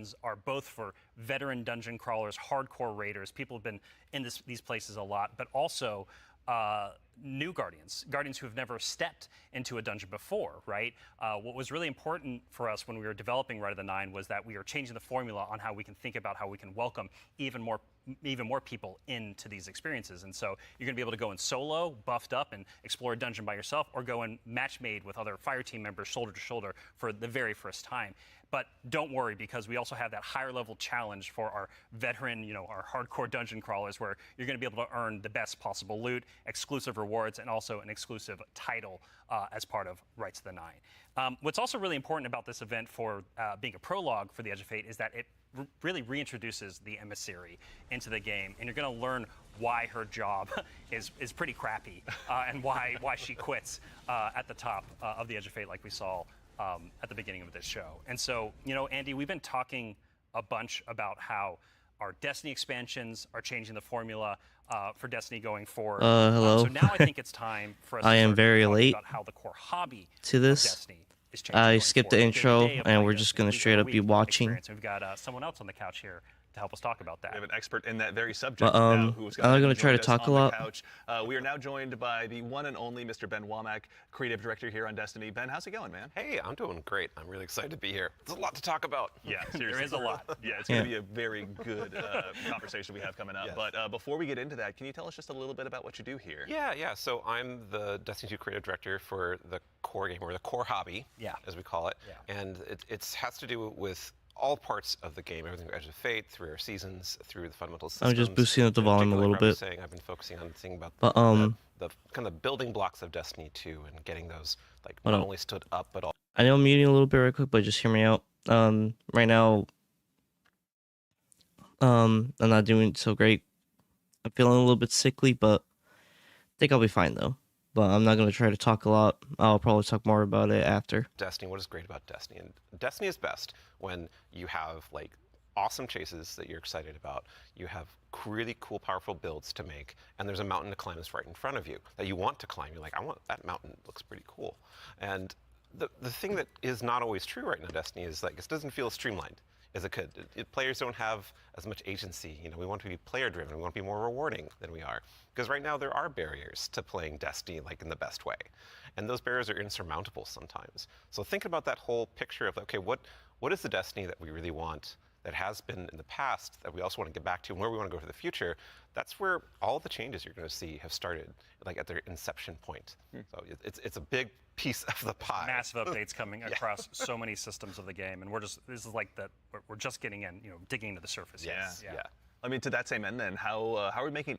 runs are both for veteran dungeon crawlers, hardcore raiders. People have been in these places a lot, but also new guardians who have never stepped into a dungeon before, right? What was really important for us when we were developing Rite of the Nine was that we are changing the formula on how we can think about how we can welcome even more people into these experiences. And so you're going to be able to go in solo, buffed up, and explore a dungeon by yourself, or go in match made with other fire team members shoulder to shoulder for the very first time. But don't worry, because we also have that higher level challenge for our veteran, our hardcore dungeon crawlers, where you're going to be able to earn the best possible loot, exclusive rewards, and also an exclusive title as part of Rites of the Nine. What's also really important about this event for being a prologue for the Edge of Fate is that it really reintroduces the emissary into the game, and you're going to learn why her job is pretty crappy and why she quits at the top of the Edge of Fate, like we saw at the beginning of this show. And so, Andy, we've been talking a bunch about how our Destiny expansions are changing the formula for Destiny going forward. Hello. So now I think it's time for us I to am start very talking late about how the core hobby to of this. Destiny is changing I going skipped the forward. intro, Day of and playing we're just Destiny, going to week straight over up be week watching. experience. We've got someone else on the couch here to help us talk about that. We have an expert in that very subject But, now who's I'm going to try to talk a lot. couch. We are now joined by the one and only Mr. Ben Womack, creative director here on Destiny. Ben, how's it going, man? Hey, I'm doing great. I'm really excited to be here. There's a lot to talk about. Yeah, seriously. There is a lot. Yeah, it's going to be a very good conversation we have coming up. Yes. But before we get into that, can you tell us just a little bit about what you do here? Yeah. So I'm the Destiny 2 creative director for the core game, or the core hobby, as we call it. Yeah. And it has to do with all parts of the game, everything from Edge of Fate, through our seasons, through the fundamental systems. I'm just boosting up the volume a little bit. I've been focusing on thinking about But, the kind of building blocks of Destiny 2 and getting those Hold not on. only stood up, but all. I know I'm muting a little bit right quick, but just hear me out. Right now, I'm not doing so great. I'm feeling a little bit sickly, but I think I'll be fine though. But I'm not going to try to talk a lot. I'll probably talk more about it after. Destiny, what is great about Destiny? And Destiny is best when you have awesome chases that you're excited about. You have really cool, powerful builds to make, and there's a mountain to climb that's right in front of you that you want to climb. You're like, I want that mountain. It looks pretty cool. And the thing that is not always true right now in Destiny is it doesn't feel as streamlined as it could. Players don't have as much agency. We want to be player-driven. We want to be more rewarding than we are. Because right now there are barriers to playing Destiny in the best way. And those barriers are insurmountable sometimes. So think about that whole picture of, okay, what is the Destiny that we really want, that has been in the past, that we also want to get back to, and where we want to go for the future? That's where all the changes you're going to see have started, at their inception point. So it's a big piece of the pie. Massive updates coming across so many systems of the game, and we're just getting in, digging into the surface. Yeah. Yeah. I mean, to that same end, then, how are we making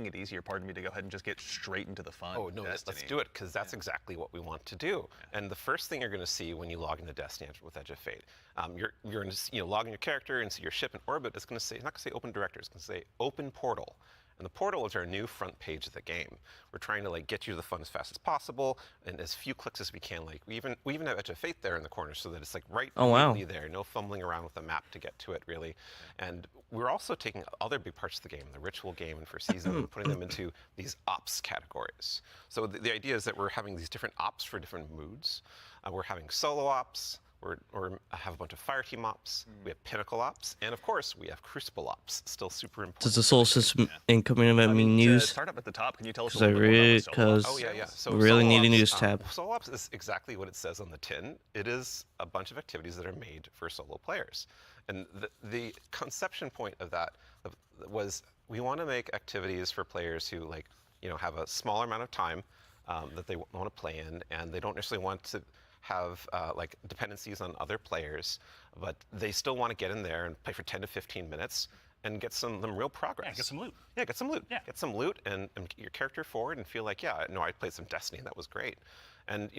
it easier? Pardon me, to go ahead and just get straight into the fun. Oh no, let's do it, because that's exactly what we want to do. Yeah. And the first thing you're going to see when you log into Destiny with Edge of Fate, you're going to log in your character and see your ship in orbit. It's going to say, it's not going to say Open Directory. It's going to say Open Portal. And the portal is our new front page of the game. We're trying to get you to the fun as fast as possible, and as few clicks as we can. We even have Edge of Fate there in the corner, so that it's right there. No fumbling around with the map to get to it, really. And we're also taking other big parts of the game, the ritual game and for season, and putting them into these ops categories. So the idea is that we're having these different ops for different moods. We're having solo ops. We have a bunch of fire team ops, we have pinnacle ops, and of course we have crucible ops, still super important. Does the Soul System incoming event mean news? Start up at the top. Can you tell us a Because little bit more about Oh yeah. So we really need a Solo news Ops, tab. Solo Ops is exactly what it says on the tin. It is a bunch of activities that are made for solo players. And the conception point of that was, we want to make activities for players who have a smaller amount of time that they want to play in, and they don't necessarily want to have dependencies on other players, but they still want to get in there and play for 10 to 15 minutes and get some real progress. Yeah, get some loot. Yeah, get some loot. Yeah. Get some loot and get your character forward and feel like, yeah, no, I played some Destiny and that was great. And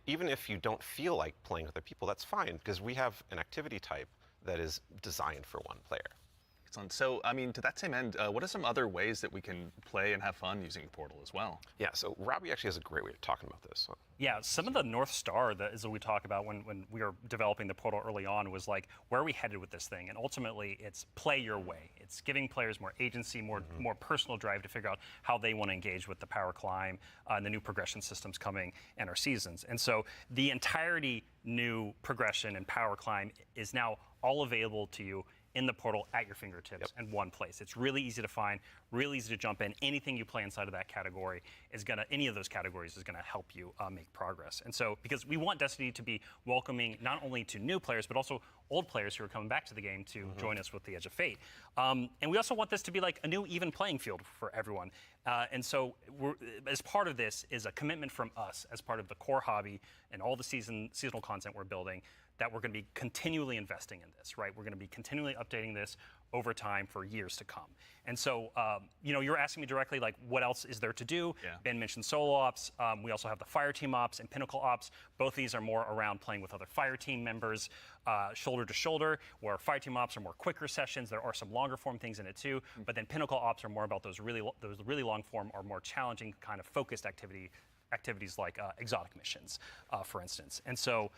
even if you don't feel like playing with other people, that's fine, because we have an activity type that is designed for one player. Excellent. So, I mean, to that same end, what are some other ways that we can play and have fun using Portal as well? Yeah, so Robbie actually has a great way of talking about this. Yeah, some of the North Star that we talk about when we were developing the Portal early on was where are we headed with this thing? And ultimately, it's play your way. It's giving players more agency, more personal drive to figure out how they want to engage with the power climb and the new progression systems coming and our seasons. And so the entirety new progression and power climb is now all available to you in the portal at your fingertips in one place. It's really easy to find, really easy to jump in. Anything you play inside of that category is any of those categories is gonna help you make progress. And so, because we want Destiny to be welcoming not only to new players, but also old players who are coming back to the game to join us with the Edge of Fate. And we also want this to be like a new even playing field for everyone. And so, as part of this is a commitment from us, as part of the core hobby and all the seasonal content we're building, that we're going to be continually investing in this, right? We're going to be continually updating this over time for years to come. And so, you're asking me directly, like, what else is there to do? Yeah. Ben mentioned solo ops. We also have the fire team ops and pinnacle ops. Both these are more around playing with other fire team members, shoulder to shoulder, where fire team ops are more quicker sessions. There are some longer form things in it too, but then pinnacle ops are more about those really long form or more challenging kind of focused activities like exotic missions, for instance. And so,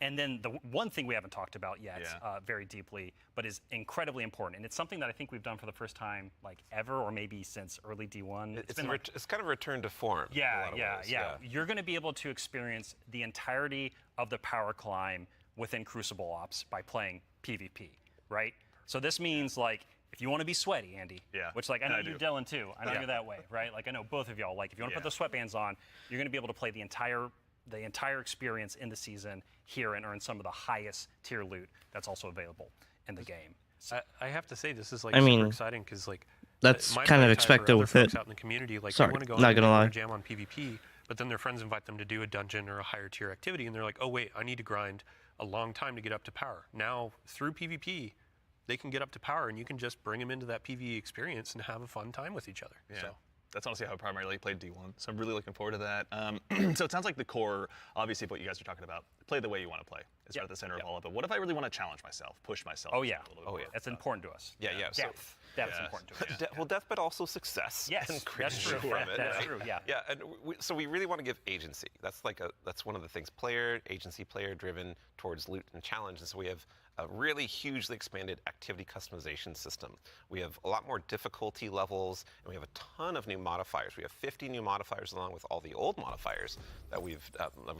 and then the one thing we haven't talked about yet very deeply, but is incredibly important, and it's something that I think we've done for the first time like ever, or maybe since early D1. It's kind of a return to form. Yeah, in a lot of ways. You're going to be able to experience the entirety of the power climb within Crucible Ops by playing PvP, right? So this means like, if you want to be sweaty, Andy, which like I know you, Dylan, too. I know you're that way, right? Like I know both of y'all. Like if you want to put the sweatbands on, you're going to be able to play the entire experience in the season here and earn some of the highest tier loot that's also available in the game. So, I have to say, this is like I mean, super exciting because like that's my kind of playtime or expected other with folks it. out in the community, like Sorry, they want to go not out gonna lie. and jam on PvP, but then their friends invite them to do a dungeon or a higher tier activity, and they're like, oh wait, I need to grind a long time to get up to power. Now through PvP, they can get up to power, and you can just bring them into that PvE experience and have a fun time with each other. Yeah. So. That's honestly how I primarily played D1, so I'm really looking forward to that. So it sounds like the core, obviously, of what you guys are talking about, play the way you want to play. It's at the center of all of it. What if I really want to challenge myself, push myself? oh yeah, That's that's important to us. Yeah. So Depth's important to us. well, death, but also success. Yes, and that's creation true. from it, That's right? true. Yeah. Yeah, and so we really want to give agency. That's one of the things, agency player driven towards loot and challenge. And so we have a really hugely expanded activity customization system. We have a lot more difficulty levels, and we have a ton of new modifiers. We have 50 new modifiers along with all the old modifiers that we've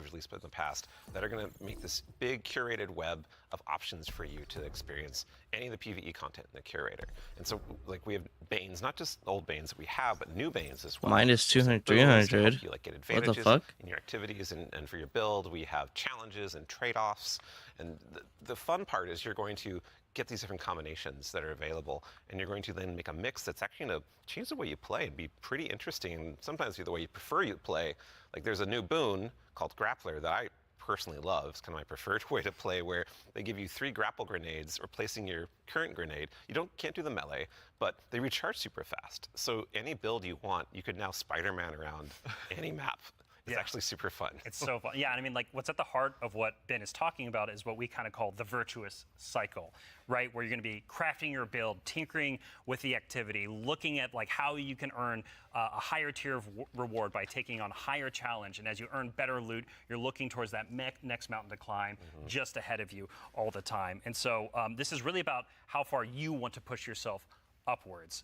released in the past that are going to make this big curated web of options for you to experience any of the PvE content in the curator. And so, like, we have Banes, not just old Banes that we have, but new Banes as well. Minus Some 200, builds to help 300. you, like, get What advantages the fuck? in your activities and for your build. We have challenges and trade-offs. And the fun part is you're going to get these different combinations that are available, and you're going to then make a mix that's actually going to change the way you play and be pretty interesting, and sometimes be the way you prefer you play. Like, there's a new boon called Grappler that I personally love. It's kind of my preferred way to play, where they give you 3 grapple grenades replacing your current grenade. You can't do the melee, but they recharge super fast. So any build you want, you could now Spider-Man around any map. It's actually super fun. It's so fun. Yeah, and I mean, like, what's at the heart of what Ben is talking about is what we kind of call the virtuous cycle, right? Where you're going to be crafting your build, tinkering with the activity, looking at like how you can earn a higher tier of reward by taking on a higher challenge. And as you earn better loot, you're looking towards that next mountain to climb just ahead of you all the time. And so this is really about how far you want to push yourself upwards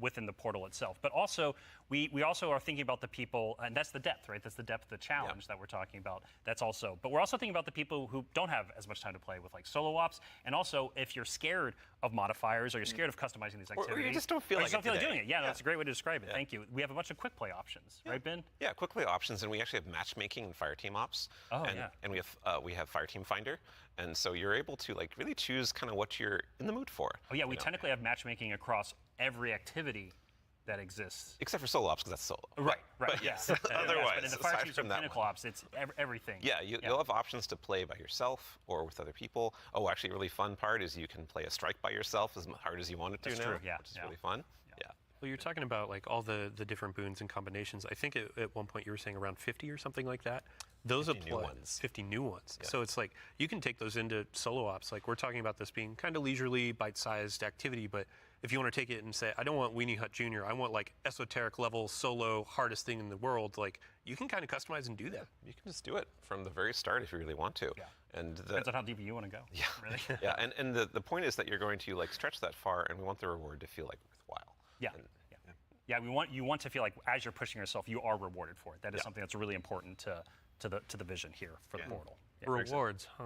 within the portal itself. But also, we also are thinking about the people, and that's the depth, right? That's the depth of the challenge that we're talking about. That's also, but we're also thinking about the people who don't have as much time to play with like solo ops, and also if you're scared of modifiers or you're scared of customizing these activities. Or you just don't feel or like you just don't it feel like today. doing it. Yeah, that's a great way to describe it. Thank you. We have a bunch of quick play options, right, Ben? Yeah, quick play options, and we actually have matchmaking and fire team ops. Oh, and, yeah. And we have fire team finder, and so you're able to like really choose kind of what you're in the mood for. Oh yeah, we technically have matchmaking across every activity that exists. Except for solo ops, because that's solo. Right. But yes, Yes, otherwise, but in the fire aside teams from or that pinnacle one. ops, it's everything. Yeah, you'll have options to play by yourself or with other people. Oh, actually, a really fun part is you can play a strike by yourself as hard as you want it to That's now, true, yeah, which is yeah. really fun. Yeah. Well, you're talking about like all the different boons and combinations. I think at one point you were saying around 50 or something like that. Those 50 new apply ones. 50 new ones. Yeah. So it's like you can take those into solo ops. Like we're talking about this being kind of leisurely, bite-sized activity, but if you want to take it and say, I don't want Weenie Hut Jr., I want like esoteric level solo hardest thing in the world, like you can kind of customize and do that. You can just do it from the very start if you really want to. Yeah. And Depends on how deep you want to go. Yeah. Really. yeah, and the point is that you're going to like stretch that far, and we want the reward to feel like worthwhile. Yeah. And, Yeah, you want to feel like as you're pushing yourself, you are rewarded for it. That is something that's really important to the vision here for the portal. Yeah. Rewards, huh?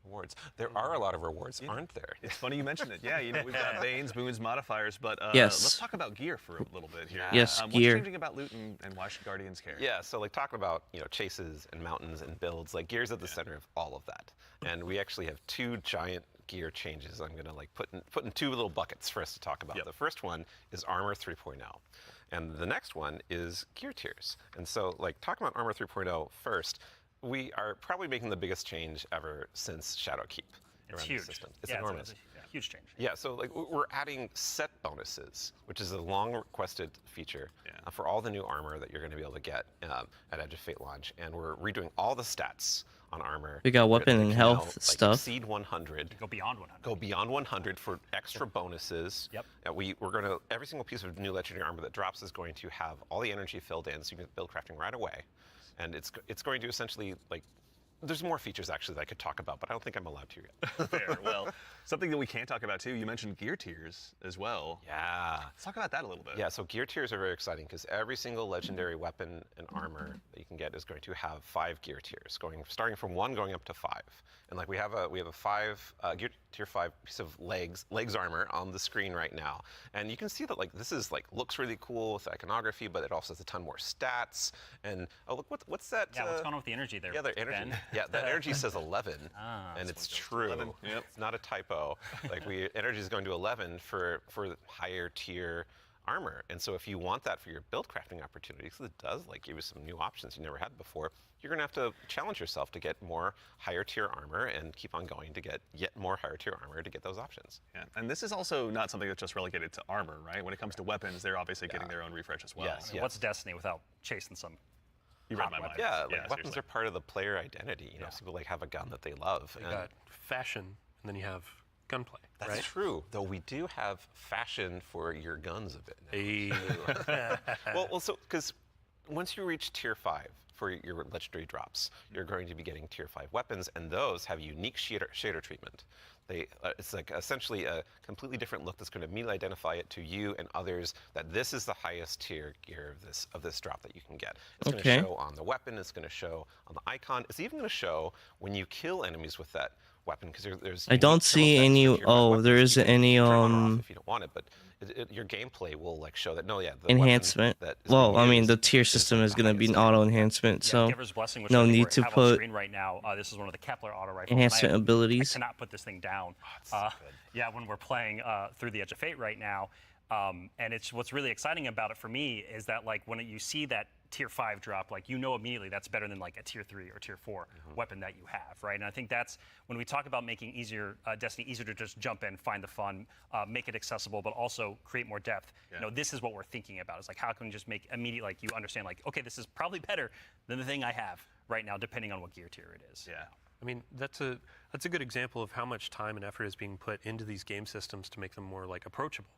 Rewards. There are a lot of rewards, aren't there? It's funny you mentioned it. Yeah, we've got Banes, Boons, modifiers, but Yes. let's talk about gear for a little bit here. Yes, What's gear. changing about loot and why should Guardians care? Yeah, so like talking about chases and mountains and builds, like gear's at the center of all of that, and we actually have two giant gear changes. I'm gonna like put in two little buckets for us to talk about. Yep. The first one is Armor 3.0, and the next one is gear tiers. And so like talking about Armor 3.0 first, we are probably making the biggest change ever since Shadowkeep. It's around huge. the system. It's Yeah, enormous. It's a huge change. Yeah, so like we're adding set bonuses, which is a long requested feature for all the new armor that you're going to be able to get at Edge of Fate launch, and we're redoing all the stats on armor. We got weapon that and can health now, stuff. Exceed 100. Go beyond 100. Go beyond 100 for extra bonuses. Yep. We're going to every single piece of new legendary armor that drops is going to have all the energy filled in, so you can build crafting right away, and it's going to essentially like. There's more features actually that I could talk about, but I don't think I'm allowed to yet. Fair. Well, something that we can't talk about too, you mentioned gear tiers as well. Yeah. Let's talk about that a little bit. Yeah, so gear tiers are very exciting because every single legendary weapon and armor that you can get is going to have 5 gear tiers, starting from 1 going up to 5. And like we have a 5 gear tier 5 piece of legs armor on the screen right now, and you can see that like this is like looks really cool with iconography, but it also has a ton more stats. And oh look, what's that? Yeah, what's going on with the energy there? Yeah, the energy. Ben? Yeah, that energy says 11, and that's it's true. 11. Yep. It's not a typo. Like energy is going to 11 for higher tier armor, and so if you want that for your build crafting opportunities, it does like give you some new options you never had before. You're gonna have to challenge yourself to get more higher tier armor and keep on going to get yet more higher tier armor to get those options. Yeah. And this is also not something that's just relegated to armor, right? When it comes to weapons, they're obviously getting their own refresh as well. Yes, I mean, what's Destiny without chasing some? You read my mind. Yeah, like weapons seriously. are part of the player identity. You know, some people like have a gun that they love. You got fashion, and then you have gunplay. That's right? true, though we do have fashion for your guns a bit now. Hey. well, so because once you reach tier 5 for your legendary drops, you're going to be getting tier 5 weapons, and those have unique shader treatment. It's like essentially a completely different look that's going to immediately identify it to you and others that this is the highest tier gear of this drop that you can get. It's going to show on the weapon. It's going to show on the icon. It's even going to show when you kill enemies with that weapon, because there's. I don't see any. Oh, there isn't any if you don't want it, but your gameplay will like show that. No, yeah. The enhancement. That is Well, being I mean, used the tier is system the is going to be an highest. auto enhancement, Yeah, so Giver's Blessing, which no I think need we to have on put screen right now. This is one of the Kepler auto rifles. enhancement abilities. I cannot put this thing down. Yeah, when we're playing through the Edge of Fate right now, and it's what's really exciting about it for me is that like when you see that tier 5 drop, like you know immediately that's better than like a tier 3 or tier 4 weapon that you have, right? And I think that's when we talk about making Destiny easier to just jump in, find the fun, make it accessible, but also create more depth. Yeah. You know, this is what we're thinking about. It's like how can we just make immediate, like you understand, like okay, this is probably better than the thing I have right now, depending on what gear tier it is. Yeah. I mean, that's a good example of how much time and effort is being put into these game systems to make them more like approachable.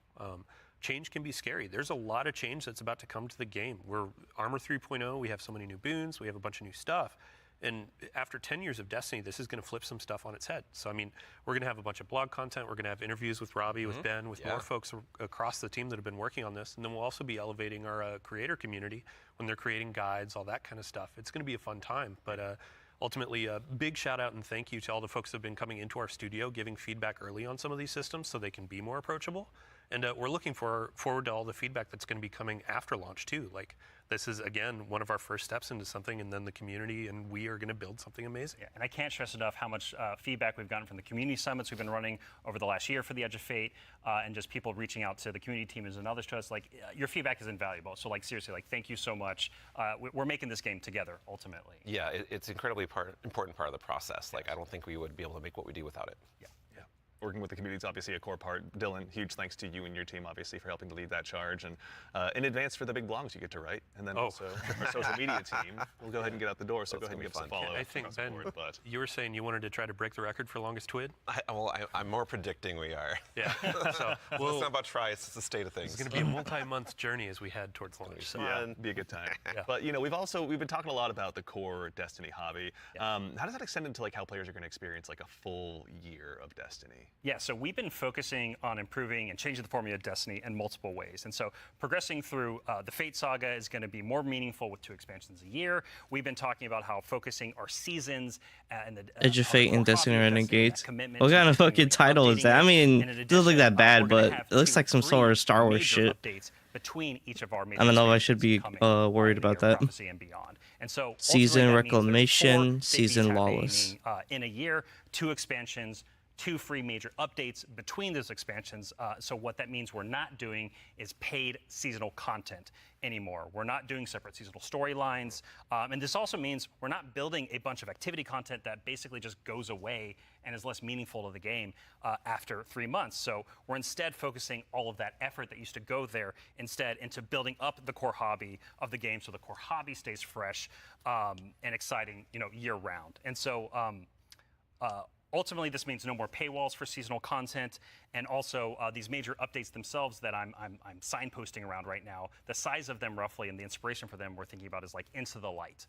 Change can be scary. There's a lot of change that's about to come to the game. We're Armor 3.0, we have so many new boons, we have a bunch of new stuff. And after 10 years of Destiny, this is going to flip some stuff on its head. So, I mean, we're going to have a bunch of blog content. We're going to have interviews with Robbie, with Ben, with more folks across the team that have been working on this. And then we'll also be elevating our creator community when they're creating guides, all that kind of stuff. It's going to be a fun time. But ultimately, a big shout out and thank you to all the folks that have been coming into our studio, giving feedback early on some of these systems so they can be more approachable. And we're looking forward to all the feedback that's going to be coming after launch too. Like this is again one of our first steps into something, and then the community and we are going to build something amazing. Yeah, and I can't stress enough how much feedback we've gotten from the community summits we've been running over the last year for the Edge of Fate, and just people reaching out to the community teams and others to us. Like your feedback is invaluable. So like seriously, like thank you so much. We're making this game together ultimately. Yeah, it's incredibly important part of the process. Like I don't think we would be able to make what we do without it. Yeah. Working with the community is obviously a core part. Dylan, huge thanks to you and your team, obviously, for helping to lead that charge. And in advance for the big blogs you get to write. And then also our social media team will go ahead and get out the door, so go ahead and give us a follow. I think, Ben, but you were saying you wanted to try to break the record for longest twid? I'm more predicting we are. Yeah. So It's not about try, it's the state of things. it's going to be a multi-month journey as we head towards launch. So. yeah, be a good time. But you know, we've been talking a lot about the core Destiny hobby. How does that extend into like how players are going to experience like a full year of Destiny? Yeah, so we've been focusing on improving and changing the formula of Destiny in multiple ways. And so progressing through the Fate Saga is going to be more meaningful with 2 expansions a year. We've been talking about how focusing our seasons and the Edge of Fate and Destiny Renegades. commitment What to kind of continuing fucking title is updating that? I it. mean, And in it doesn't look that addition, bad, we're gonna but have it looks 2 like some free sort of Star Wars major shit. updates between each of our major I don't know if I should expansions be coming worried in the about Year of that. Prophecy and beyond. And so Season ultimately that means there's 4 Reclamation, big Season beats Lawless. happening, in a year, 2 expansions, 2 free major updates between those expansions. So what that means we're not doing is paid seasonal content anymore. We're not doing separate seasonal storylines. And this also means we're not building a bunch of activity content that basically just goes away and is less meaningful to the game after 3 months. So we're instead focusing all of that effort that used to go there instead into building up the core hobby of the game so the core hobby stays fresh and exciting, year round. And so ultimately, this means no more paywalls for seasonal content, and also these major updates themselves that I'm signposting around right now. The size of them, roughly, and the inspiration for them, we're thinking about is like Into the Light.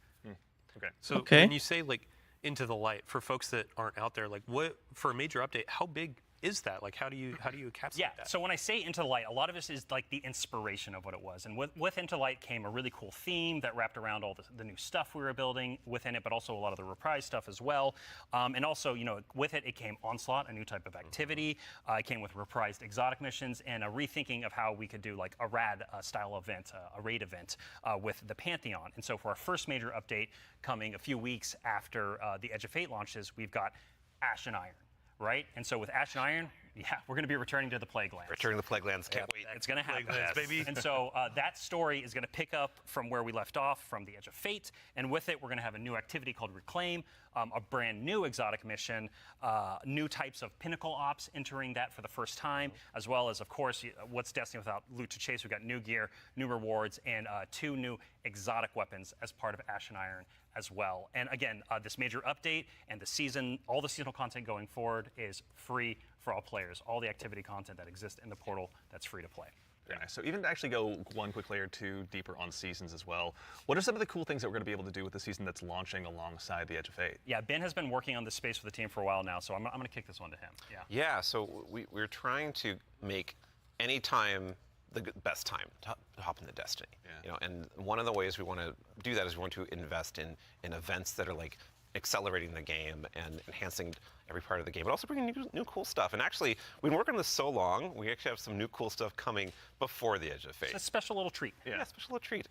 Okay. So when you say like Into the Light, for folks that aren't out there, like what for a major update, how big is that? Like how do you encapsulate that? So when I say Into the Light, a lot of this is like the inspiration of what it was. And with Into the Light came a really cool theme that wrapped around all the new stuff we were building within it, but also a lot of the reprise stuff as well. And also, with it came Onslaught, a new type of activity. It came with reprised exotic missions and a rethinking of how we could do like a rad style event, a raid event with the Pantheon. And so for our first major update coming a few weeks after the Edge of Fate launches, we've got Ash and Iron. Right? And so with Ash and Iron, we're going to be returning to the Plague Lands. Returning to the Plague Lands, can't wait. It's going to happen. Plague Lands, baby. And so that story is going to pick up from where we left off from the Edge of Fate. And with it, we're going to have a new activity called Reclaim, a brand new exotic mission, new types of pinnacle ops entering that for the first time, as well as, of course, what's Destiny without loot to chase? We've got new gear, new rewards, and 2 new exotic weapons as part of Ash and Iron as well. And again, this major update and all the seasonal content going forward is free for all players. All the activity content that exists in the portal, that's free to play. Very nice. So even to actually go one quick layer 2 deeper on seasons as well, what are some of the cool things that we're going to be able to do with the season that's launching alongside the Edge of Fate? Yeah, Ben has been working on this space for the team for a while now, so I'm going to kick this one to him. Yeah, so we're trying to make any time the best time to hop into Destiny. And one of the ways we want to do that is we want to invest in events that are like accelerating the game and enhancing every part of the game, but also bringing new cool stuff. And actually, we've been working on this so long, we actually have some new cool stuff coming before the Edge of Fate. It's a special little treat. Yeah, special little treat.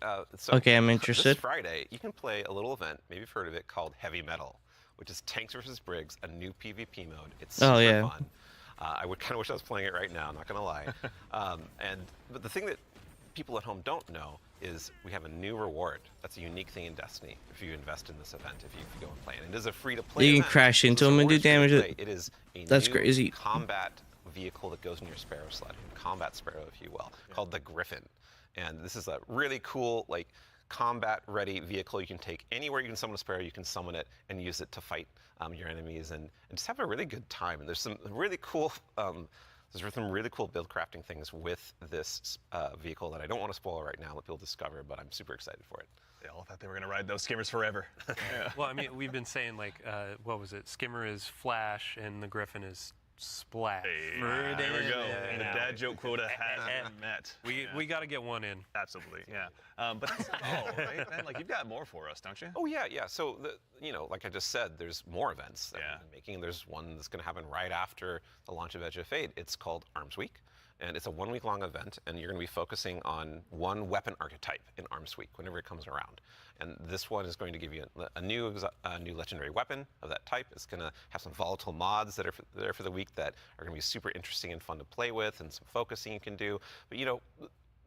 Okay, I'm interested. This Friday, you can play a little event, maybe you've heard of it, called Heavy Metal, which is Tanks versus Briggs, a new PvP mode. It's super fun. I would kind of wish I was playing it right now, I'm not going to lie. But the thing that people at home don't know is we have a new reward. That's a unique thing in Destiny if you invest in this event, if you go and play. And it is a free-to-play You event. can crash into So them and do it's free to damage. play. It is a That's new crazy. combat vehicle that goes in your Sparrow sled, combat Sparrow, if you will, called the Griffin. And this is a really cool, like, combat-ready vehicle you can take anywhere you can summon a Sparrow. You can summon it and use it to fight your enemies and just have a really good time. And there's some really cool build crafting things with this vehicle that I don't want to spoil right now, let people discover, but I'm super excited for it. They all thought they were going to ride those skimmers forever. Well, I mean, we've been saying like, what was it? Skimmer is Flash and the Griffin is Splash. Hey, there we go. The dad joke quota has been met. We got to get one in. Absolutely, yeah. But that's not all, right, man? Like, you've got more for us, don't you? Oh, yeah. So, like I just said, there's more events that we've been making. There's one that's going to happen right after the launch of Edge of Fate. It's called Arms Week. And it's a 1-week-long event, and you're going to be focusing on one weapon archetype in Arms Week whenever it comes around. And this one is going to give you a new legendary weapon of that type. It's going to have some volatile mods that are there for the week that are going to be super interesting and fun to play with, and some focusing you can do. But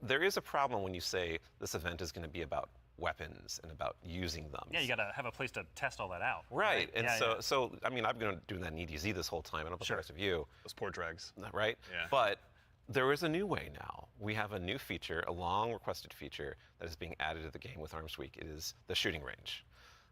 there is a problem when you say this event is going to be about weapons and about using them. Yeah, you got to have a place to test all that out. Right. And so I mean, I've been doing that in EDZ this whole time. I don't know about the rest of you. Those poor dregs. Right? Yeah. But there is a new way now. We have a new feature, a long requested feature that is being added to the game with Arms Week. It is the shooting range.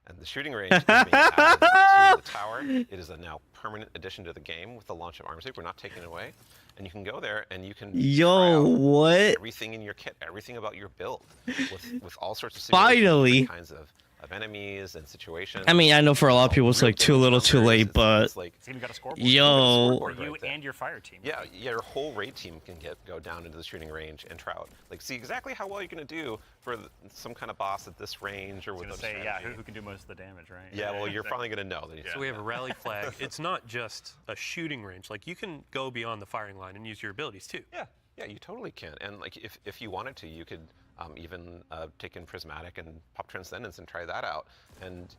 And the shooting range is being added to the tower. It is a now permanent addition to the game with the launch of Arms Week. We're not taking it away. And you can go there and you can try out what? everything in your kit, everything about your build with all sorts of Finally. kinds of of enemies and situations. I mean, I know for a lot of people it's Real like too damage little, too numbers. late, but It's like, It's even got a scoreboard. yo, scoreboard For you right there. and your fire team. yeah, your whole raid team can go down into the shooting range and try out. Like, see exactly how well you're going to do for some kind of boss at this range or with I was a gonna say, yeah, strategy. who can do most of the damage, right? Yeah, well, you're finally going to know. That So we have a rally flag. It's not just a shooting range. Like, you can go beyond the firing line and use your abilities too. Yeah, you totally can. And like, if you wanted to, you could even take in Prismatic and pop Transcendence and try that out. And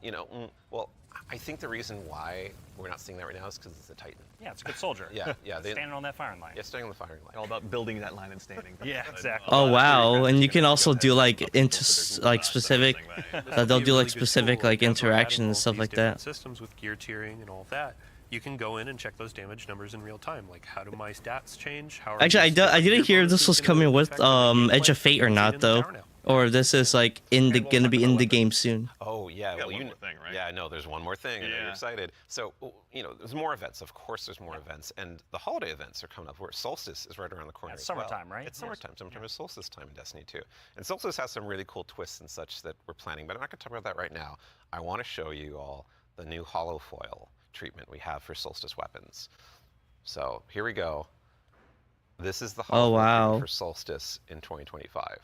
well, I think the reason why we're not seeing that right now is because it's a Titan. Yeah, it's a good soldier. Yeah. Standing on that firing line. Yeah, staying on the firing line. All about building that line and standing. Yeah, exactly. oh wow, and you can Go also ahead do and like up into close to like their specific. thing, right? This They'll would be a do, like, really good specific, tool, like, as we're adding interactions and all stuff these like different that. Systems with gear tiering and all of that. You can go in and check those damage numbers in real time. Like, how do my stats change? How are Actually, these I different didn't gear hear this bonuses was gonna coming with affect my Edge of gameplay? Fate or It's not in the though, tower now. or this is like in the we'll gonna talk be about in the weapons. game soon. Oh yeah, got well one more thing, right? Yeah, no, there's one more thing. I know you're Yeah. excited. So there's more events. Of course, there's more events, and the holiday events are coming up. Where Solstice is right around the corner. It's as well. summertime, right? It's summertime. Summertime is Solstice time in Destiny 2, and Solstice has some really cool twists and such that we're planning. But I'm not going to talk about that right now. I want to show you all the new hollow foil treatment we have for Solstice weapons. So here we go. This is the hollow foil treatment wow. for Solstice in 2025.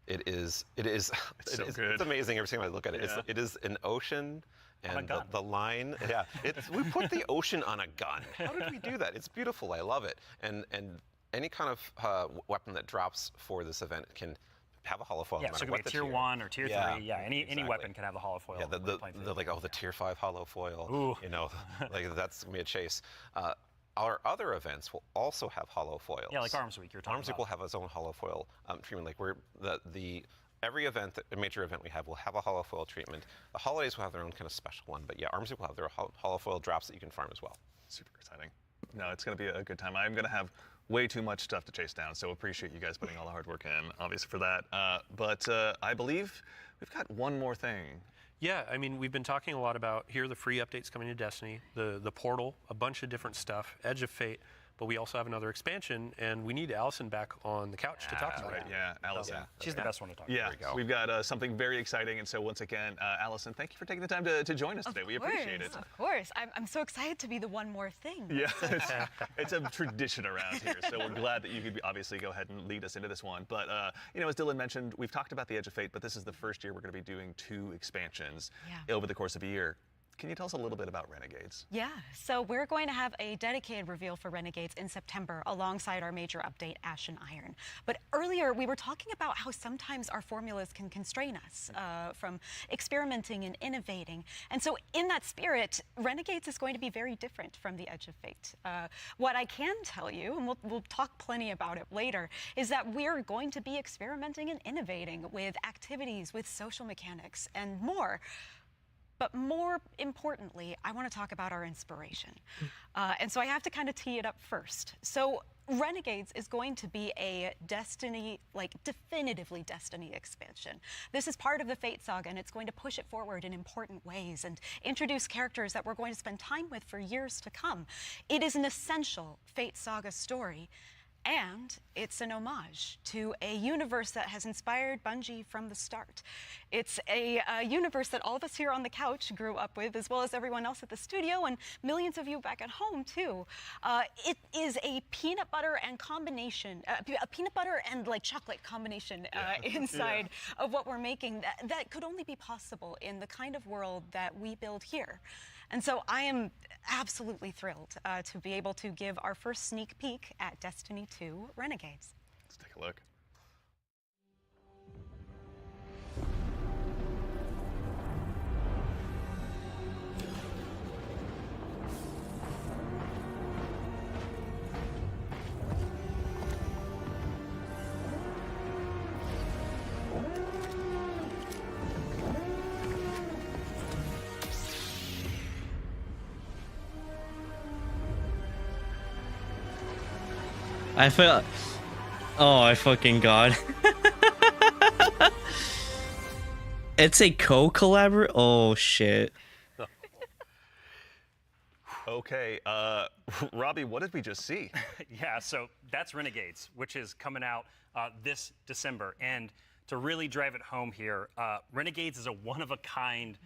It is so it's good. amazing every time I look at it. Yeah. It is an ocean On a and gun. the line. Yeah, we put the ocean on a gun. How did we do that? It's beautiful. I love it. And any kind of weapon that drops for this event can have a hollow foil. Yeah, no so it matter could be what a the tier 1 or tier 3. Yeah, Yeah, any exactly. weapon can have a hollow foil. Yeah, when we're playing through the like the tier 5 hollow foil. Ooh. Like that's gonna be a chase. Our other events will also have hollow foils. Yeah, like Arms Week you're talking Arms Week about. will have its own hollow foil treatment. Like every event, a major event we have will have a hollow foil treatment. The holidays will have their own kind of special one, but yeah, Arms Week will have their hollow foil drops that you can farm as well. Super exciting. No, it's going to be a good time. I'm going to have way too much stuff to chase down, so appreciate you guys putting all the hard work in, obviously, for that. But I believe we've got one more thing. Yeah, I mean, we've been talking a lot about here are the free updates coming to Destiny, the portal, a bunch of different stuff, Edge of Fate, but we also have another expansion, and we need Allison back on the couch to talk about Right, it. yeah, Allison. She's the best one to talk Yeah, we go. we've got something very exciting, and so once again, Allison, thank you for taking the time to join us today. We appreciate it. Of course. I'm so excited to be the one more thing. Yeah, it's a tradition around here, so we're glad that you could obviously go ahead and lead us into this one. But, as Dylan mentioned, we've talked about the Edge of Fate, but this is the first year we're going to be doing 2 expansions over the course of a year. Can you tell us a little bit about Renegades? Yeah, so we're going to have a dedicated reveal for Renegades in September alongside our major update, Ashen Iron. But earlier we were talking about how sometimes our formulas can constrain us from experimenting and innovating. And so in that spirit, Renegades is going to be very different from the Edge of Fate. What I can tell you, and we'll talk plenty about it later, is that we're going to be experimenting and innovating with activities, with social mechanics, and more. But more importantly, I want to talk about our inspiration. And so I have to kind of tee it up first. So Renegades is going to be a Destiny, definitively Destiny expansion. This is part of the Fate saga, and it's going to push it forward in important ways and introduce characters that we're going to spend time with for years to come. It is an essential Fate saga story. And it's an homage to a universe that has inspired Bungie from the start. It's a universe that all of us here on the couch grew up with, as well as everyone else at the studio and millions of you back at home too. It is a peanut butter and combination, a peanut butter and chocolate combination inside of what we're making that could only be possible in the kind of world that we build here. And so I am absolutely thrilled to be able to give our first sneak peek at Destiny 2 Renegades. Let's take a look. I feel. Oh, I fucking god. It's a co-collaborate. Oh shit. Okay, Robbie, what did we just see? Yeah, so that's Renegades, which is coming out this December. And to really drive it home here, Renegades is a one-of-a-kind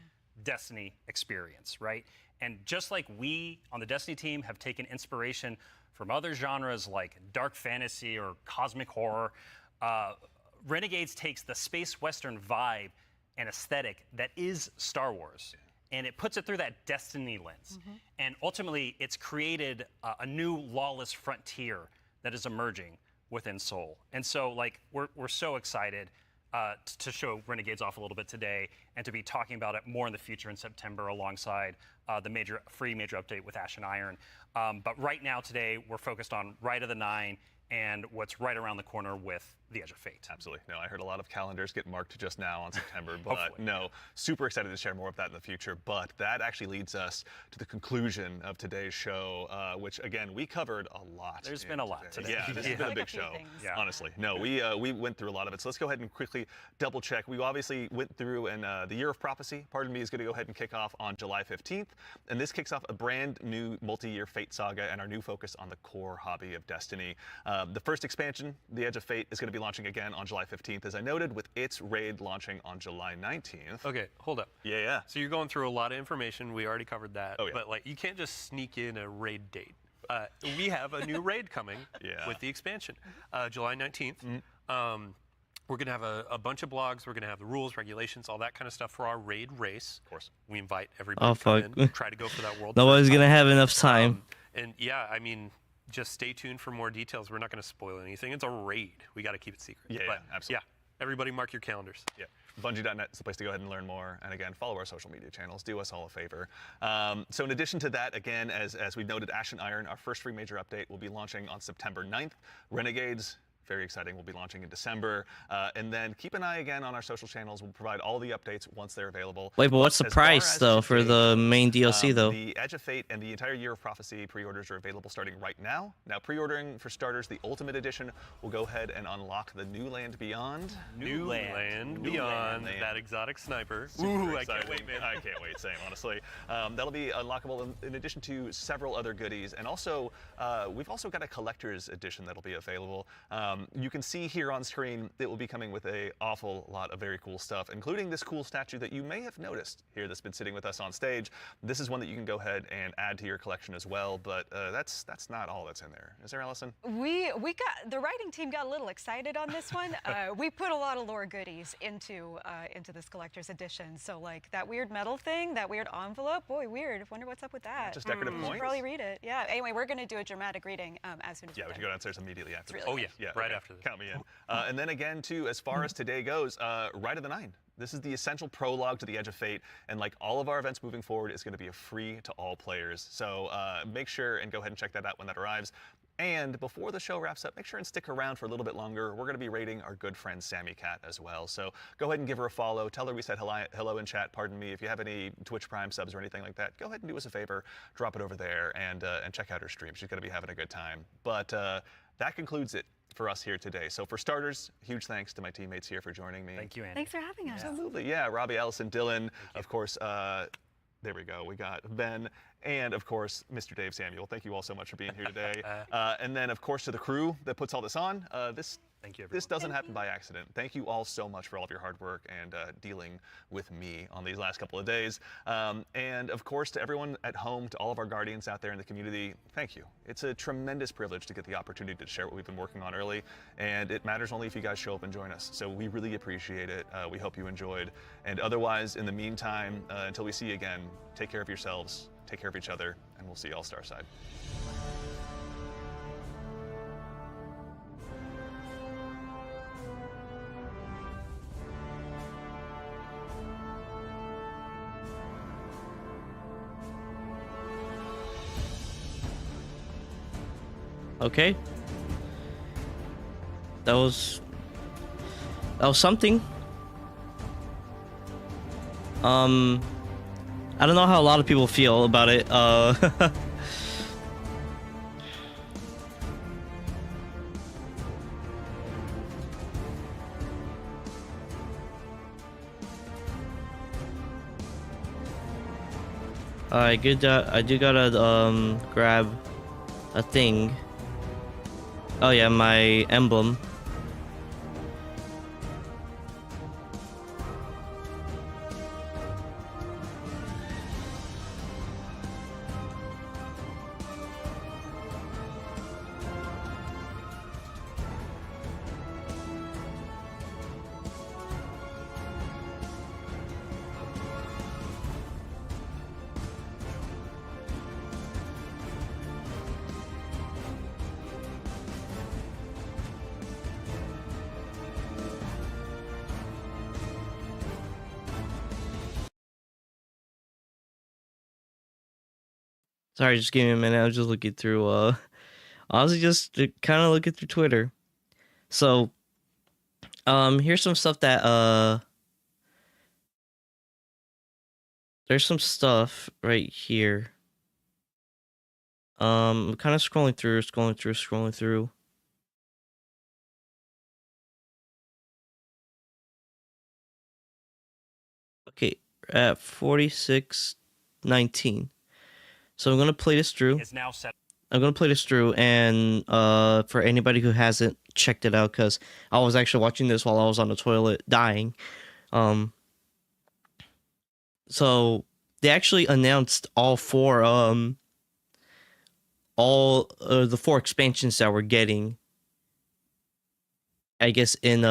Destiny experience, right? And just like we on the Destiny team have taken inspiration from other genres like dark fantasy or cosmic horror, Renegades takes the space western vibe and aesthetic that is Star Wars, and it puts it through that Destiny lens. And ultimately, it's created a new lawless frontier that is emerging within Seoul. And so, like, we're so excited to show Renegades off a little bit today and to be talking about it more in the future in September alongside the free major update with Ash and Iron. But right now, today, we're focused on Rite of the Nine and what's right around the corner with the Edge of Fate. Absolutely. No, I heard a lot of calendars get marked just now on September, but no, super excited to share more of that in the future. But that actually leads us to the conclusion of today's show, which again, we covered a lot. There's been a lot today. Yeah, this has been a big show, honestly. No, we went through a lot of it. So let's go ahead and quickly double check. We obviously went through, and the Year of Prophecy, pardon me, is going to go ahead and kick off on July 15th. And this kicks off a brand new multi-year Fate saga and our new focus on the core hobby of Destiny. The first expansion, The Edge of Fate, is going to be launching again on July 15th, as I noted, with its raid launching on July 19th. Okay, hold up. Yeah. So you're going through a lot of information. We already covered that. Oh, yeah. But like, you can't just sneak in a raid date. We have a new raid coming with the expansion, July 19th. We're going to have a bunch of blogs. We're going to have the rules, regulations, all that kind of stuff for our raid race. Of course. We invite everybody to come in, try to go for that world. Nobody's going to have enough time. And yeah, I mean, just stay tuned for more details. We're not going to spoil anything. It's a raid. We got to keep it secret. Yeah, absolutely. Yeah, everybody mark your calendars. Yeah. Bungie.net is the place to go ahead and learn more. And again, follow our social media channels. Do us all a favor. So in addition to that, again, as we noted, Ash and Iron, our first free major update, will be launching on September 9th. Renegades, very exciting, will be launching in December. And then keep an eye again on our social channels. We'll provide all the updates once they're available. Wait, but what's the price, though, for the main DLC, though? The Edge of Fate and the entire Year of Prophecy pre-orders are available starting right now. Now, pre-ordering, for starters, the Ultimate Edition will go ahead and unlock the New Land Beyond. New Land Beyond, that exotic sniper. Ooh, I can't wait, man. I can't wait, same, honestly. That'll be unlockable in addition to several other goodies. And also, we've also got a collector's edition that'll be available. You can see here on screen it will be coming with an awful lot of very cool stuff, including this cool statue that you may have noticed here that's been sitting with us on stage. This is one that you can go ahead and add to your collection as well, but that's not all that's in there. Is there, Allison? We got, the writing team got a little excited on this one. We put a lot of lore goodies into this collector's edition. So like that weird metal thing, that weird envelope, boy, weird. Wonder what's up with that. Just decorative You points? should probably read it. Yeah. Anyway, we're going to do a dramatic reading as soon as Yeah, we should go downstairs immediately after this. really Right after this. Count me in. And then again, too, as far as today goes, Rite of the Nine. This is the essential prologue to the Edge of Fate, and like all of our events moving forward, it's going to be a free to all players. So make sure and go ahead and check that out when that arrives. And before the show wraps up, make sure and stick around for a little bit longer. We're going to be rating our good friend Sammy Cat as well. So go ahead and give her a follow. Tell her we said hello in chat. Pardon me. If you have any Twitch Prime subs or anything like that, go ahead and do us a favor. Drop it over there and check out her stream. She's going to be having a good time. But that concludes it for us here today. So for starters, huge thanks to my teammates here for joining me. Thank you, Andy. Thanks for having us. Absolutely, yeah. Robbie, Allison, Dylan, of course. There we go. We got Ben and, of course, Mr. Dave Samuel. Thank you all so much for being here today. And then, of course, to the crew that puts all this on. Thank you, This doesn't happen by accident. Thank you all so much for all of your hard work and dealing with me on these last couple of days. And, of course, to everyone at home, to all of our guardians out there in the community, thank you. It's a tremendous privilege to get the opportunity to share what we've been working on early, and it matters only if you guys show up and join us. So we really appreciate it. We hope you enjoyed. And otherwise, in the meantime, until we see you again, take care of yourselves, take care of each other, and we'll see you all Starside. Okay. That was something. I don't know how a lot of people feel about it. I do gotta grab a thing. Oh yeah, my emblem. Sorry, just give me a minute. I was just looking through. Honestly, just kind of looking through Twitter. So, here's some stuff that there's some stuff right here. I'm kind of scrolling through. Okay, at 46:19. So I'm gonna play this through. Is now set. I'm gonna play this through, and for anybody who hasn't checked it out, because I was actually watching this while I was on the toilet dying. So they actually announced all the 4 expansions that we're getting. I guess in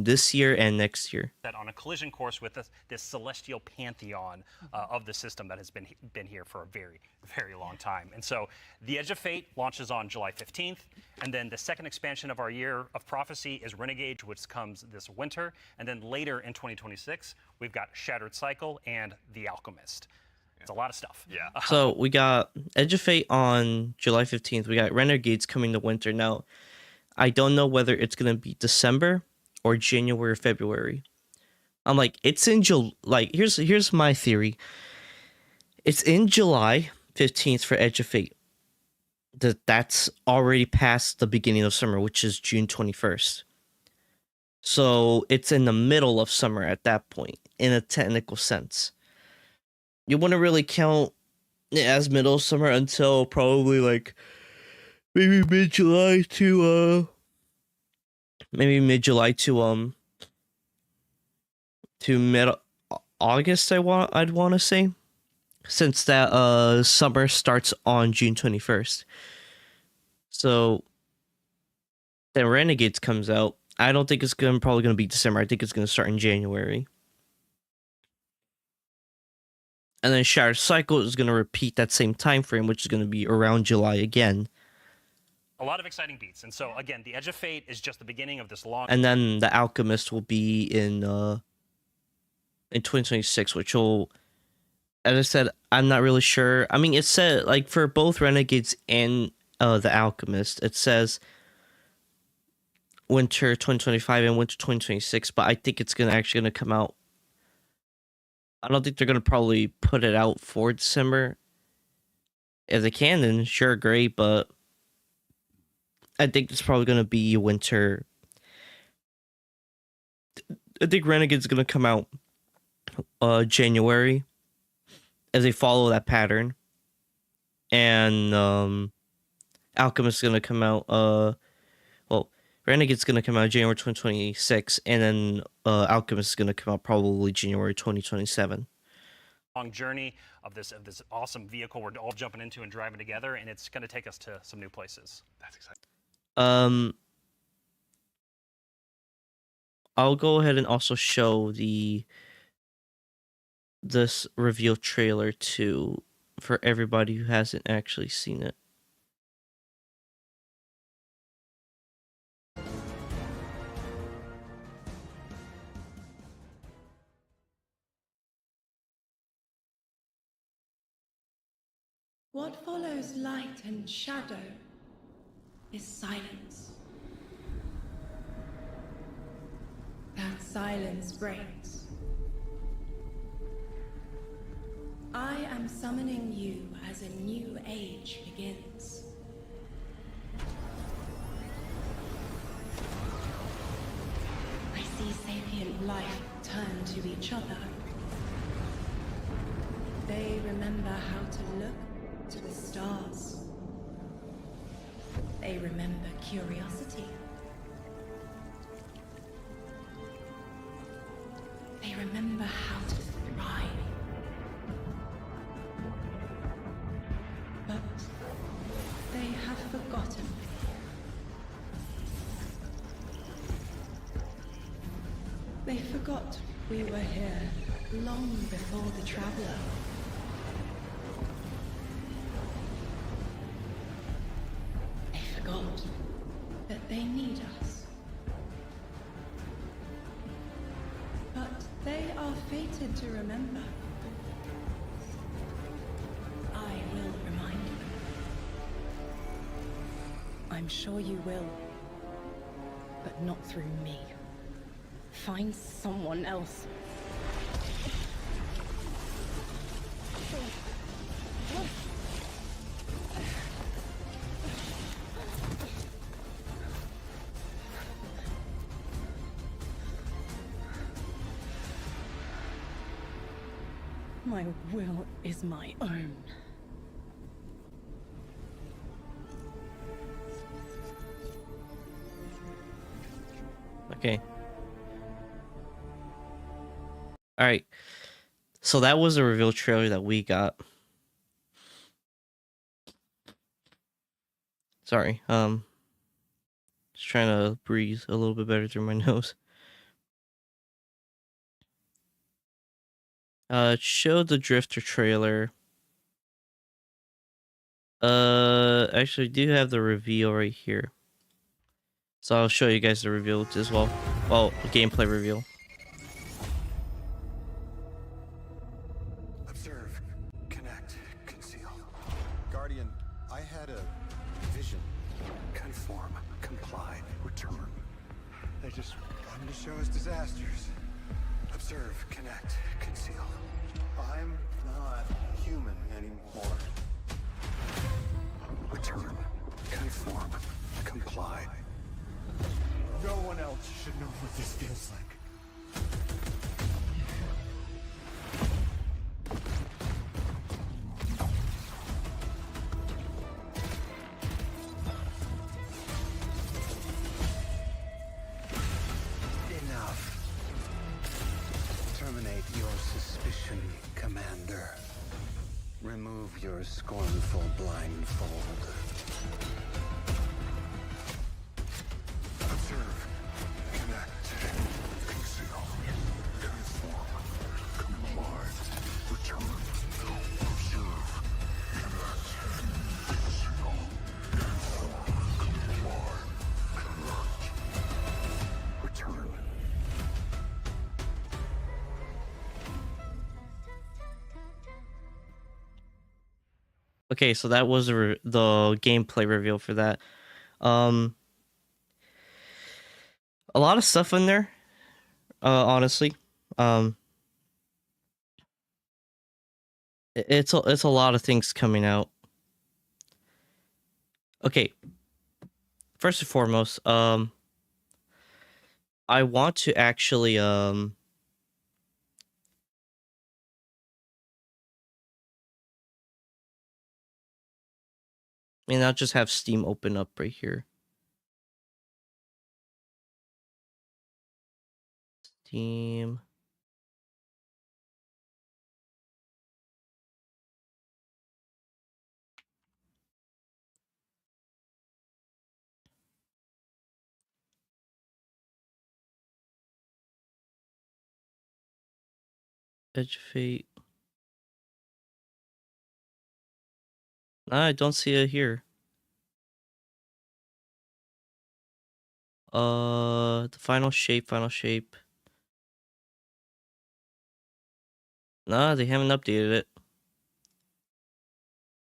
this year and next year. That on a collision course with this celestial pantheon of the system that has been here for a very, very long time. And so the Edge of Fate launches on July 15th, and then the second expansion of our Year of Prophecy is Renegade, which comes this winter, and then later in 2026 we've got Shattered Cycle and The Alchemist. It's a lot of stuff. Yeah. So we got Edge of Fate on July 15th. We got Renegades coming to winter. Now, I don't know whether it's gonna be December or January or February. I'm like, it's in July. Like, here's my theory. It's in July 15th for Edge of Fate. That's already past the beginning of summer, which is June 21st. So it's in the middle of summer at that point, in a technical sense. You wouldn't really count it as middle of summer until probably like maybe mid-July to mid-August. I'd want to say, since that summer starts on June 21st. So then Renegades comes out. I don't think it's probably gonna be December. I think it's gonna start in January. And then Shattered Cycle is gonna repeat that same time frame, which is gonna be around July again. A lot of exciting beats. And so again, the Edge of Fate is just the beginning of this long. And then the Alchemist will be in 2026, which will, as I said, I'm not really sure. I mean, it said, like, for both Renegades and the Alchemist, it says winter 2025 and winter 2026, but I think it's actually gonna come out. I don't think they're gonna probably put it out for December. If they can, then sure, great, but I think it's probably gonna be winter. I think Renegade's gonna come out January, as they follow that pattern, and Alchemist is gonna come out. Renegade's gonna come out January 2026, and then Alchemist is gonna come out probably January 2027. Long journey of this awesome vehicle we're all jumping into and driving together, and it's going to take us to some new places. That's exciting. I'll go ahead and also show this reveal trailer too, for everybody who hasn't actually seen it. What follows light and shadow is silence. That silence breaks. I am summoning you as a new age begins. I see sapient life turn to each other. They remember how to look to the stars. They remember curiosity. They remember how to thrive. But they have forgotten. They forgot we were here long before the Traveler. That they need us. But they are fated to remember. I I'm sure you will. But not through me. Find someone else. My will is my own. Okay. All right. So that was a reveal trailer that we got. Sorry. Just trying to breathe a little bit better through my nose. It showed the Drifter trailer. Actually, I do have the reveal right here. So I'll show you guys the reveal as well. Well, gameplay reveal. Observe, connect, conceal. Guardian, I had a vision. Conform, comply, return. They just wanted to show us disasters. Observe, connect, conceal. I'm not human anymore. Return, conform, comply. No one else should know what this feels like. Enough. Terminate your suspicion, Commander. Remove your scornful blindfold. Observe, connect, conceal, conform, comply, return. Observe, connect, conceal, conform, comply, connect, return. Okay, so that was the gameplay reveal for that. A lot of stuff in there. Honestly, it's a lot of things coming out. Okay, first and foremost, I want to actually and I'll just have Steam open up right here. Steam. Edge of Fate. I don't see it here. The final shape. Nah, they haven't updated it.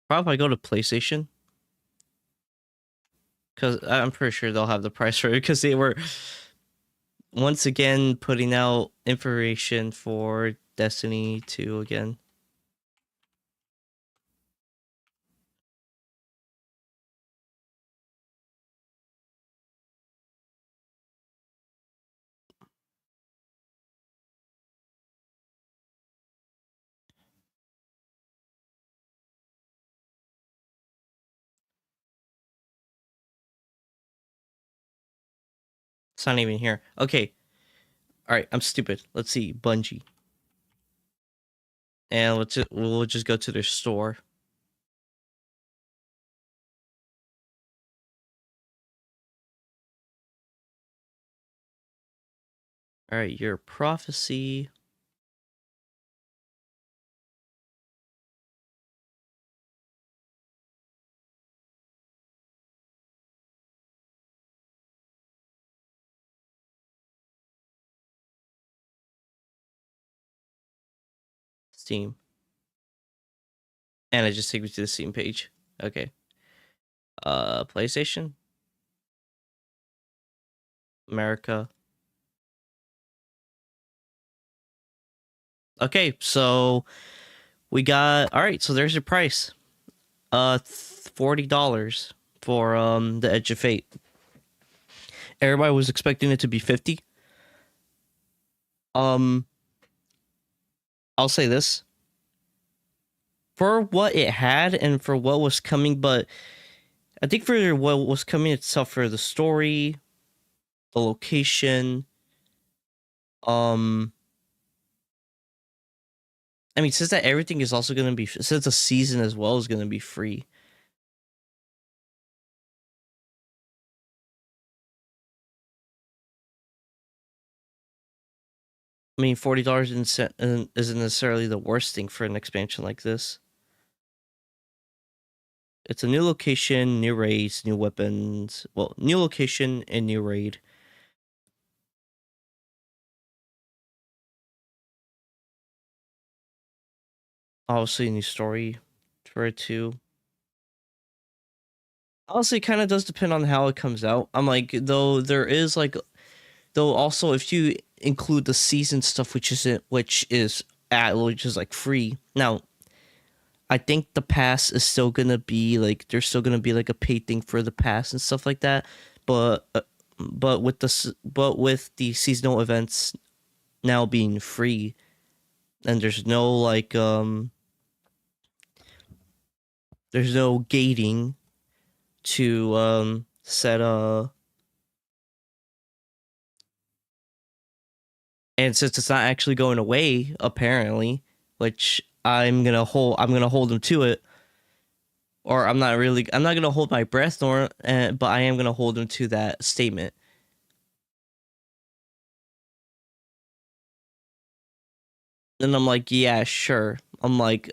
Probably go to PlayStation. Because I'm pretty sure they'll have the price for it. Because they were, once again, putting out information for Destiny 2 again. It's not even here. Okay. Alright, I'm stupid. Let's see. Bungie. And we'll just go to their store. Alright, your prophecy. Steam. And it just takes me to the Steam page. Okay. PlayStation. America. Okay, so we got all right. So there's your price. $40 for the Edge of Fate. Everybody was expecting it to be 50. I'll say this. For what it had and for what was coming, but I think for what was coming itself, for the story, the location, I mean, since that everything is also going to be, since the season as well is going to be free. I mean, $40 isn't necessarily the worst thing for an expansion like this. It's a new location, new raids, new weapons. Well, new location and new raid. Obviously, a new story for it too. Honestly, it kind of does depend on how it comes out. I'm like, though there is like, though also if you include the season stuff, which is like free. Now, I think the pass is still gonna be like, there's still gonna be like a paid thing for the pass and stuff like that. But with the seasonal events now being free, and there's no like there's no gating to set and since it's not actually going away apparently, which I'm gonna hold them to it, or I'm not gonna hold my breath, nor but I am gonna hold them to that statement. And I'm like, yeah, sure. I'm like,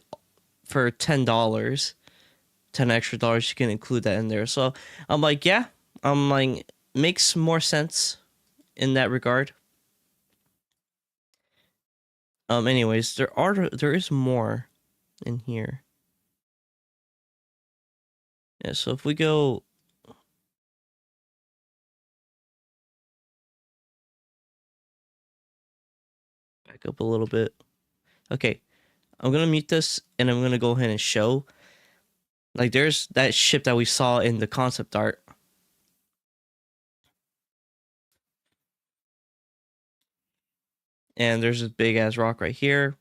for $10, $10 extra dollars, you can include that in there. So I'm like, yeah, I'm like, makes more sense in that regard. Anyways, there is more in here. Yeah, so if we go back up a little bit. Okay, I'm gonna mute this and I'm gonna go ahead and show. Like, there's that ship that we saw in the concept art. And there's this big ass rock right here.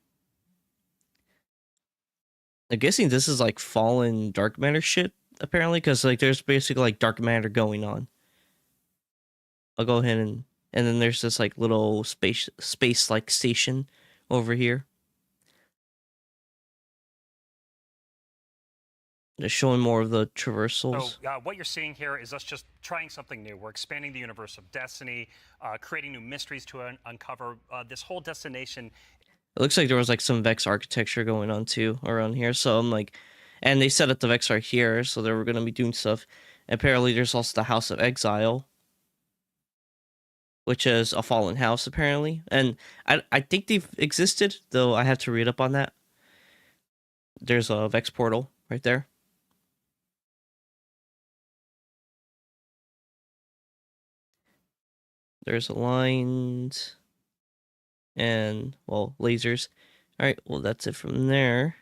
I'm guessing this is like fallen dark matter shit, apparently, because like there's basically like dark matter going on. I'll go ahead and then there's this like little space like station over here. Just showing more of the traversals. So what you're seeing here is us just trying something new. We're expanding the universe of Destiny, creating new mysteries to uncover. This whole destination. It looks like there was like some Vex architecture going on too around here. So I'm like, and they set up the Vex right here, so they were gonna be doing stuff. And apparently, there's also the House of Exile, which is a fallen house apparently. And I think they've existed, though I have to read up on that. There's a Vex portal right there. There's lines and, well, lasers. All right, well, that's it from there.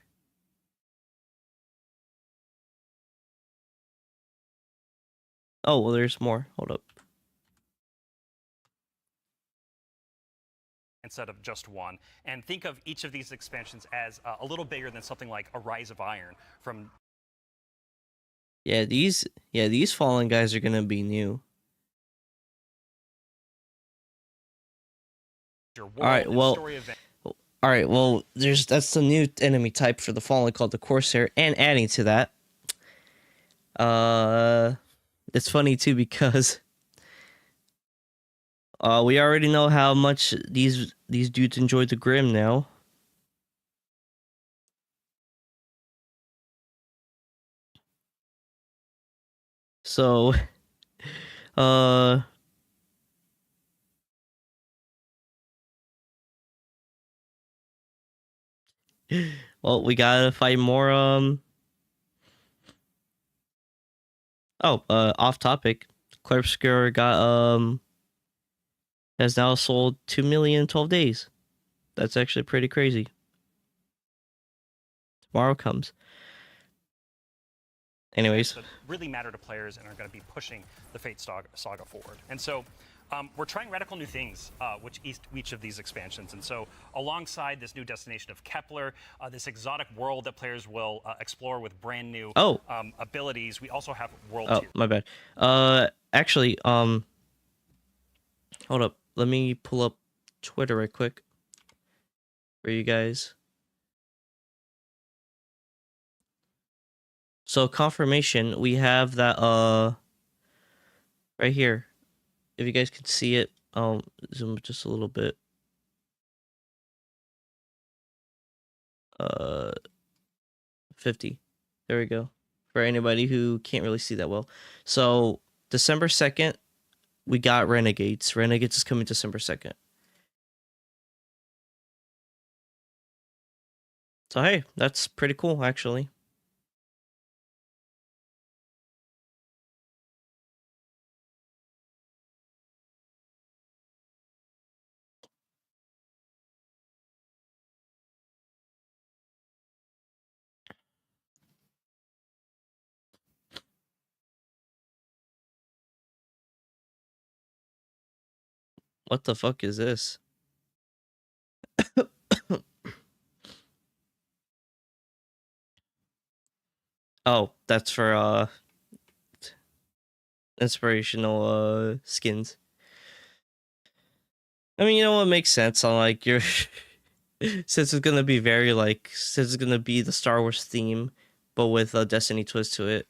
Oh, well, there's more. Hold up. Instead of just one. And think of each of these expansions as a little bigger than something like a Rise of Iron from... Yeah, these fallen guys are gonna be new. Alright, well, that's the new enemy type for the Fallen called the Corsair, and adding to that, it's funny too because we already know how much these dudes enjoy the Grim now. So, well, we gotta fight more, off topic. Claire Obscura got, has now sold 2 million in 12 days. That's actually pretty crazy. Tomorrow comes. Anyways, that really matter to players and are going to be pushing the Fate saga forward. And so we're trying radical new things with each of these expansions. And so alongside this new destination of Kepler, this exotic world that players will explore with brand new abilities, we also have world tier. My bad. Actually, hold up. Let me pull up Twitter right quick for you guys. So confirmation, we have that right here. If you guys can see it, zoom just a little bit. 50. There we go. For anybody who can't really see that well. So December 2nd, we got Renegades. Renegades is coming December 2nd. So hey, that's pretty cool actually. What the fuck is this? Oh, that's for inspirational skins. I mean, you know what makes sense. I'm like you're since it's gonna be very like since it's gonna be the Star Wars theme, but with a Destiny twist to it.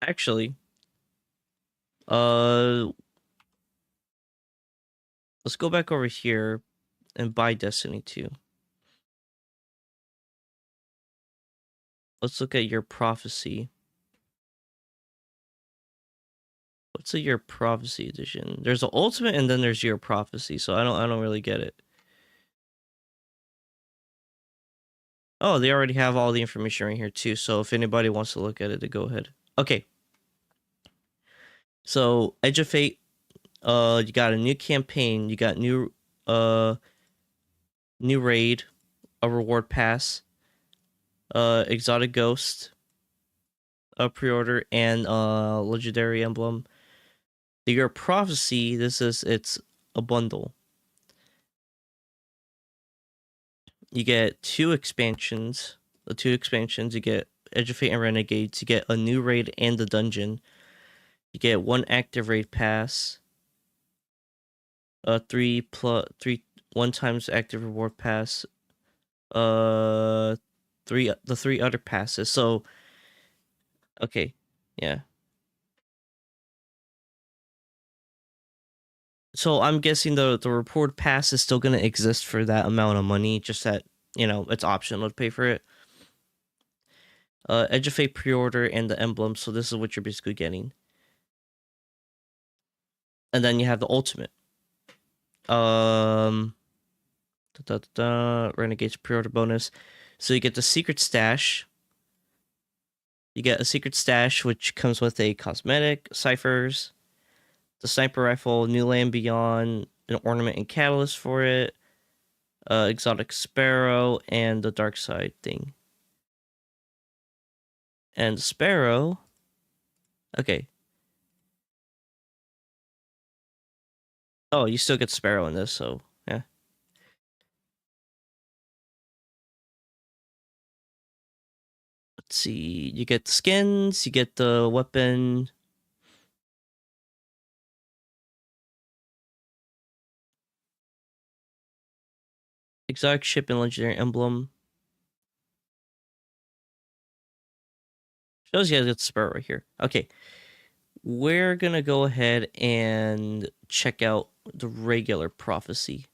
Actually, let's go back over here and buy Destiny 2. Let's look at your prophecy. What's a Your Prophecy edition? There's the Ultimate and then there's Your Prophecy, so I don't really get it. Oh, they already have all the information right here too, so if anybody wants to look at it, to go ahead. Okay. So, Edge of Fate, you got a new campaign, you got new raid, a reward pass, exotic ghost, a pre-order, and legendary emblem. Your Prophecy, it's a bundle. You get two expansions. The two expansions, you get Edge of Fate and Renegades. You get a new raid and a dungeon. You get one active raid pass. 3 1 times active reward pass. The three other passes. So, okay, yeah. So I'm guessing the reward pass is still gonna exist for that amount of money. Just that it's optional to pay for it. Edge of Fate pre-order and the emblem. So this is what you're basically getting. And then you have the ultimate. Renegades pre-order bonus. So you get the secret stash. You get a secret stash which comes with a cosmetic, ciphers, the sniper rifle, New Land Beyond, an ornament and catalyst for it, exotic sparrow, and the dark side thing. And sparrow. Okay. Oh, you still get sparrow in this, so yeah. Let's see. You get the skins, you get the weapon. Exotic ship and legendary emblem. Shows you guys get sparrow right here. Okay. We're gonna go ahead and check out the regular prophecy.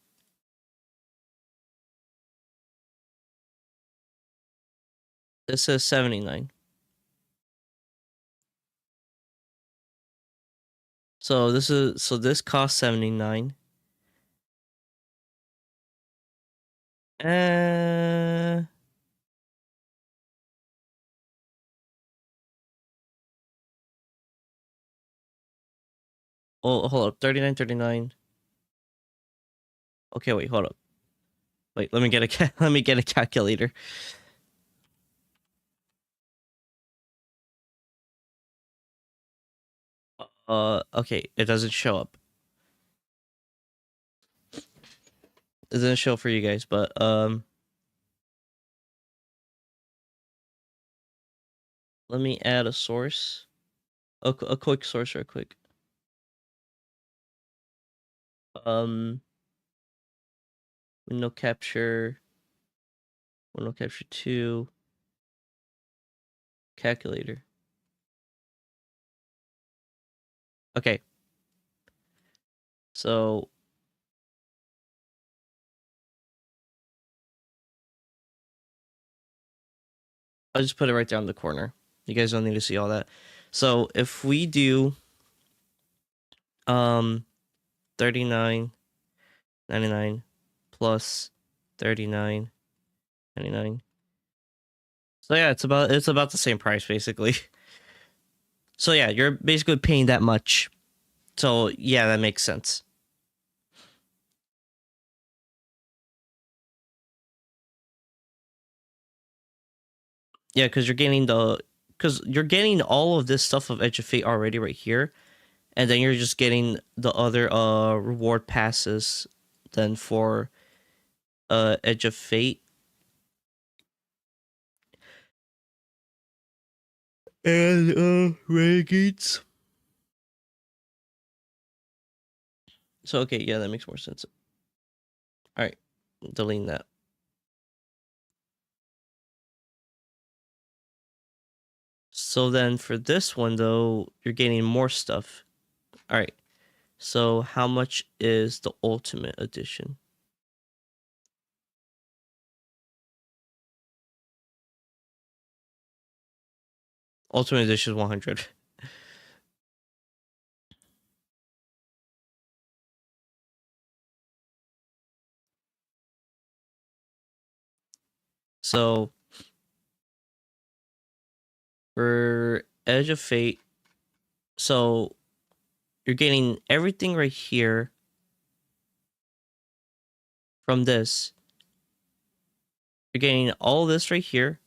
This says 79. So this costs 79. Oh, hold up. 39.39. Okay, wait, hold up. Wait, let me get a let me get a calculator. Okay, it doesn't show up. It doesn't show for you guys, but let me add a source. A quick source real quick. Window capture 2 calculator. Okay. So I'll just put it right down in the corner. You guys don't need to see all that. So if we do 39.99 plus 39.99. So yeah, it's about the same price basically. So yeah, you're basically paying that much. So yeah, that makes sense. Yeah, because you're getting all of this stuff of Edge of Fate already right here, and then you're just getting the other reward passes then for Edge of Fate. And Renegades. So okay, yeah, that makes more sense. Alright, deleting that. So then for this one though, you're getting more stuff. Alright. So how much is the Ultimate Edition? Ultimate Edition is 100. So for Edge of Fate, so you're getting everything right here from this. You're getting all this right here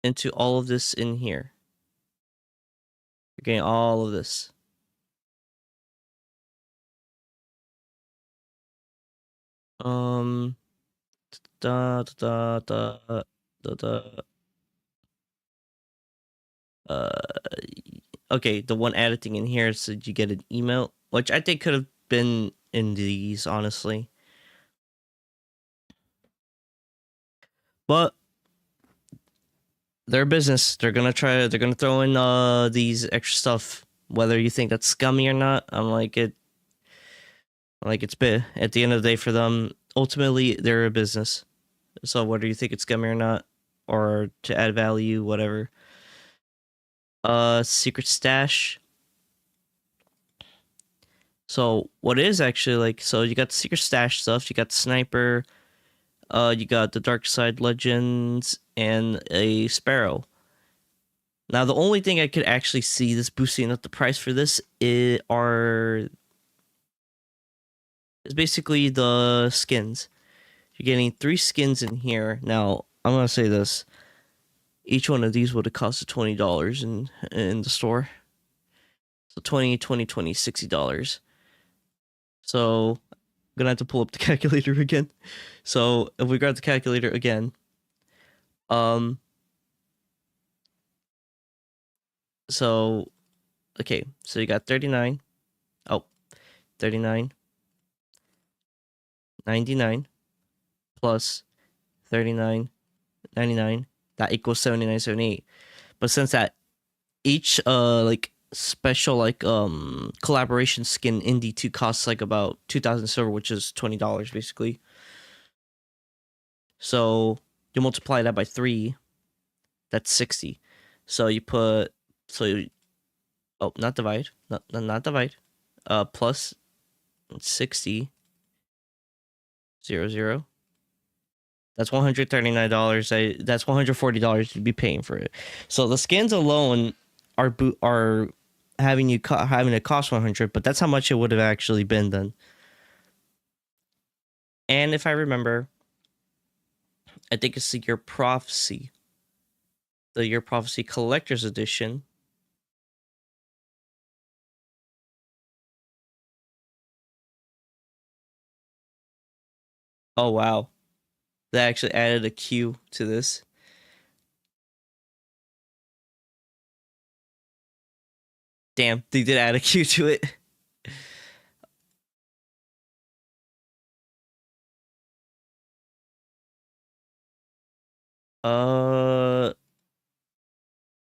into all of this in here. You're getting all of this. Da da da da da da. Okay, the one added thing in here is that you get an email, which I think could have been in these, honestly. But their business. They're gonna throw in these extra stuff, whether you think that's scummy or not. I'm like it. Like it's bit at the end of the day for them. Ultimately, they're a business. So whether you think it's scummy or not, or to add value, whatever. Secret stash. So what is actually like? So you got the secret stash stuff. You got the sniper. You got the Dark Side Legends and a Sparrow. Now the only thing I could actually see this boosting up the price for this is basically the skins. You're getting 3 skins in here. Now I'm gonna say this: each one of these would have costed $20 in the store. So 20, $60. So I'm gonna have to pull up the calculator again. So if we grab the calculator again, so okay, so you got 39. Oh, 39.99 plus 39.99. That equals 79.78. But since that each like special like collaboration skin in D2 costs like about 2,000 silver, which is $20 basically. So you multiply that by 3, that's 60. So you put not divide, not divide. Plus 60 0 That's $139. That's $140 you'd be paying for it. So the skins alone are having it cost 100, but that's how much it would have actually been then. And if I remember, I think it's the Year Prophecy. The Year Prophecy Collector's Edition. Oh, wow. They actually added a queue to this. Damn, they did add a queue to it.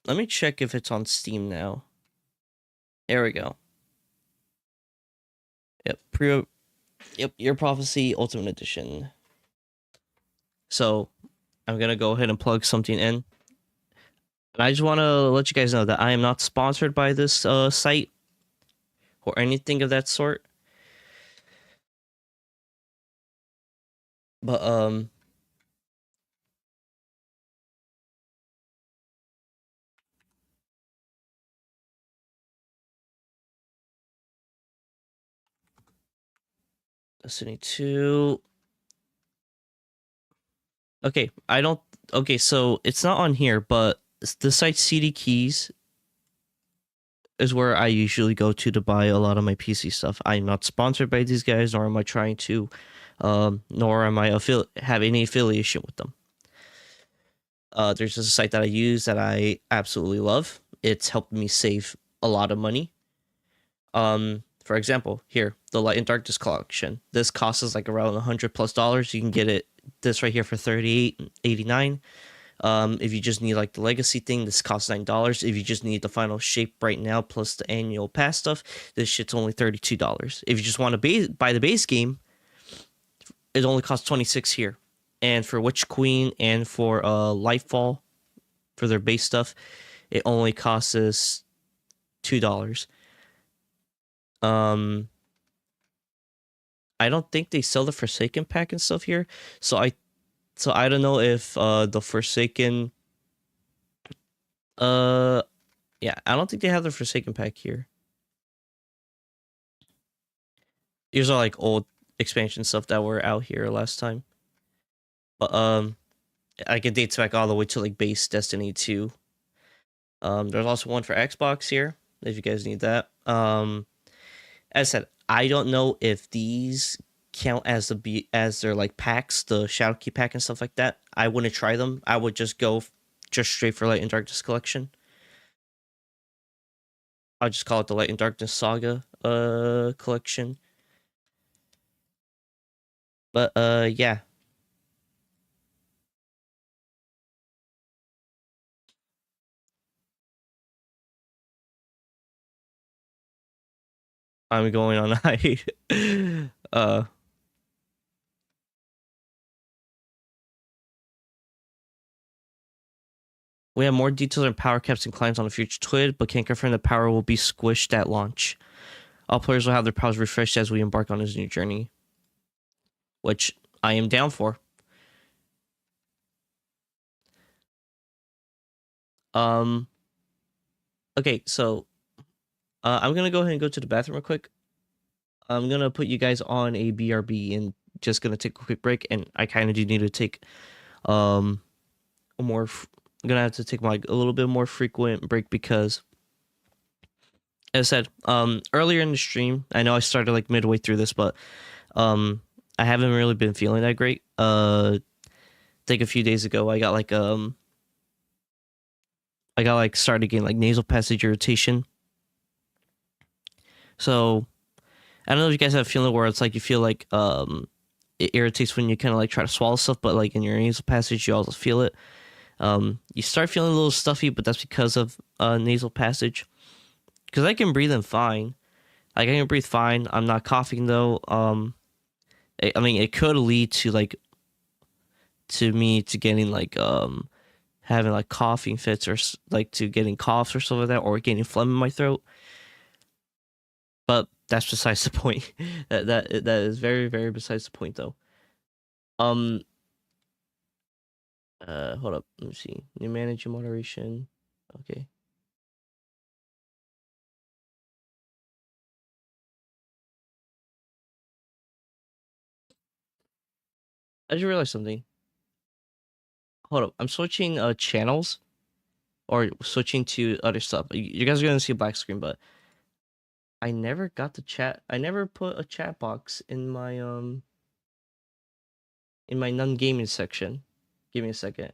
Let me check if it's on Steam now. There we go. Yep, Year Prophecy Ultimate Edition. So, I'm gonna go ahead and plug something in. And I just want to let you guys know that I am not sponsored by this site or anything of that sort. But Destiny 2. Okay, I don't. Okay, so it's not on here, but the site CD Keys is where I usually go to buy a lot of my PC stuff. I'm not sponsored by these guys, nor am I trying to, nor am I have any affiliation with them. There's just a site that I use that I absolutely love. It's helped me save a lot of money. For example, here, the Light and Darkness collection. This costs us like around $100+. You can get this right here for $38.89. If you just need like the legacy thing, this costs $9. If you just need the final shape right now plus the annual pass stuff, this shit's only $32. If you just want to buy the base game, it only costs $26 here. And for Witch Queen and for Lightfall, for their base stuff, it only costs us $2. I don't think they sell the Forsaken pack and stuff here, so I don't know if the Forsaken, yeah, I don't think they have the Forsaken pack here. These are like old expansion stuff that were out here last time, but I can date back all the way to like base Destiny 2. There's also one for Xbox here if you guys need that. As I said, I don't know if these count as their like packs, the Shadowkey pack and stuff like that. I wouldn't try them. I would just go straight for Light and Darkness collection. I'll just call it the Light and Darkness Saga collection. But yeah. I'm going on a hike. We have more details on power caps and climbs on the future twid, but can't confirm the power will be squished at launch. All players will have their powers refreshed as we embark on this new journey, which I am down for. Okay, so I'm gonna go ahead and go to the bathroom real quick. I'm gonna put you guys on a BRB and just gonna take a quick break, and I kind of do need to take I'm gonna have to take a little bit more frequent break because, as I said, earlier in the stream, I know I started like midway through this, but I haven't really been feeling that great. I think a few days ago I got started getting like nasal passage irritation. So I don't know if you guys have a feeling where it's like you feel like it irritates when you kind of like try to swallow stuff, but like in your nasal passage you also feel it. You start feeling a little stuffy, but that's because of nasal passage. Because I can breathe in fine. Like I can breathe fine. I'm not coughing though. I mean, it could lead to like me getting like having like coughing fits or like to getting coughs or stuff like that, or getting phlegm in my throat. But that's besides the point. that is very, very besides the point though. Hold up. Let me see. New manage your moderation. Okay. I just realized something. Hold up, I'm switching channels, or switching to other stuff. You guys are gonna see a black screen, but I never got the chat. I never put a chat box in my non-gaming section. Give me a second.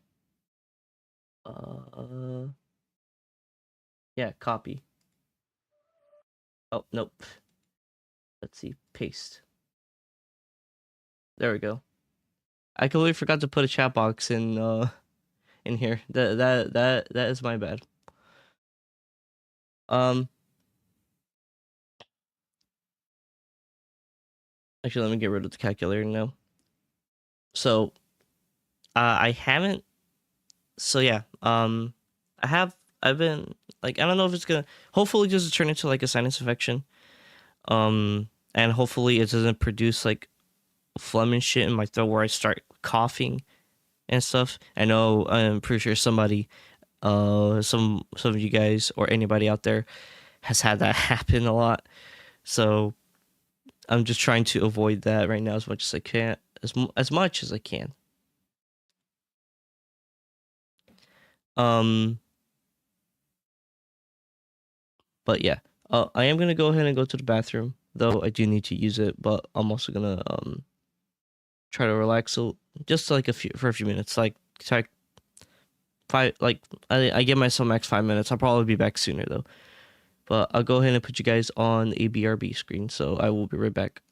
Yeah, copy. Oh, nope. Let's see, paste. There we go. I completely forgot to put a chat box in here. That is my bad. Actually, let me get rid of the calculator now. So, I haven't. So yeah, I've been like, I don't know if it's gonna. Hopefully, it doesn't turn into like a sinus infection. And hopefully it doesn't produce like phlegm and shit in my throat where I start coughing and stuff. I know, I'm pretty sure somebody, some of you guys or anybody out there has had that happen a lot. So I'm just trying to avoid that right now as much as I can, as much as I can. But yeah, I am gonna go ahead and go to the bathroom, though I do need to use it. But I'm also gonna try to relax, so just like for a few minutes, like five. Like I give myself max 5 minutes. I'll probably be back sooner though. But I'll go ahead and put you guys on a BRB screen, so I will be right back.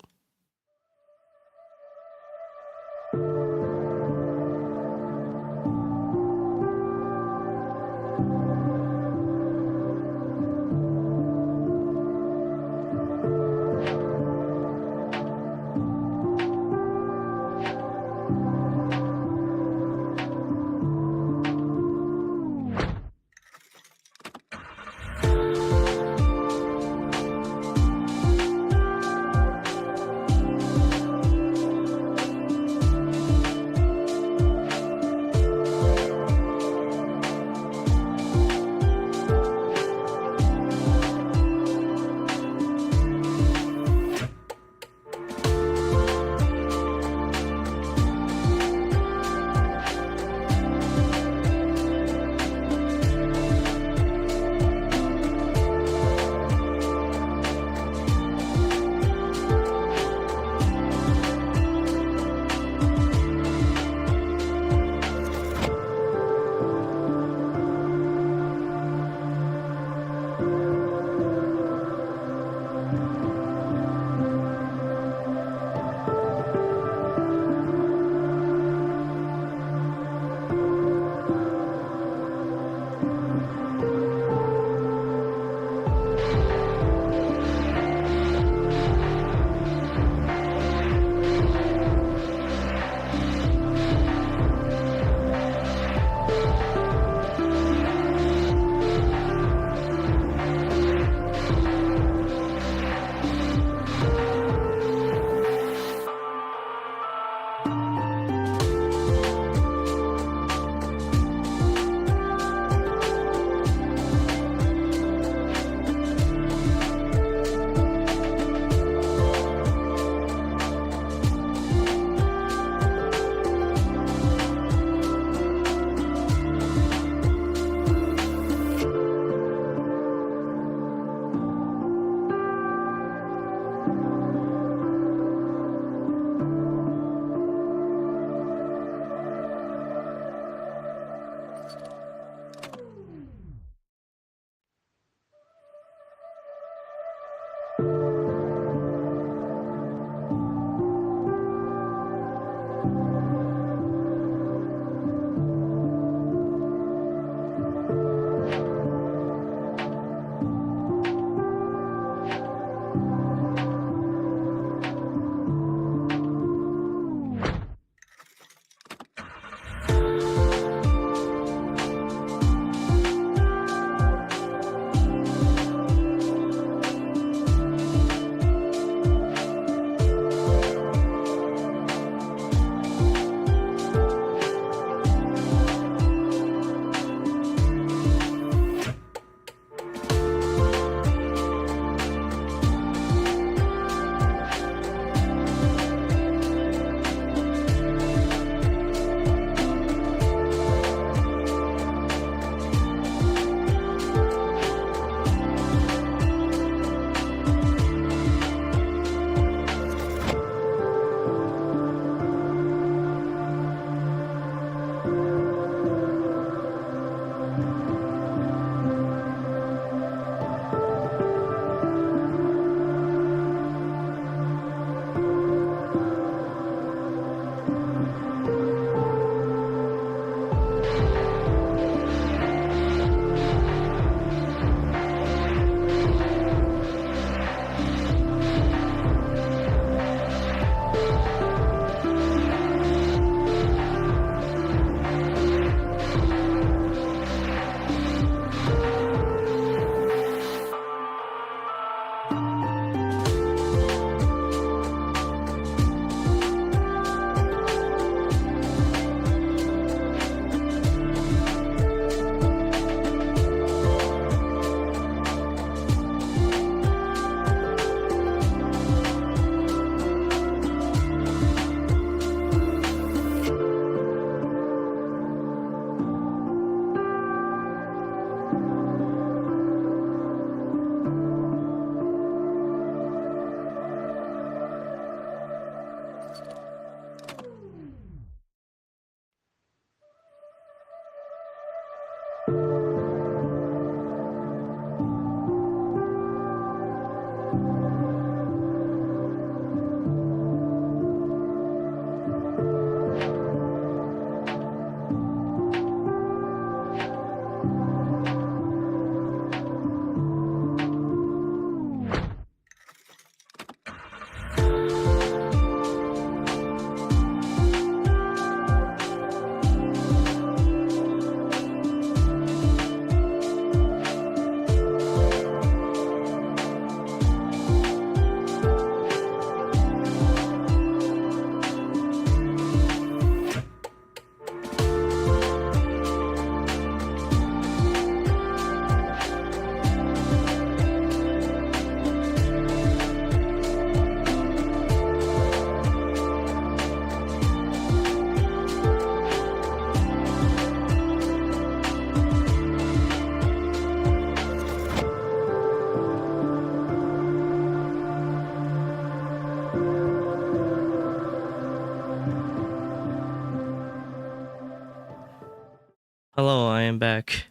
Hello, I am back.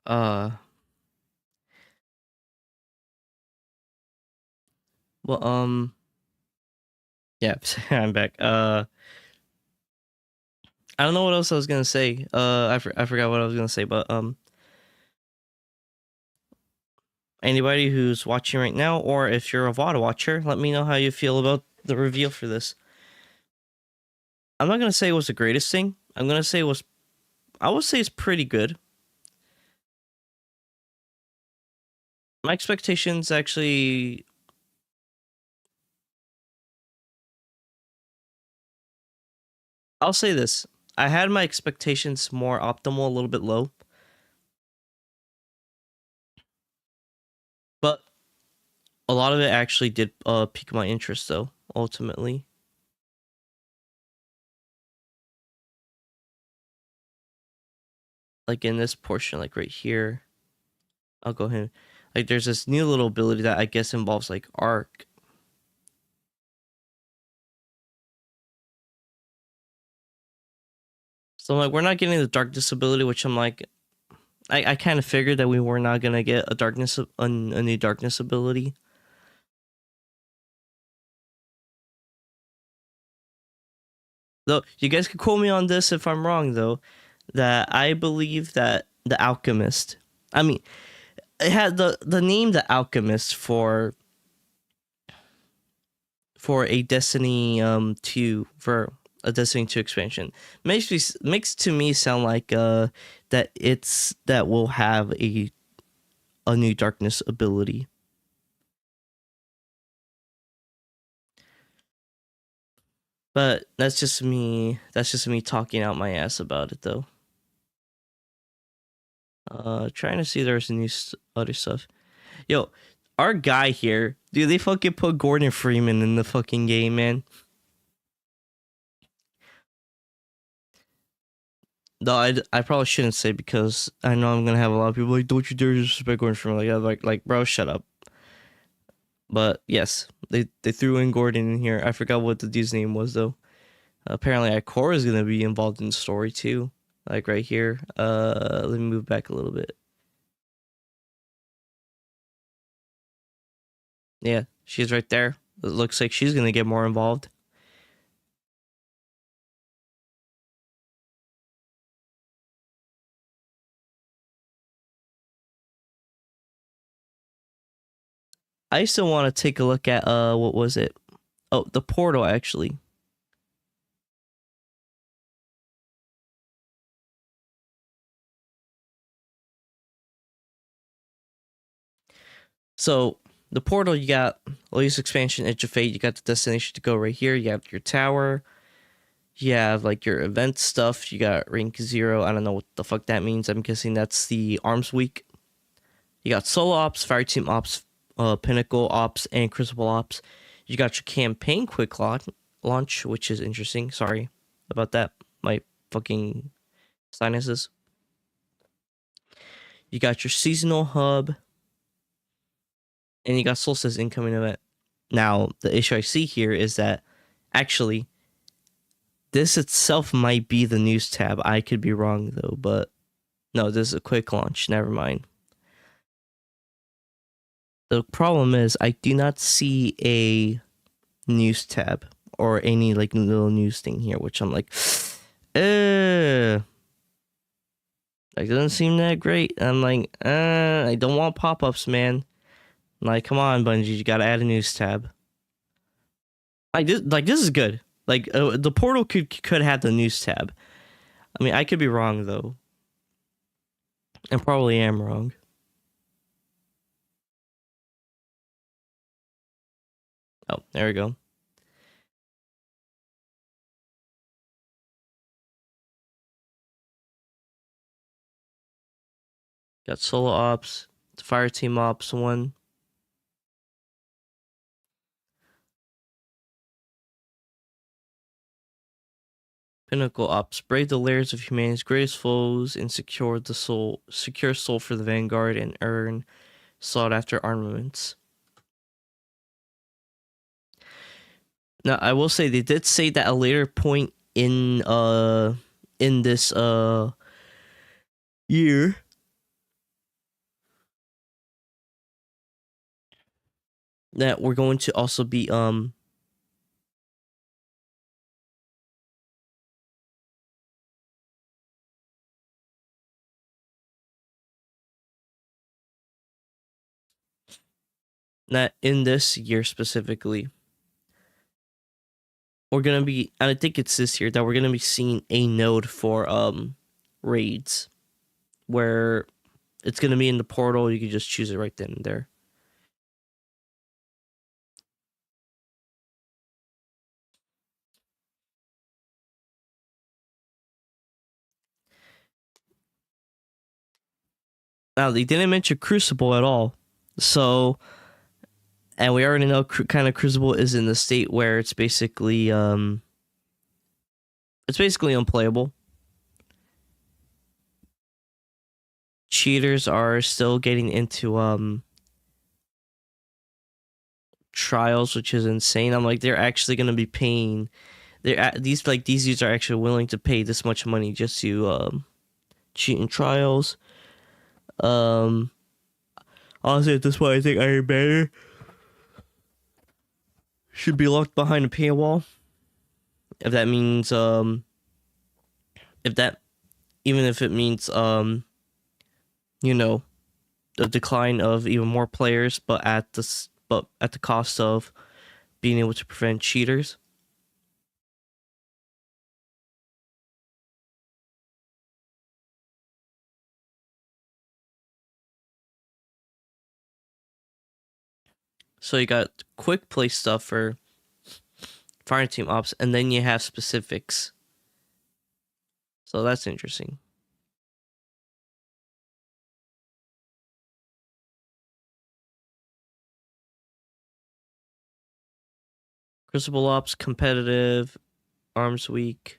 Well, yeah, I'm back. I don't know what else I was gonna say. I forgot what I was gonna say, but anybody who's watching right now, or if you're a VOD watcher, let me know how you feel about the reveal for this. I'm not gonna say it was the greatest thing. I'm gonna say I would say it's pretty good. My expectations actually. I'll say this. I had my expectations more optimal, a little bit low. But a lot of it actually did pique my interest, though, ultimately. Like in this portion, like right here. I'll go ahead. Like there's this new little ability that I guess involves like arc. So like we're not getting the darkness ability, which I'm like, I kind of figured that we were not gonna get a new darkness ability. Though you guys can quote me on this if I'm wrong, though, that I believe that the Alchemist. I mean, it had the name the Alchemist for a Destiny 2 for a Destiny 2 expansion makes to me sound like that will have a new darkness ability. But that's just me talking out my ass about it, though. Trying to see if there's any other stuff. Yo, our guy here, dude, they fucking put Gordon Freeman in the fucking game, man. No, I probably shouldn't say, because I know I'm gonna have a lot of people like, don't you dare disrespect Gordon Freeman. Like, bro, shut up. But yes, they threw in Gordon in here. I forgot what the dude's name was, though. Apparently, Ikora is gonna be involved in the story too. Like right here. Let me move back a little bit. Yeah, she's right there. It looks like she's gonna get more involved. I still want to take a look at what was it? Oh, the portal actually. So the portal, you got latest expansion, Edge of Fate. You got the destination to go right here. You have your tower. You have like your event stuff. You got Rank 0. I don't know what the fuck that means. I'm guessing that's the Arms Week. You got Solo Ops, Fireteam Ops, Pinnacle Ops, and Crucible Ops. You got your campaign quick launch, which is interesting. Sorry about that. My fucking sinuses. You got your seasonal hub. And you got Solstice incoming event. Now, the issue I see here is that actually this itself might be the news tab. I could be wrong though, but no, this is a quick launch. Never mind. The problem is I do not see a news tab or any like little news thing here, which I'm like, that doesn't seem that great. I'm like, I don't want pop-ups, man. Like, come on, Bungie, you gotta add a news tab. This is good. Like, the portal could have the news tab. I mean, I could be wrong though. I probably am wrong. Oh, there we go. Got solo ops, the fire team ops one. Pinnacle ops, brave the layers of humanity's greatest foes and secure soul for the vanguard and earn sought after armaments. Now I will say they did say that a later point in this year that we're going to also be that in this year specifically, we're gonna be, and I think it's this year that we're gonna be seeing a node for raids, where it's gonna be in the portal. You can just choose it right then and there. Now they didn't mention Crucible at all, so, and we already know kind of Crucible is in the state where it's basically unplayable. Cheaters are still getting into trials, which is insane. I'm like, they're actually gonna be paying. These users are actually willing to pay this much money just to cheat in trials. Honestly, at this point, I think Iron Banner should be locked behind a paywall. If that means, even if it means, you know, the decline of even more players, but at the cost of being able to prevent cheaters. So you got quick play stuff for fire team ops, and then you have specifics. So that's interesting. Crucible Ops, competitive, Arms Week,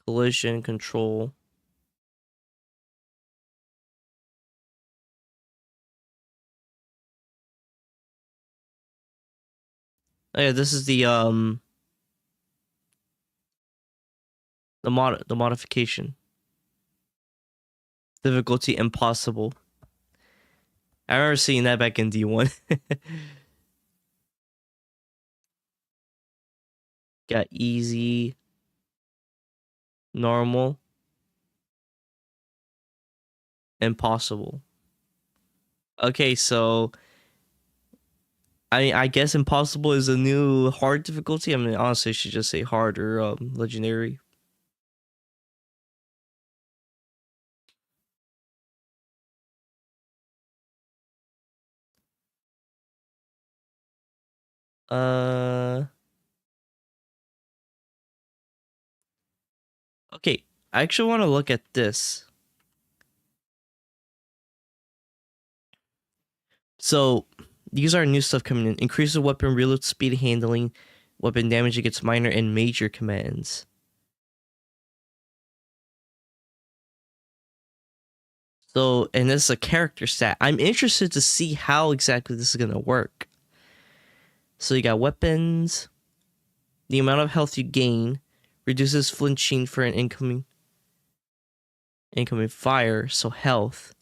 collision control. Oh yeah, this is the modification. Difficulty impossible. I remember seeing that back in D1. Got easy, normal, impossible. Okay, so I guess impossible is a new hard difficulty. I mean, honestly, I should just say hard or legendary. Uh, okay. I actually want to look at this. So these are new stuff coming in. Increases weapon reload speed, handling, weapon damage against minor and major commands. So, and this is a character stat. I'm interested to see how exactly this is gonna work. So you got weapons. The amount of health you gain reduces flinching for an incoming fire. So health,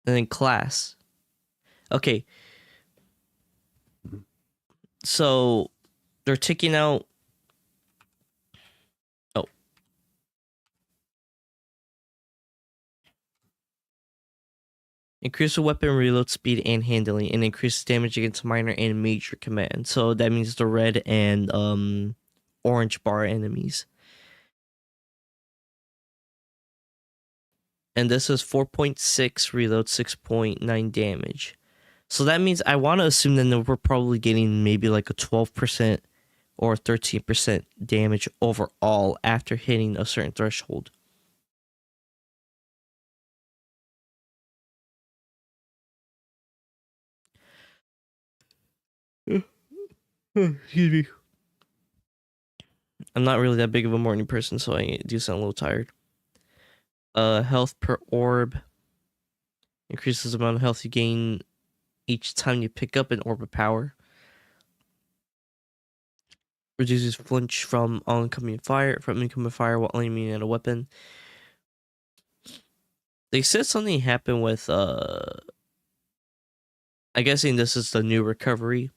and then class. Okay. So they're taking out. Oh. Increase the weapon reload speed and handling, and increase damage against minor and major commands. So that means the red and orange bar enemies. And this is 4.6 reload, 6.9 damage. So that means I want to assume that we're probably getting maybe like a 12% or 13% damage overall after hitting a certain threshold. Excuse me. I'm not really that big of a morning person, so I do sound a little tired. Health per orb increases the amount of health you gain each time you pick up an orb of power. Reduces flinch from incoming fire while aiming at a weapon. They said something happened with I guessing this is the new recovery.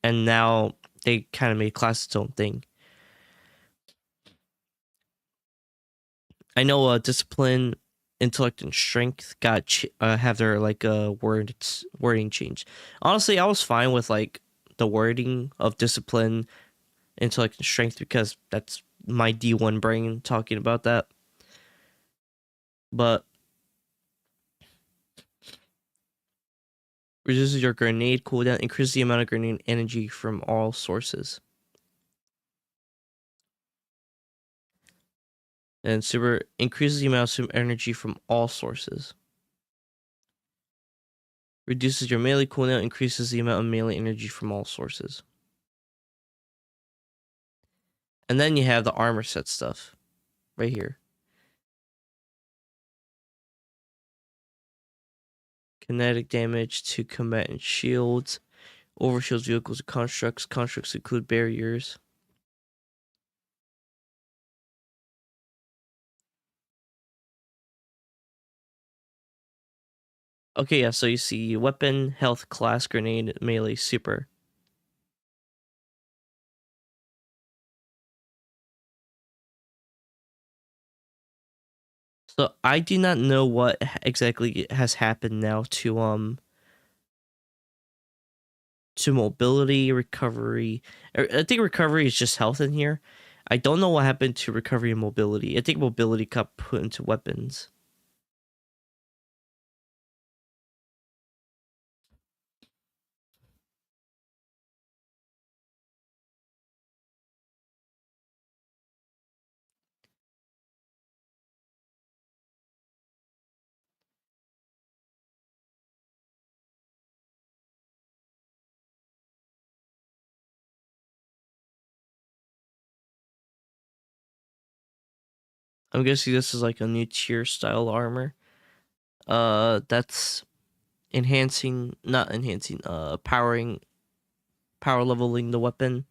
And now they kind of made class its own thing. I know discipline, intellect, and strength got have their like wording changed. Honestly, I was fine with like the wording of discipline, intellect, and strength because that's my D1 brain talking about that. But reduces your grenade cooldown, increases the amount of grenade energy from all sources. And super increases the amount of super energy from all sources. Reduces your melee cooldown, increases the amount of melee energy from all sources. And then you have the armor set stuff right here. Kinetic damage to combatant shields. Overshields vehicles and constructs. Constructs include barriers. Okay, yeah, so you see weapon, health, class, grenade, melee, super. So I do not know what exactly has happened now to mobility, recovery. I think recovery is just health in here. I don't know what happened to recovery and mobility. I think mobility got put into weapons. I'm guessing this is like a new tier style armor. That's not enhancing, power leveling the weapon.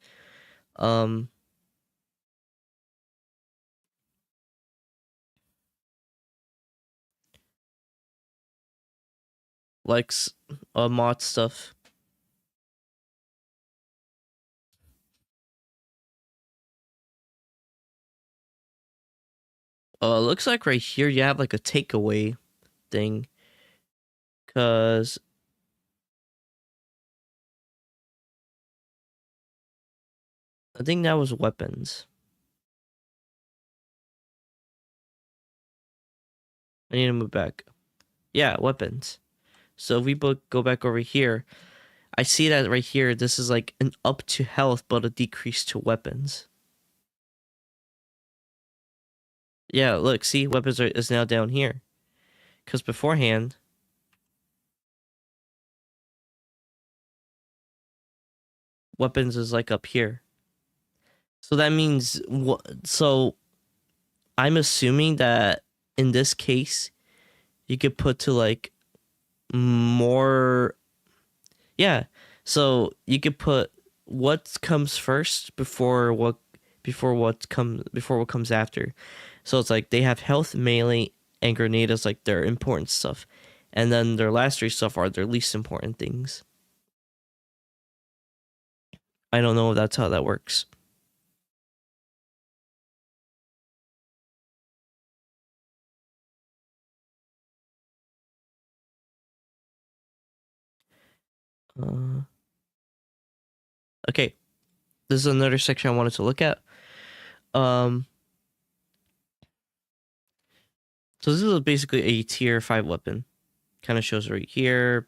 Like mod stuff. Looks like right here you have like a takeaway thing. Cause I think that was weapons. I need to move back. Yeah, weapons. So if we go back over here, I see that right here, this is like an up to health, but a decrease to weapons. Yeah, look, see, weapons is now down here. Because beforehand, weapons is like up here. So that means, so I'm assuming that in this case, you could put to like more, yeah. So you could put what comes first before what comes after. So it's like they have health, melee, and grenade as like their important stuff, and then their last three stuff are their least important things. I don't know if that's how that works. Okay, this is another section I wanted to look at. So this is basically a tier 5 weapon. Kind of shows it right here,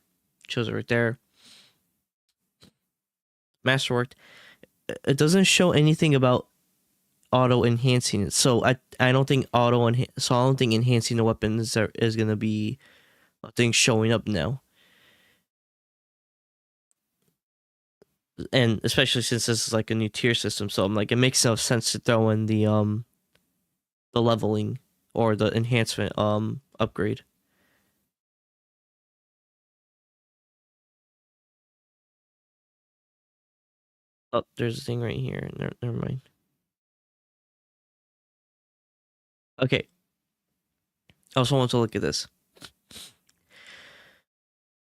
shows it right there. Masterwork. It doesn't show anything about auto enhancing it. So I don't think I don't think enhancing the weapons is gonna be a thing showing up now. And especially since this is like a new tier system, so I'm like, it makes no sense to throw in the leveling or the enhancement upgrade. Oh, there's a thing right here. Never mind. Okay. I also want to look at this.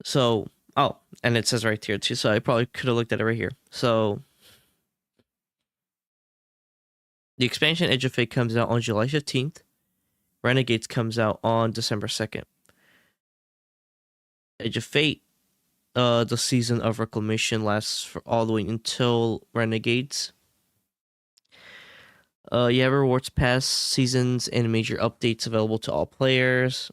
So, oh, and it says right here too, so I probably could have looked at it right here. So, the expansion Edge of Fate comes out on July 15th. Renegades comes out on December 2nd. Edge of Fate, the season of Reclamation lasts for all the way until Renegades. You have rewards pass, seasons, and major updates available to all players.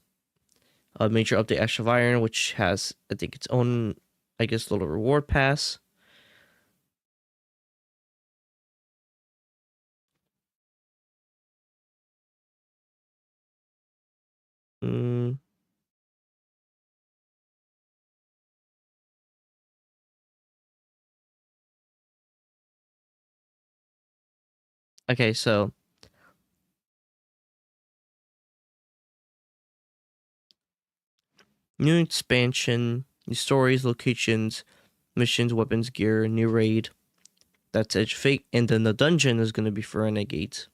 A major update Ash of Iron, which has, I think, its own, I guess, little reward pass. Okay, so new expansion, new stories, locations, missions, weapons, gear, new raid. That's Edge of Fate, and then the dungeon is going to be for Renegades.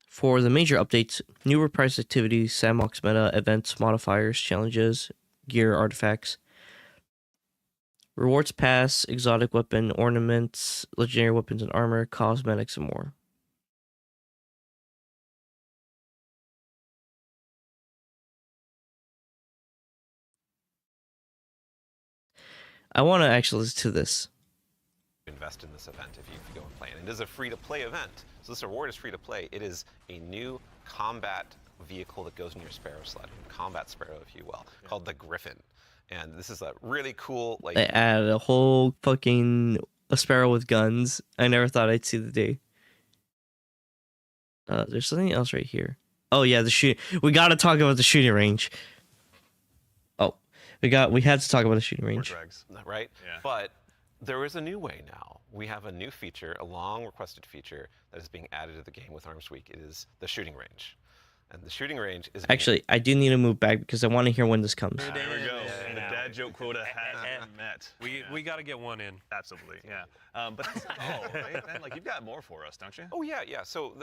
For the major updates, new reprised activities, sandbox meta, events, modifiers, challenges, gear, artifacts, rewards pass, exotic weapon, ornaments, legendary weapons and armor, cosmetics, and more. I want to actually listen to this. Invest in this event if you go and play it. It is a free-to-play event, so this reward is free-to-play. It is a new combat vehicle that goes in your Sparrow sled, combat Sparrow, if you will, called the Griffin. And this is a really cool, like... They added a whole fucking Sparrow with guns. I never thought I'd see the day. There's something else right here. Oh yeah, the shoot. We got to talk about the shooting range. Oh, we had to talk about the shooting range. Right? Yeah. But there is a new way now. We have a new feature, a long requested feature that is being added to the game with Arms Week. It is the shooting range. And the shooting range is... Actually, I do need to move back because I want to hear when this comes. There we go. The dad joke quota has been met. We got to get one in. Absolutely, yeah. But that's not all, right, Ben? Like, you've got more for us, don't you? Oh, yeah. So,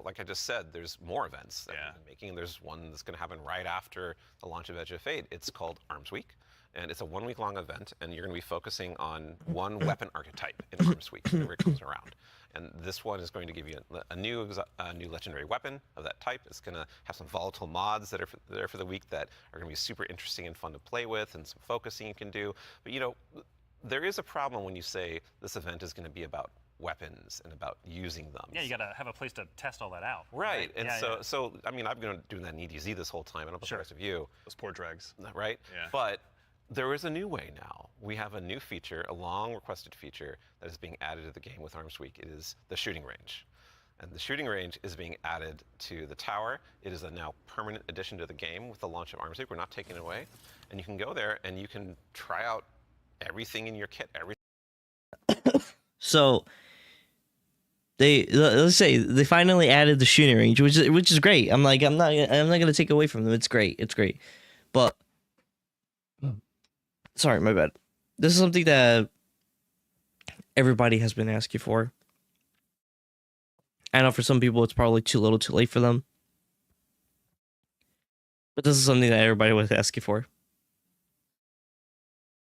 like I just said, there's more events that Yeah. we've been making. There's one that's going to happen right after the launch of Edge of Fate. It's called Arms Week. And it's a 1-week-long event, and you're going to be focusing on one weapon archetype in Arms Week whenever it comes around. And this one is going to give you a new legendary weapon of that type. It's going to have some volatile mods that are there for the week that are going to be super interesting and fun to play with, and some focusing you can do. But you know, there is a problem when you say this event is going to be about weapons and about using them. Yeah, you got to have a place to test all that out. Right, and so I mean, I've been doing that in EDZ this whole time. I don't know about the rest of you. Those poor dregs. Right? Yeah. But there is a new way now. We have a new feature, a long requested feature that is being added to the game with Arms Week. It is the shooting range. And the shooting range is being added to the tower. It is a now permanent addition to the game with the launch of Arms Week. We're not taking it away. And you can go there and you can try out everything in your kit. So let's say they finally added the shooting range, which is great. I'm not gonna take away from them. It's great. But sorry, my bad. This is something that everybody has been asking for. I know for some people it's probably too little, too late for them. But this is something that everybody was asking for.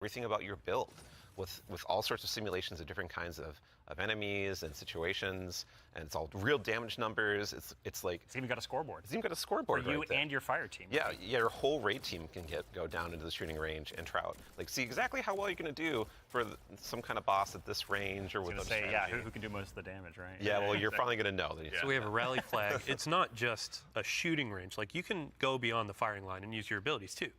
Everything about your build, with all sorts of simulations of different kinds of enemies and situations, and it's all real damage numbers. It's like It's even got a scoreboard. It's even got a scoreboard for you right there. and your fire team. Yeah, your whole raid team can go down into the shooting range and try out, like, see exactly how well you're going to do for some kind of boss at this range or with a say, yeah, who can do most of the damage, right? Yeah, well, you're probably going to know. That So we have a rally flag. It's not just a shooting range. Like, you can go beyond the firing line and use your abilities too.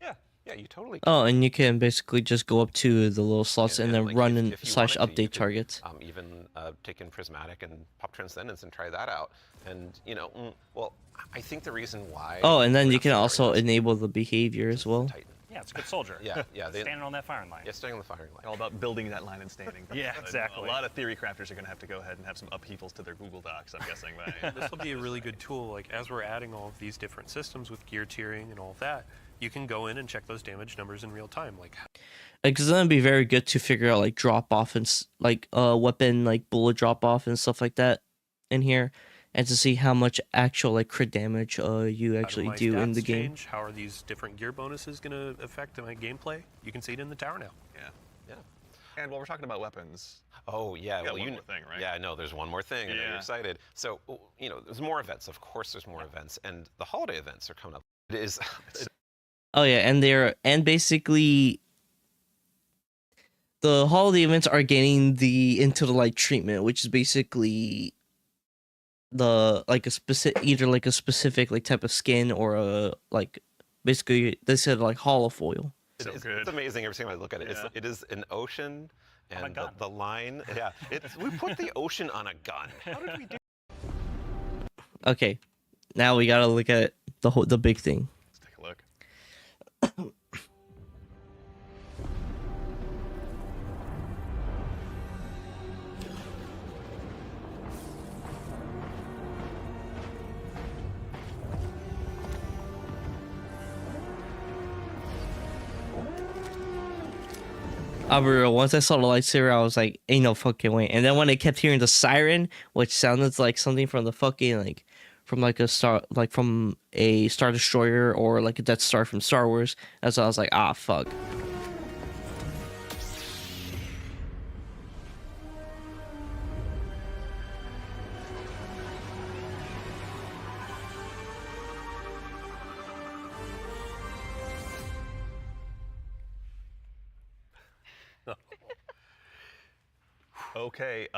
Yeah, you totally can. Oh, and you can basically just go up to the little slots and then like, run if and you / wanted to, you update could, targets. Even take in Prismatic and pop Transcendence and try that out. And, you know, well, I think the reason why... Oh, and then you can also enable the behavior as well. Yeah, it's a good soldier. Yeah. Standing on that firing line. Yeah, standing on the firing line. All about building that line and standing. Yeah, exactly. A lot of theory crafters are going to have to go ahead and have some upheavals to their Google Docs, I'm guessing. This will be a really good tool. Like, as we're adding all of these different systems with gear tiering and all of that, you can go in and check those damage numbers in real time. Like, Because it's gonna be very good to figure out like drop off and like weapon like bullet drop off and stuff like that in here, and to see how much actual like crit damage you actually my do in stats the game. change? How are these different gear bonuses going to affect my gameplay? You can see it in the tower now. Yeah. And while we're talking about weapons, oh yeah, well, one more thing, right? Yeah, I know. There's one more thing. I know you're excited. So you know, there's more events. Of course, there's more events, and the holiday events are coming up. It is. Oh yeah, and basically the holiday events are getting the Into the Light treatment, which is basically the like a specific either like a specific like type of skin or a like basically they said like holofoil. It's amazing every time I look at it. It is an ocean and the line. Yeah, we put the ocean on a gun. How did we do? Okay, now we gotta look at the big thing. Let's take a look. Once I saw the lightsaber, I was like, ain't no fucking way. And then when I kept hearing the siren, which sounded like something from the fucking like from a Star Destroyer or like a Death Star from Star Wars, that's why I was like, ah, fuck. Okay,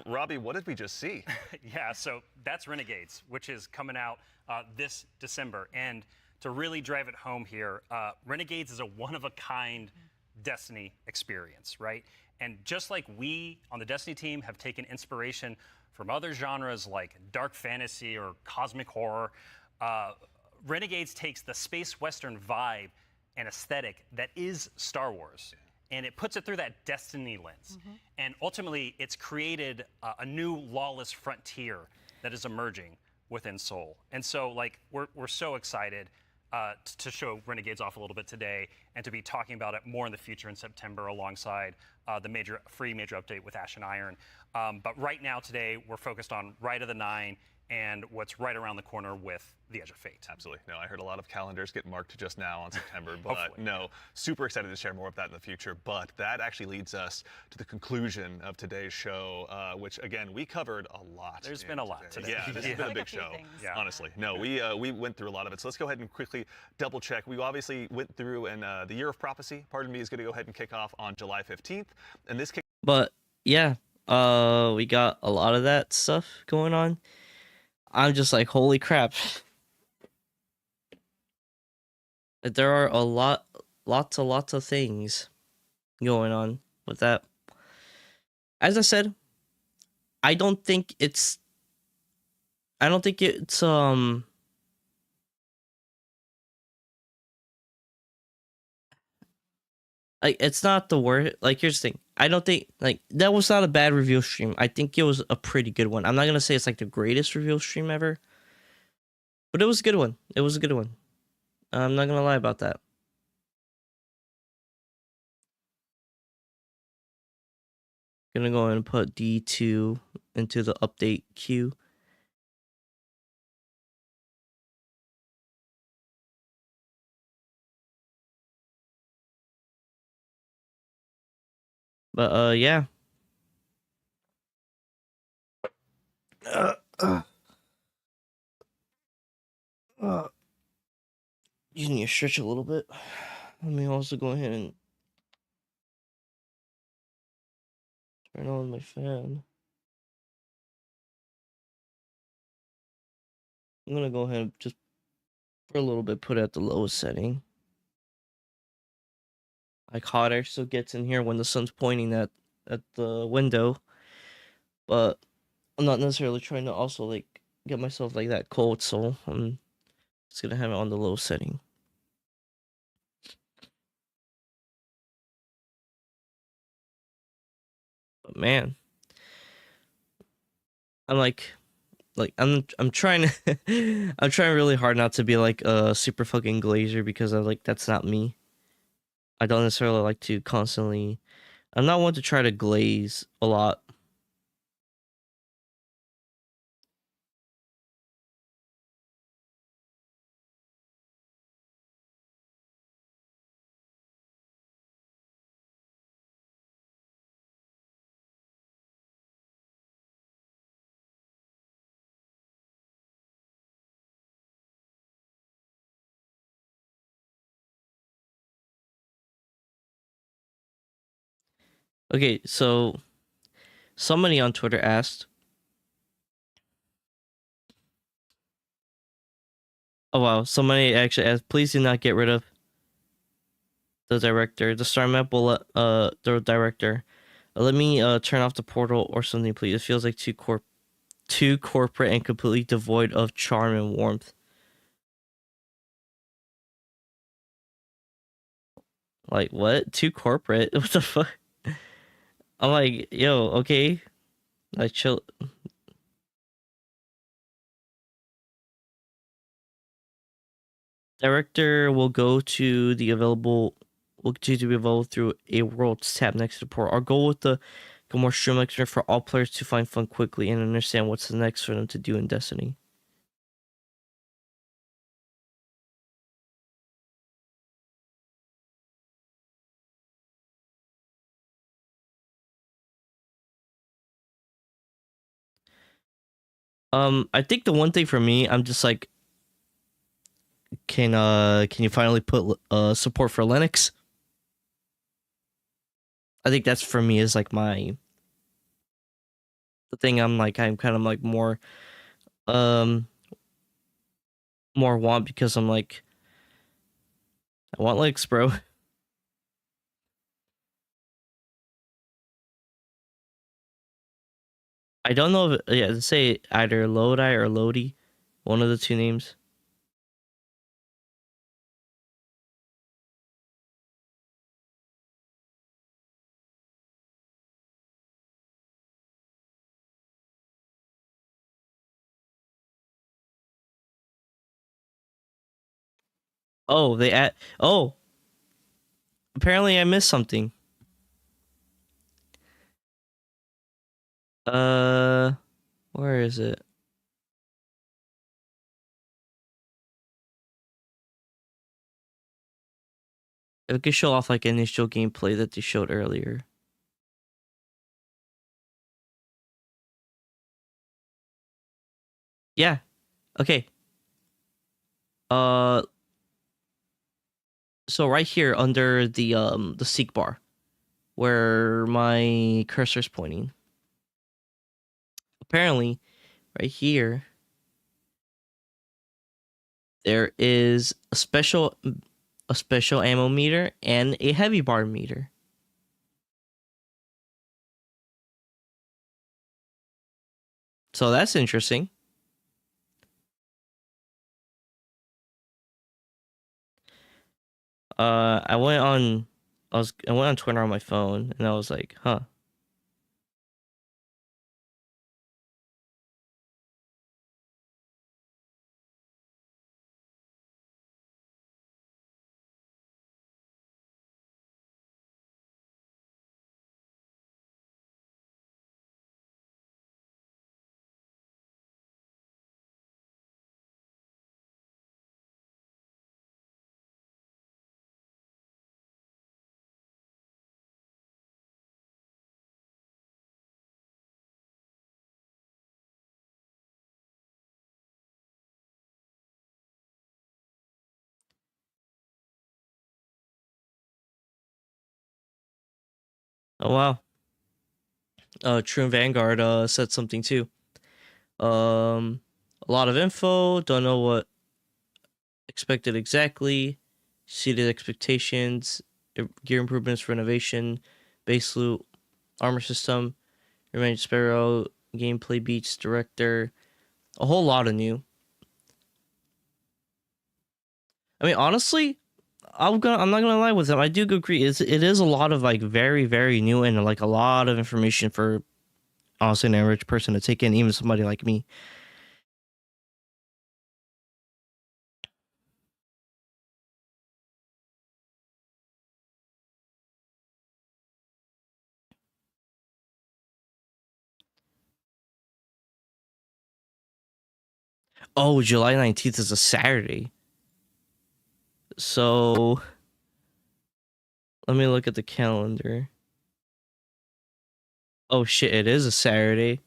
Robbie, what did we just see? Yeah, so that's Renegades, which is coming out this December. And to really drive it home here, Renegades is a one-of-a-kind Destiny experience, right? And just like we on the Destiny team have taken inspiration from other genres like dark fantasy or cosmic horror, Renegades takes the space western vibe and aesthetic that is Star Wars, and it puts it through that Destiny lens. And ultimately, it's created a new lawless frontier that is emerging within Seoul. And so, like, we're so excited to show Renegades off a little bit today and to be talking about it more in the future in September alongside the free major update with Ash and Iron. But right now, today, we're focused on Rite of the Nine and what's right around the corner with The Edge of Fate. Absolutely. No, I heard a lot of calendars get marked just now on September, but Hopefully. no, super excited to share more of that in the future. But that actually leads us to the conclusion of today's show, which again, we covered a lot. There's been a lot today. Yeah, this has been a big show, honestly. No, we went through a lot of it. So let's go ahead and quickly double check. We obviously went through, and the Year of Prophecy, pardon me, is going to go ahead and kick off on July 15th. And this But yeah, we got a lot of that stuff going on. I'm just like, holy crap. There are lots of things going on with that. As I said, I don't think it's like, it's not the word. Like, here's the thing. I don't think, like, that was not a bad reveal stream. I think it was a pretty good one. I'm not gonna say it's like the greatest reveal stream ever, but it was a good one. It was a good one. I'm not gonna lie about that. Gonna go ahead and put D2 into the update queue. But yeah. You need to stretch a little bit. Let me also go ahead and turn on my fan. I'm gonna go ahead and just for a little bit put it at the lowest setting. Like, hot air still gets in here when the sun's pointing at the window, but I'm not necessarily trying to also like get myself like that cold, so I'm just gonna have it on the low setting. But man, I'm trying to I'm trying really hard not to be like a super fucking glazer, because I like, that's not me. I don't necessarily like to constantly, I'm not one to try to glaze a lot. Okay, so somebody on Twitter asked, oh wow, somebody actually asked, please do not get rid of the director. The star map will let the director. Let me turn off the portal or something, please. It feels like too corporate and completely devoid of charm and warmth. Like, what? Too corporate? What the fuck? I'm like, yo, okay. Like, chill. Director will go to the available, will continue to be available through a worlds tab next to the portal. Our goal with the more streamlined experience for all players to find fun quickly and understand what's the next for them to do in Destiny. I think the one thing for me, I'm just like, can you finally put support for Linux? I think that's for me is like the thing I'm kind of like more want, because I'm like, I want Linux, bro. I don't know if, yeah, say either Lodi or Lodi, one of the two names. Oh, apparently I missed something. Where is it? If it could show off like initial gameplay that they showed earlier. Yeah. Okay. So right here under the seek bar, where my cursor's pointing. Apparently, right here, there is a special ammo meter and a heavy bar meter. So that's interesting. I went on Twitter on my phone and I was like, huh. Oh wow. True Vanguard said something too. A lot of info, don't know what expected exactly, exceeded expectations, gear improvements, renovation, base loot, armor system, Revenge Sparrow, gameplay beats, director, a whole lot of new. I mean, honestly, I'm not gonna lie with them. I do agree. It is a lot of like very very new and like a lot of information for honestly an average person to take in, even somebody like me. Oh, July 19th is a Saturday. So let me look at the calendar. Oh shit, it is a Saturday.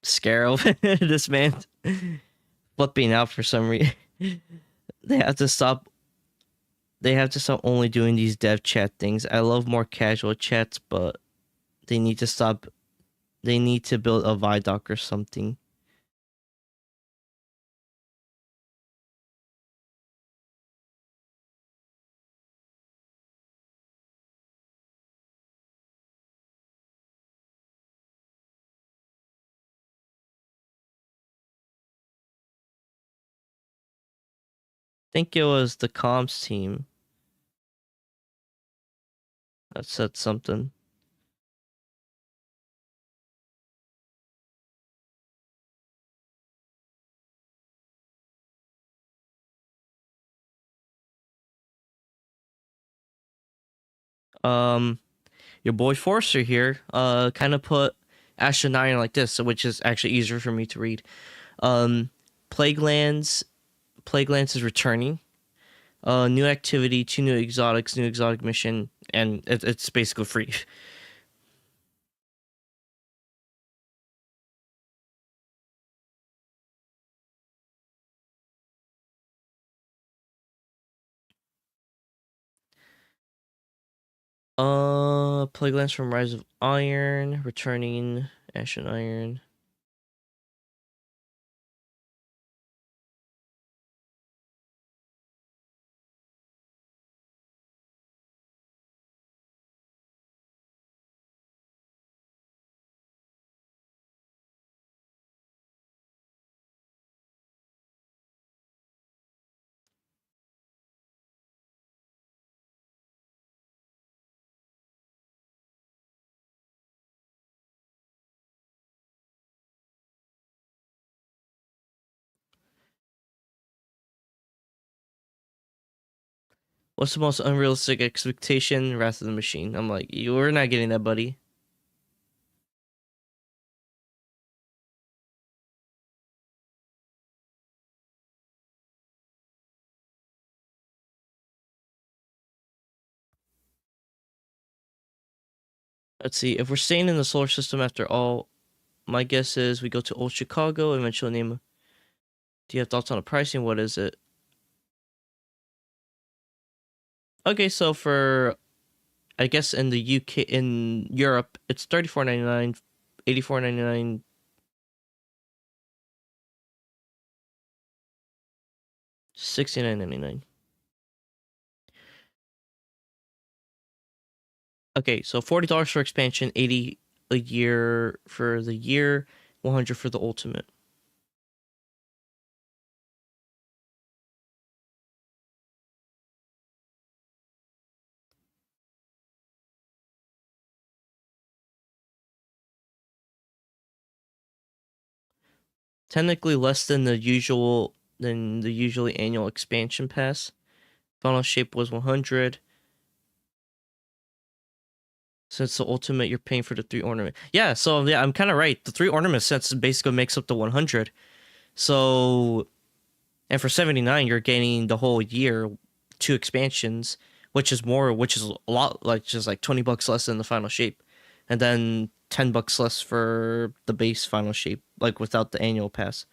Scarab, this man flipping out for some reason. They have to stop. They have to stop only doing these dev chat things. I love more casual chats, but they need to stop. They need to build a Vidoc or something. I think it was the comms team that said something. Your boy Forster here, kind of put Ashen Iron like this, which is actually easier for me to read. Plaguelands is returning. New activity, 2 new exotics, new exotic mission, and it's basically free. Plaguelands from Rise of Iron, returning Ashen Iron. What's the most unrealistic expectation? Wrath of the Machine. I'm like, we're not getting that, buddy. Let's see. If we're staying in the solar system after all, my guess is we go to Old Chicago, eventually name. Do you have thoughts on the pricing? What is it? Okay, so for, I guess in the UK, in Europe, it's $34.99, $84.99, $69.99. Okay, so $40 for expansion, 80 a year for the year, 100 for the ultimate. Technically less than the usually annual expansion pass. Final shape was 100. Since the ultimate, you're paying for the 3 ornament. Yeah, so yeah, I'm kind of right. The 3 ornament sets basically makes up the 100. So, and for 79, you're gaining the whole year 2 expansions, which is a lot, like just like $20 less than the final shape, and then $10 less for the base final shape, like without the annual pass.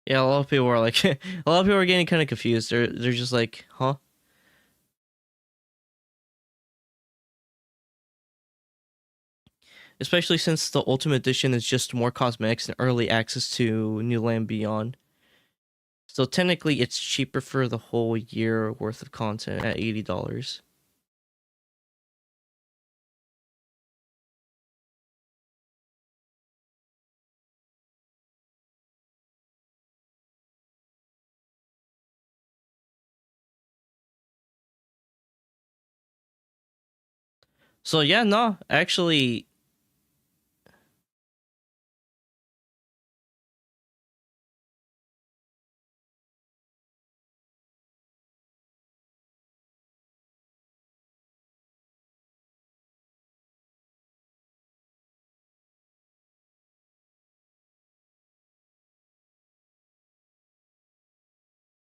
Yeah, a lot of people are like, a lot of people are getting kind of confused. They're just like, huh? Especially since the Ultimate Edition is just more cosmetics and early access to New Land Beyond. So technically, it's cheaper for the whole year worth of content at $80. So yeah, no, actually,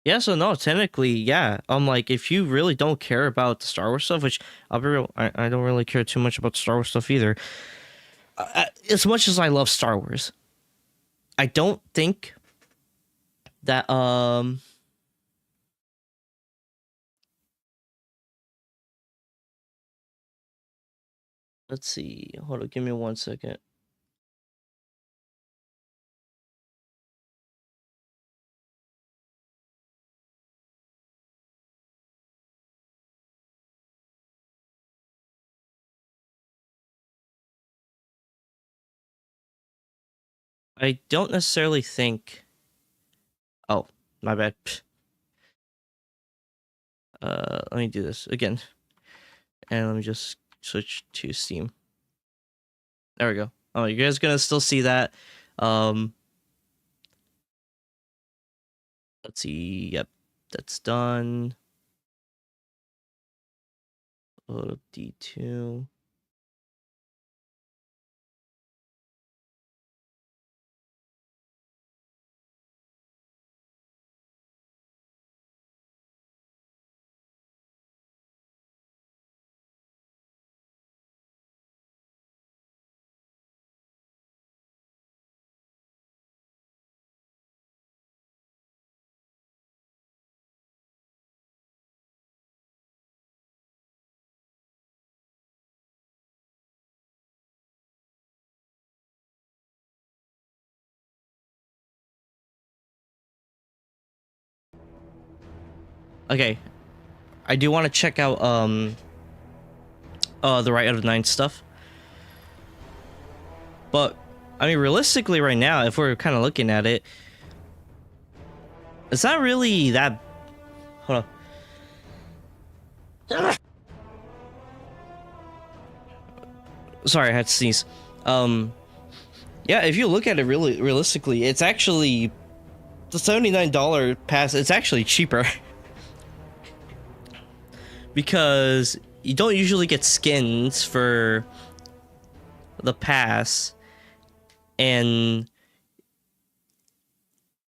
yeah, so no, technically, yeah. Like, if you really don't care about the Star Wars stuff, which I'll be real, I don't really care too much about Star Wars stuff either. As much as I love Star Wars, I don't think that let's see, hold on, give me 1 second. I don't necessarily think. Oh, my bad. Let me do this again, and let me just switch to Steam. There we go. Oh, you guys gonna still see that? Let's see. Yep, that's done. Load up D2. Okay, I do want to check out the Right out of 9 stuff. But I mean, realistically, right now, if we're kind of looking at it, it's not really that. Hold on. Sorry, I had to sneeze. Yeah, if you look at it really realistically, it's actually the $79 pass. It's actually cheaper because you don't usually get skins for the pass, and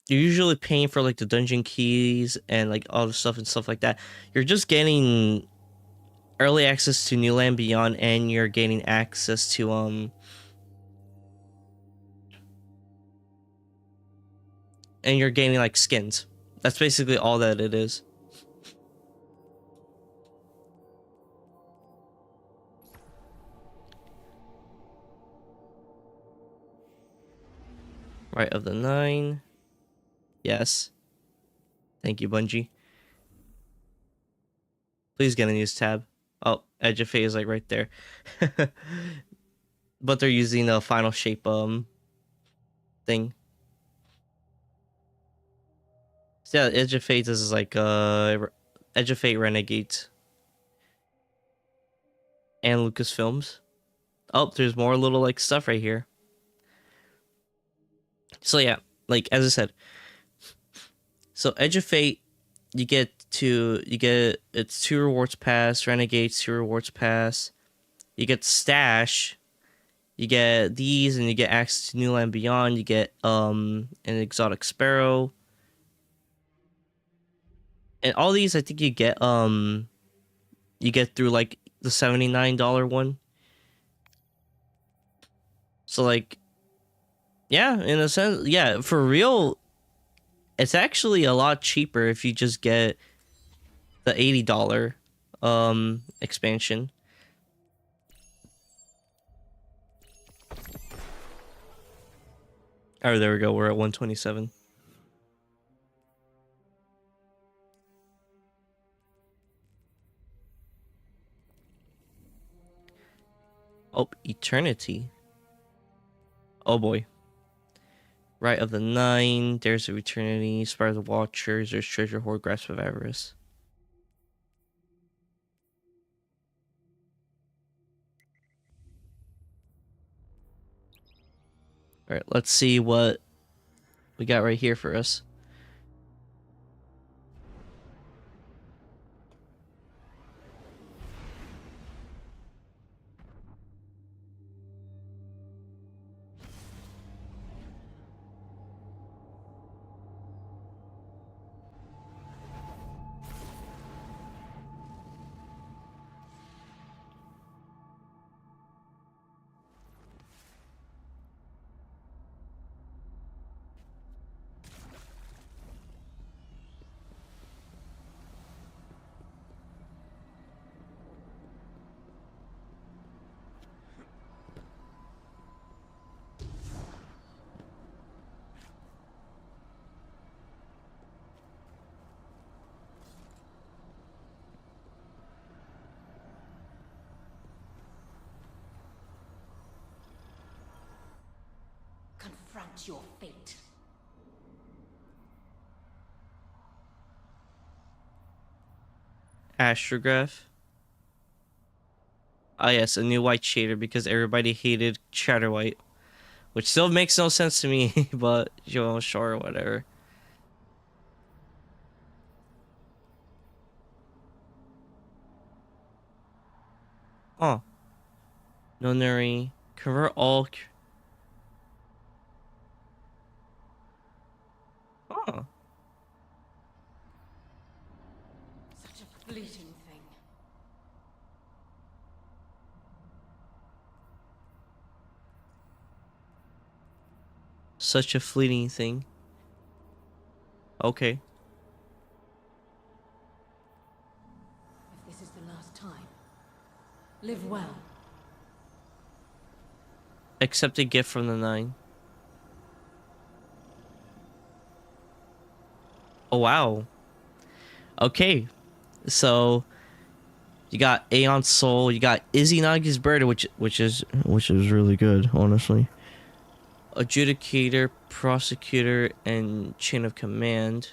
you're usually paying for like the dungeon keys and like all the stuff and stuff like that. You're just getting early access to New Land Beyond, and you're gaining access to and you're gaining like skins. That's basically all that it is. Right of the 9. Yes. Thank you, Bungie. Please get a news tab. Oh, Edge of Fate is like right there. But they're using the final shape thing. So yeah, Edge of Fate is like Edge of Fate Renegade and Lucasfilms. Oh, there's more little like stuff right here. So yeah, like as I said, so Edge of Fate, you get it's 2 rewards pass, Renegades 2 rewards pass. You get Stash, you get these, and you get access to New Land Beyond. You get an exotic sparrow, and all these I think you get through like the $79 one. So like, yeah, in a sense, yeah, for real, it's actually a lot cheaper if you just get the $80 expansion. Oh, there we go. We're at 127. Oh, Eternity. Oh boy. Right of the 9. There's a Eternity. Spire of the Watchers. There's Treasure Hoard. Grasp of Avarice. Alright, let's see what we got right here for us. out your fate. Astrograph. Ah, yes, a new white shader because everybody hated Shatter White, which still makes no sense to me, but sure, whatever. Oh, Nonary. Convert all. Oh, Such a fleeting thing. such a fleeting thing. Okay. If this is the last time, live well. Accept a gift from the 9. Oh, wow. Okay. So you got Aeon Soul, you got Izzy Bird, which is really good, honestly. Adjudicator, Prosecutor, and Chain of Command.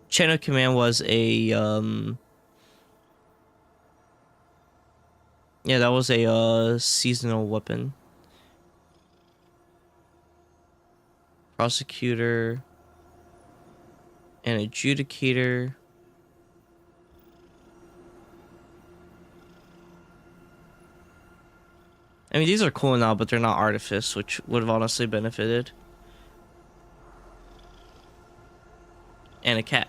Chain of Command was a yeah, that was a seasonal weapon. Prosecutor and Adjudicator. I mean, these are cool now, but they're not Artifice, which would have honestly benefited. And a cat.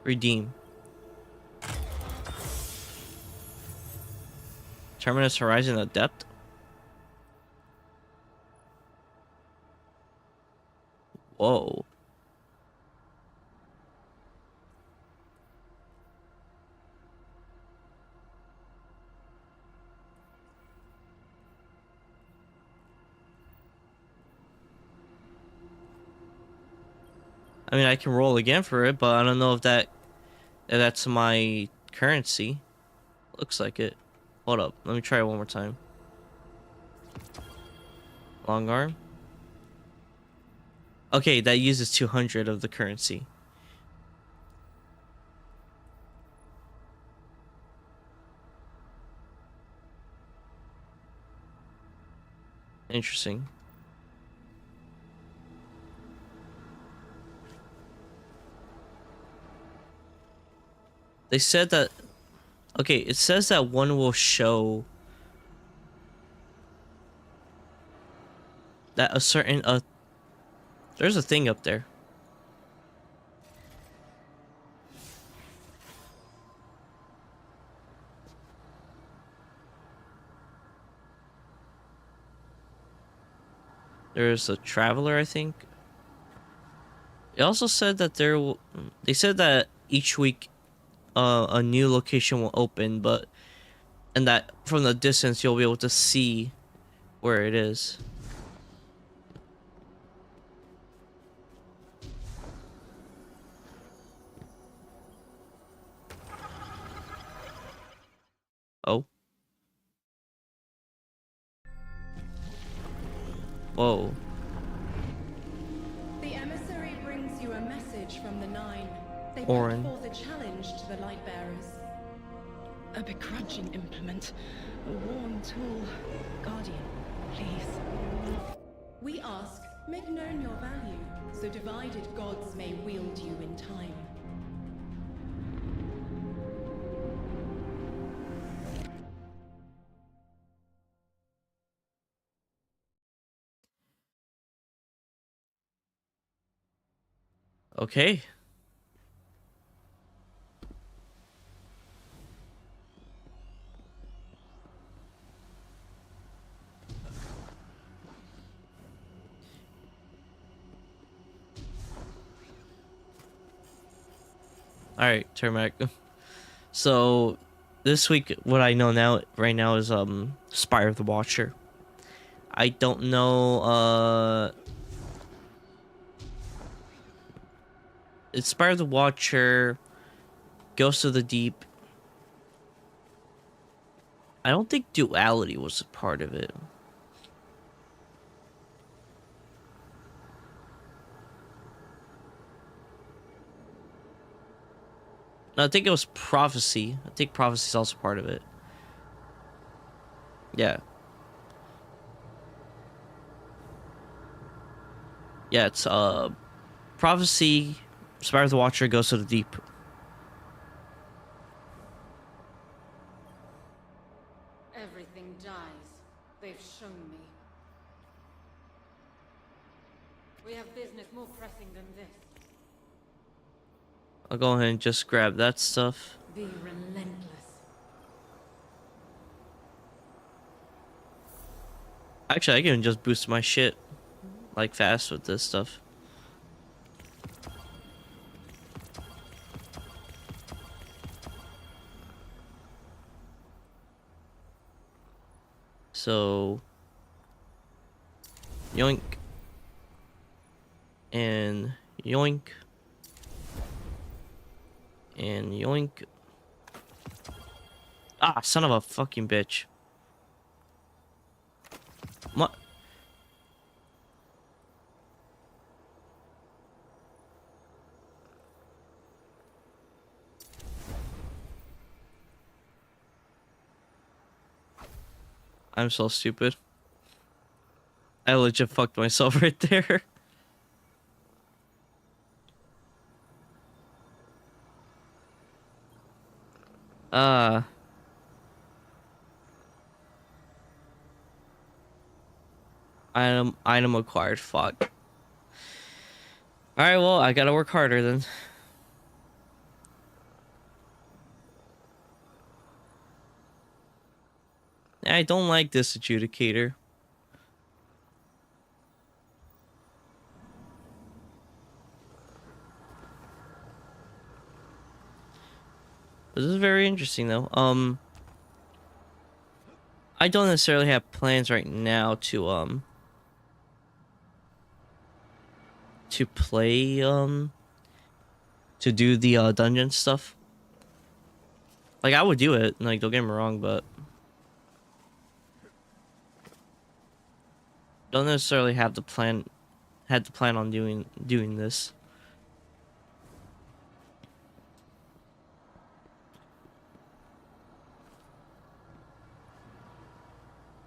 Redeem. Terminus Horizon Adept. Whoa. I mean, I can roll again for it, but I don't know if that's my currency. Looks like it. Hold up. Let me try it one more time. Long arm. Okay, that uses 200 of the currency. Interesting. They said that... Okay, it says that one will show... that a certain... there's a thing up there. There's a traveler, I think. It also said that they said that each week a new location will open, and that from the distance you'll be able to see where it is. Oh. Whoa. The emissary brings you a message from the 9. They Orin. put forth a challenge to the Lightbearers. A begrudging implement. A worn tool. Guardian, please. We ask, make known your value, so divided gods may wield you in time. Okay. All right, Termac. So this week, what I know now, right now, is Spire of the Watcher. I don't know. It's Spire of the Watcher, Ghost of the Deep. I don't think Duality was a part of it. No, I think it was Prophecy. I think Prophecy is also part of it. Yeah. Yeah, it's Prophecy, Spire of the Watcher, Ghost of the Deep. Everything dies. They've shown me. We have business more pressing than this. I'll go ahead and just grab that stuff. Be relentless. Actually, I can just boost my shit like fast with this stuff. So, yoink and yoink and yoink. Ah, son of a fucking bitch. What? I'm so stupid. I legit fucked myself right there. Item acquired. Fuck. Alright, well, I gotta work harder then. I don't like this adjudicator. This is very interesting though. I don't necessarily have plans right now to play to do the dungeon stuff. Like I would do it, like don't get me wrong, but don't necessarily have the plan on doing this.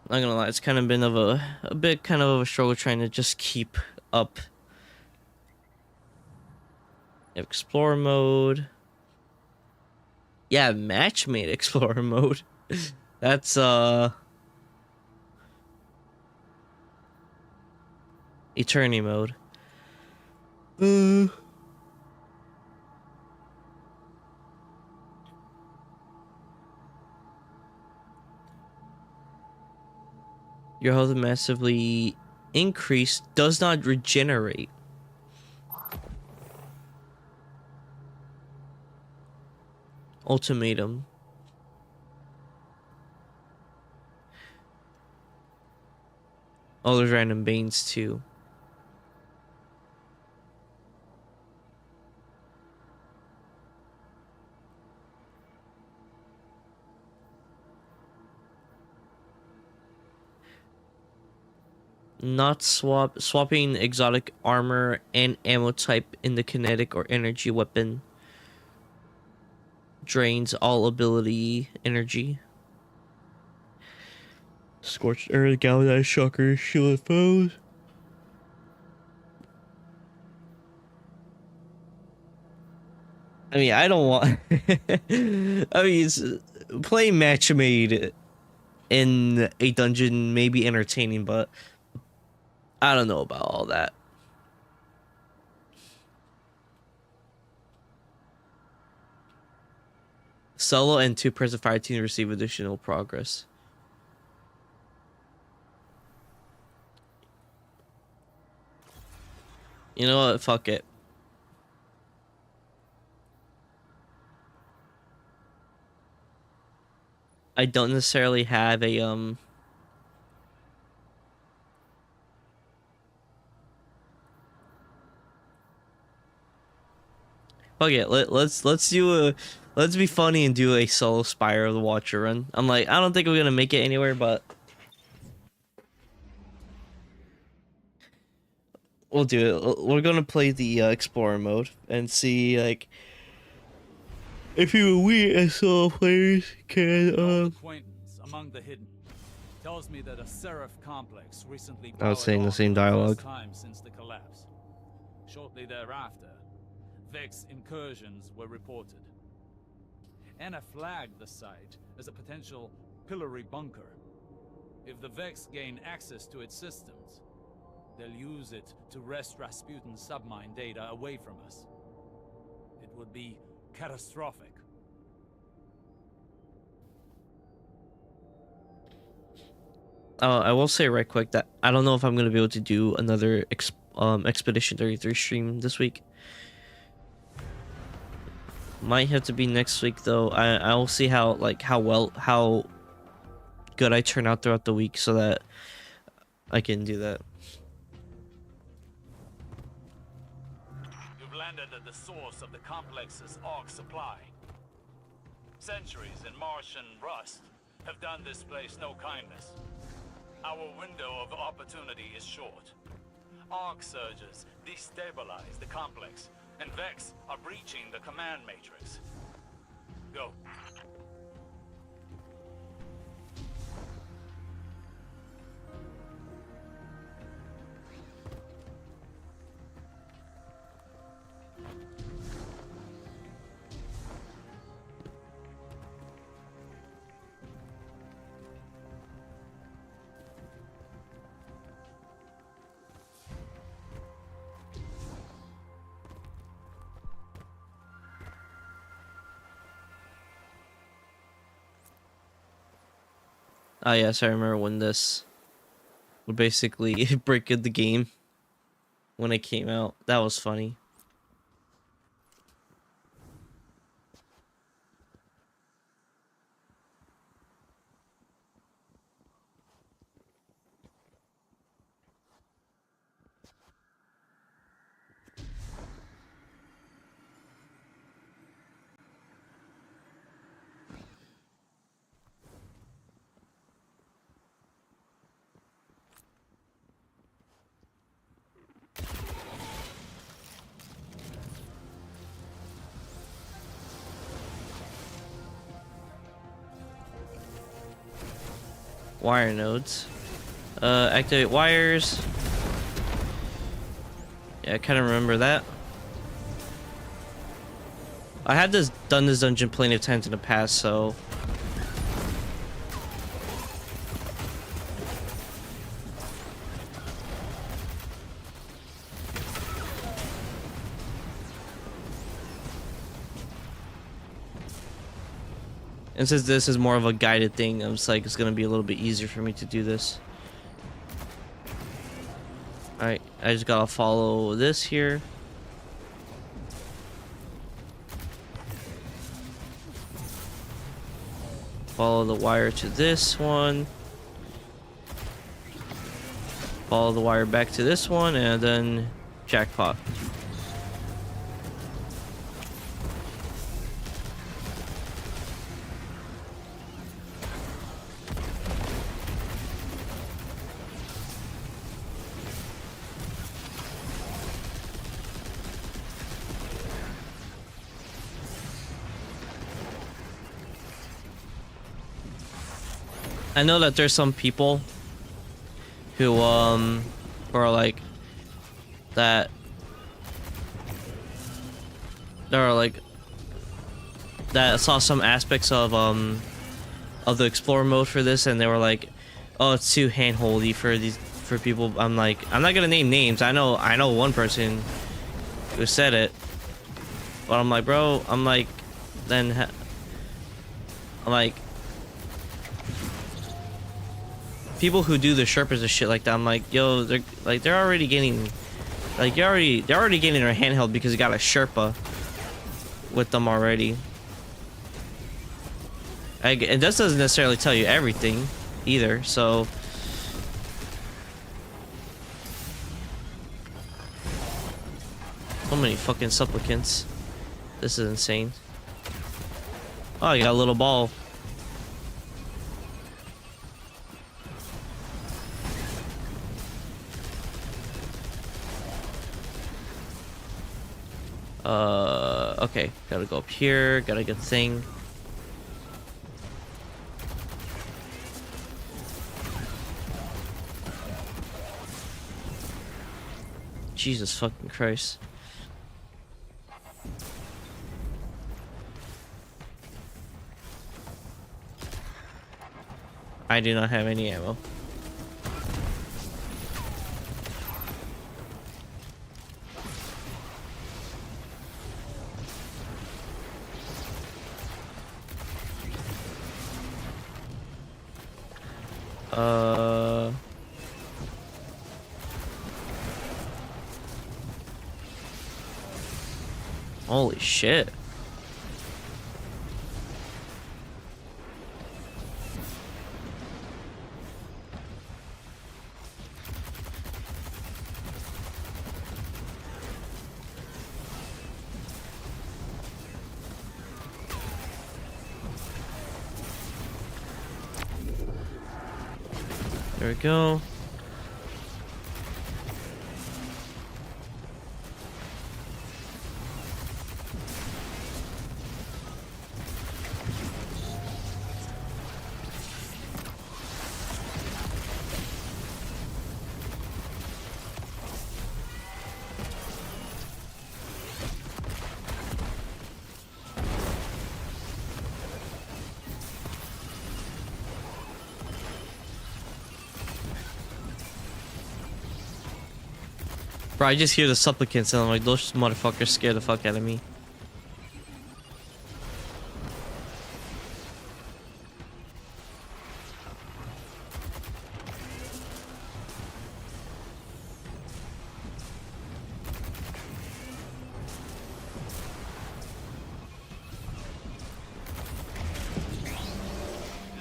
Not gonna lie, it's kind of been of a bit kind of a struggle trying to just keep up. Explorer mode. Yeah, matchmade explorer mode. That's Eternity mode. Your health massively increased, does not regenerate. Ultimatum. Oh, there's random banes too. Not swapping exotic armor and ammo type in the kinetic or energy weapon drains all ability energy. Scorched earth, galvanized shocker, shielded foes. I mean, I don't want. I mean, playing matchmade in a dungeon may be entertaining, but I don't know about all that. Solo and 2-person fire team receive additional progress. You know what? Fuck it. I don't necessarily have a Okay, let's be funny and do a solo Spyro the Watcher run. I'm like, I don't think we're gonna make it anywhere, but we'll do it. We're gonna play the Explorer mode and see like if even we as solo players can acquaintance among the hidden tells me that a Seraph complex recently I was saying the same dialogue. time since the collapse. Shortly thereafter, Vex incursions were reported. Anna flagged the site as a potential pillory bunker. If the Vex gain access to its systems, they'll use it to wrest Rasputin's submine data away from us. It would be catastrophic. I will say right quick that I don't know if I'm gonna be able to do another Expedition 33 stream this week. Might have to be next week though. I'll see how good I turn out throughout the week so that I can do that. You've landed at the source of the complex's arc supply. Centuries in Martian rust have done this place no kindness. Our window of opportunity is short. Arc surges destabilize the complex, and Vex are breaching the command matrix. Go. Ah, yes, I remember when this would basically break the game when it came out. That was funny. Wire nodes. Activate wires. Yeah, I kind of remember that. I had done this dungeon plenty of times in the past, so and since this is more of a guided thing, I'm just like, it's gonna be a little bit easier for me to do this. Alright, I just gotta follow this here. Follow the wire to this one. Follow the wire back to this one, and then jackpot. I know that there's some people who are like that saw some aspects of the Explorer mode for this, and they were like, oh, it's too handholdy for people. I'm like, I'm not gonna name names. I know one person who said it, but I'm like, bro, I'm like people who do the Sherpas and shit like that, I'm like, yo, they're already getting, like, they're already getting their handheld because you got a Sherpa with them already. It doesn't necessarily tell you everything either, so... So many fucking supplicants. This is insane. Oh, you got a little ball. Okay. Gotta go up here. Gotta get the thing. Jesus fucking Christ. I do not have any ammo. Holy shit. There we go. Bro, I just hear the supplicants and I'm like, those motherfuckers scare the fuck out of me.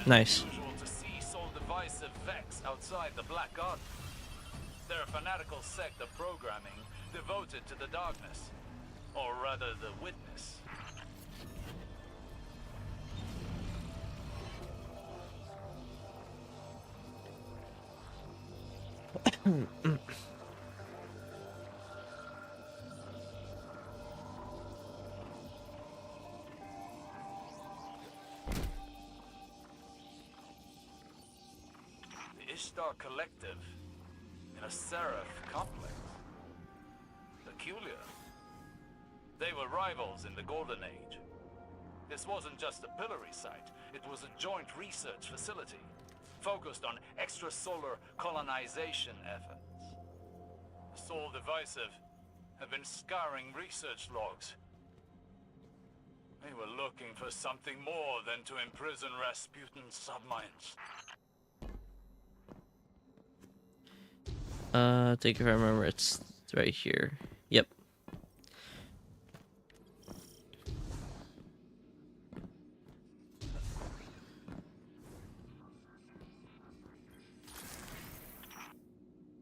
Nice. Usual to see Soul Device of Vex outside the Black Garden. They're a fanatical sect of programming devoted to the darkness. Or rather, the witness. The Ishtar Collective in a Seraph complex. Peculiar. They were rivals in the Golden Age. This wasn't just a pillory site, it was a joint research facility, focused on extrasolar colonization efforts. The Soul Divisive have been scouring research logs. They were looking for something more than to imprison Rasputin's subminds. I think if I remember, it's right here. Yep.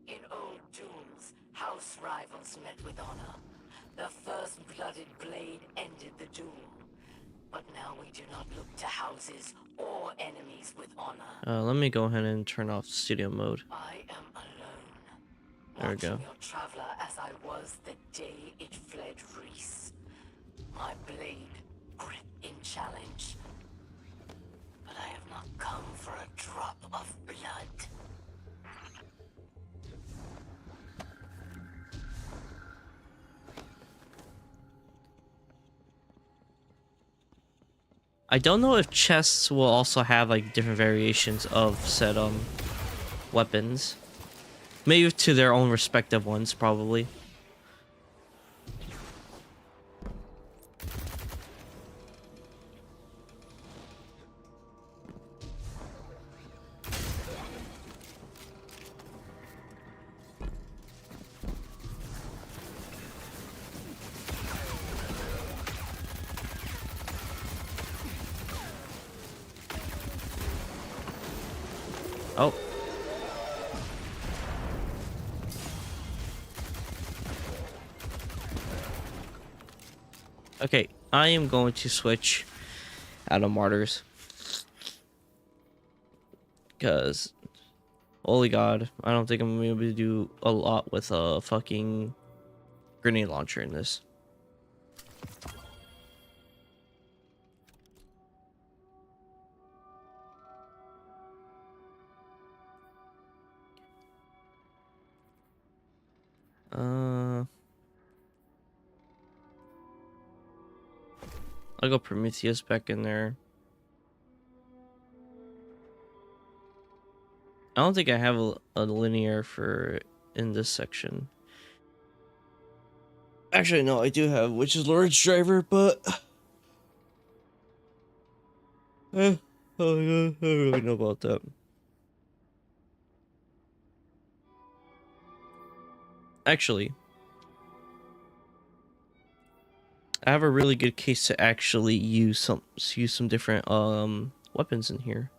In old duels, house rivals met with honor. The first blooded blade ended the duel. But now we do not look to houses or enemies with honor. Let me go ahead and turn off studio mode. I am alone. There we go. Watching your traveler as I was the day it fled Reese. My blade grip in challenge. But I have not come for a drop of blood. I don't know if chests will also have like different variations of said weapons. Maybe to their own respective ones, probably. Oh. Okay, I am going to switch out of Martyrs. Because, holy god, I don't think I'm going to be able to do a lot with a fucking grenade launcher in this. I'll go Prometheus back in there. I don't think I have a linear for in this section. Actually, no, I do have, which is Lord's Driver, but I don't really know about that. Actually, I have a really good case to actually use some different weapons in here.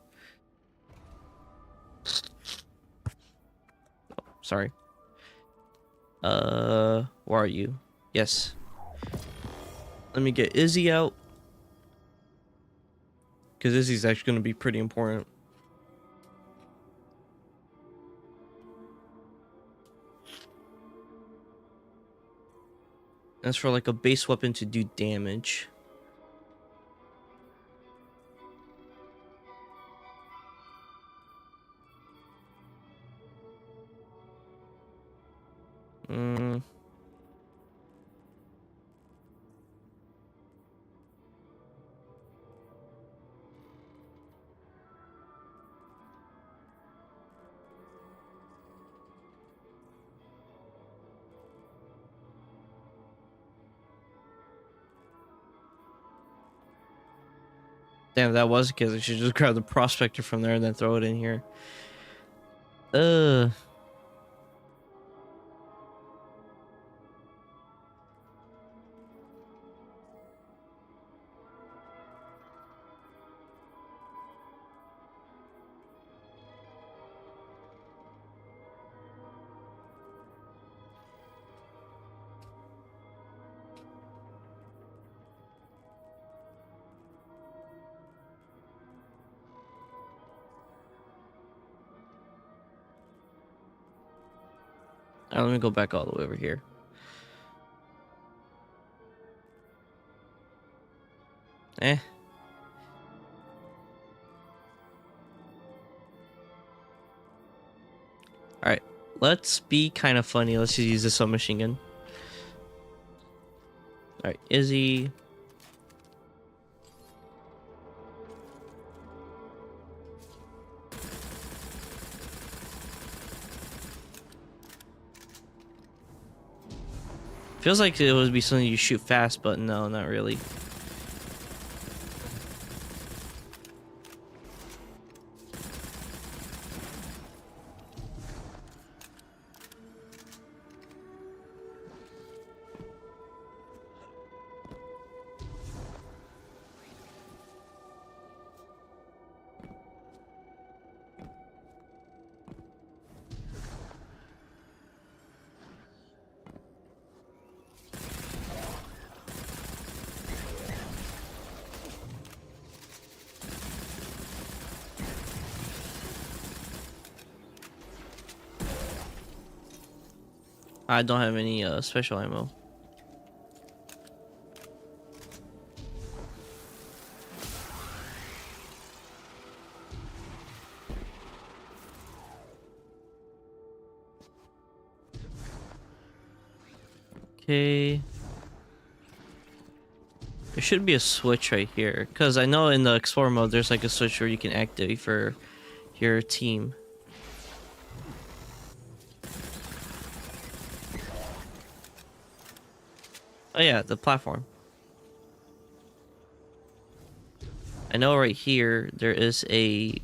Oh, sorry. Where are you? Yes. Let me get Izzy out. Because Izzy's actually going to be pretty important. That's for like a base weapon to do damage. Damn, that was because I should just grab the prospector from there and then throw it in here. Alright, let me go back all the way over here. Alright, let's be kind of funny. Let's just use the submachine gun. Alright, Izzy. Feels like it would be something you shoot fast, but no, not really. I don't have any special ammo. Okay. There should be a switch right here, because I know in the Explorer mode there's like a switch where you can activate for your team. Oh yeah, the platform. I know right here there is a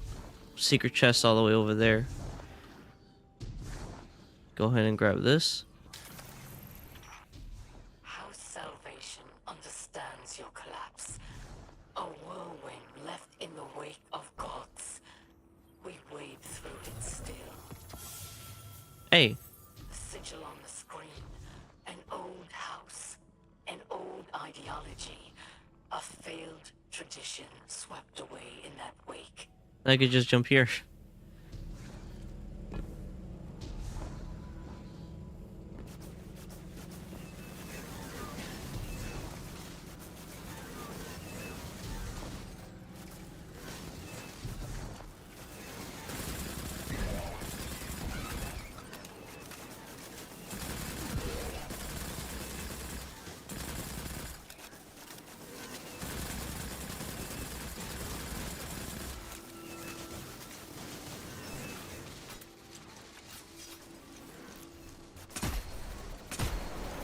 secret chest all the way over there. Go ahead and grab this. How salvation understands your collapse. A whirlwind left in the wake of gods. We wade through Hey. The sigil on the screen. An old house. An old ideology. A failed tradition swept away in that wake. I could just jump here.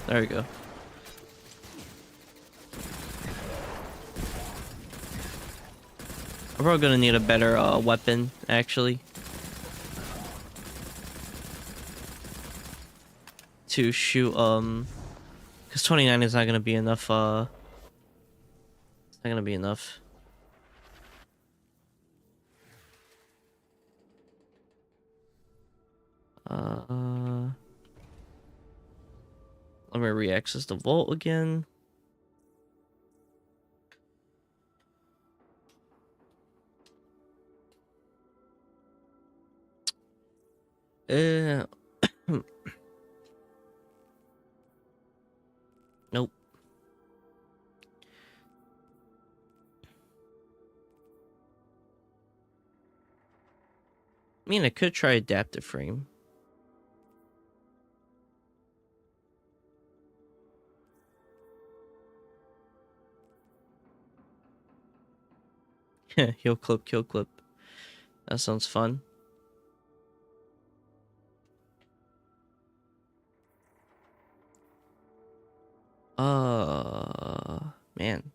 There we go. I'm probably gonna need a better weapon, actually, to shoot. Because 29 is not gonna be enough. It's not gonna be enough. Let me re-access the vault again. Nope. I mean, I could try adaptive frame. Heal clip, kill clip. That sounds fun. Man.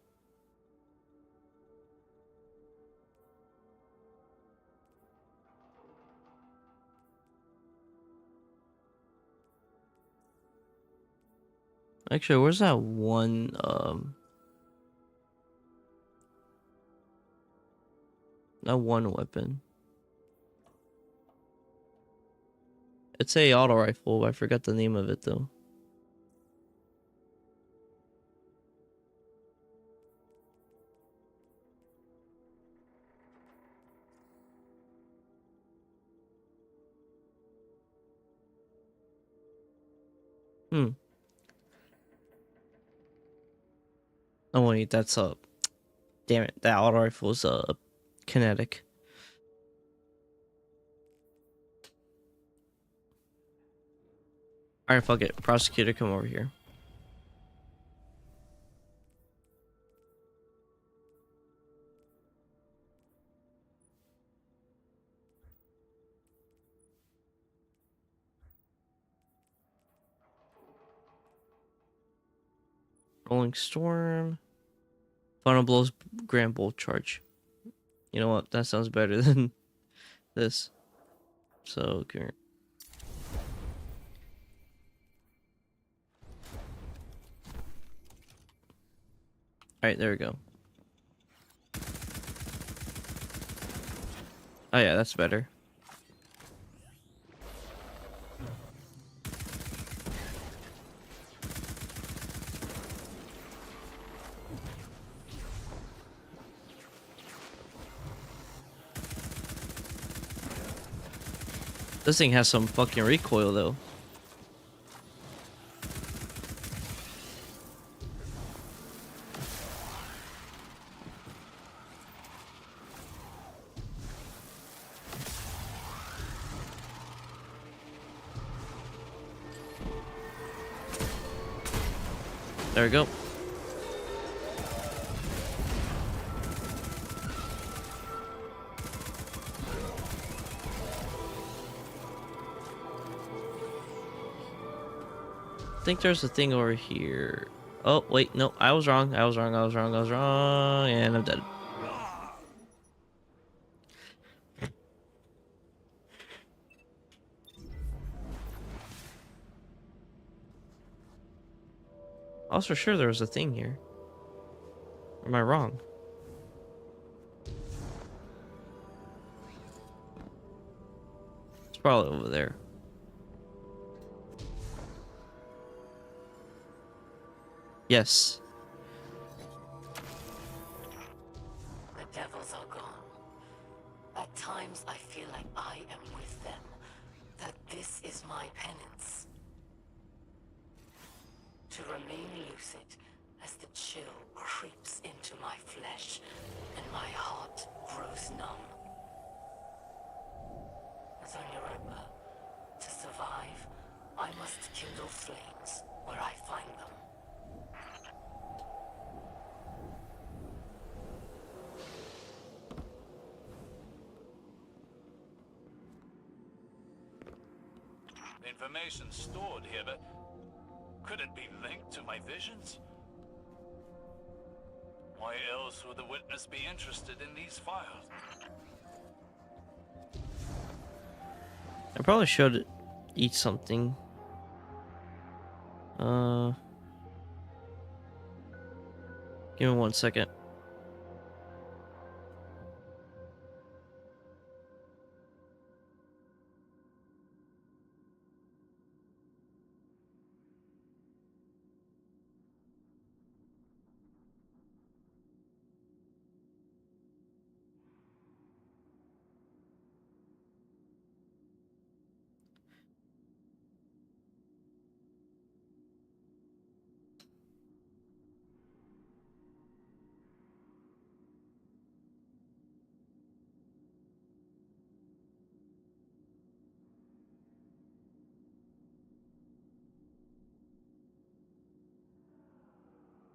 Actually, where's that one, that one weapon? It's a auto rifle. I forgot the name of it though. Oh wait, that's damn it, that auto rifle is kinetic. Alright, fuck it. Prosecutor, come over here. Rolling Storm. Final Blows Grand Bolt Charge. You know what? That sounds better than this. So, come here. Alright, there we go. Oh yeah, that's better. This thing has some fucking recoil though. There we go. I think there's a thing over here. Oh, wait, no, I was wrong. I was wrong, and I'm dead. I was for sure there was a thing here. Or am I wrong? It's probably over there. Yes. The devils are gone. At times I feel like I am with them. That this is my penance. To remain lucid as the chill creeps into my flesh and my heart grows numb. As on Europa, to survive, I must kindle flames where I find them. The information stored here, but could it be linked to my visions? Why else would the witness be interested in these files? I probably should eat something. Give me 1 second.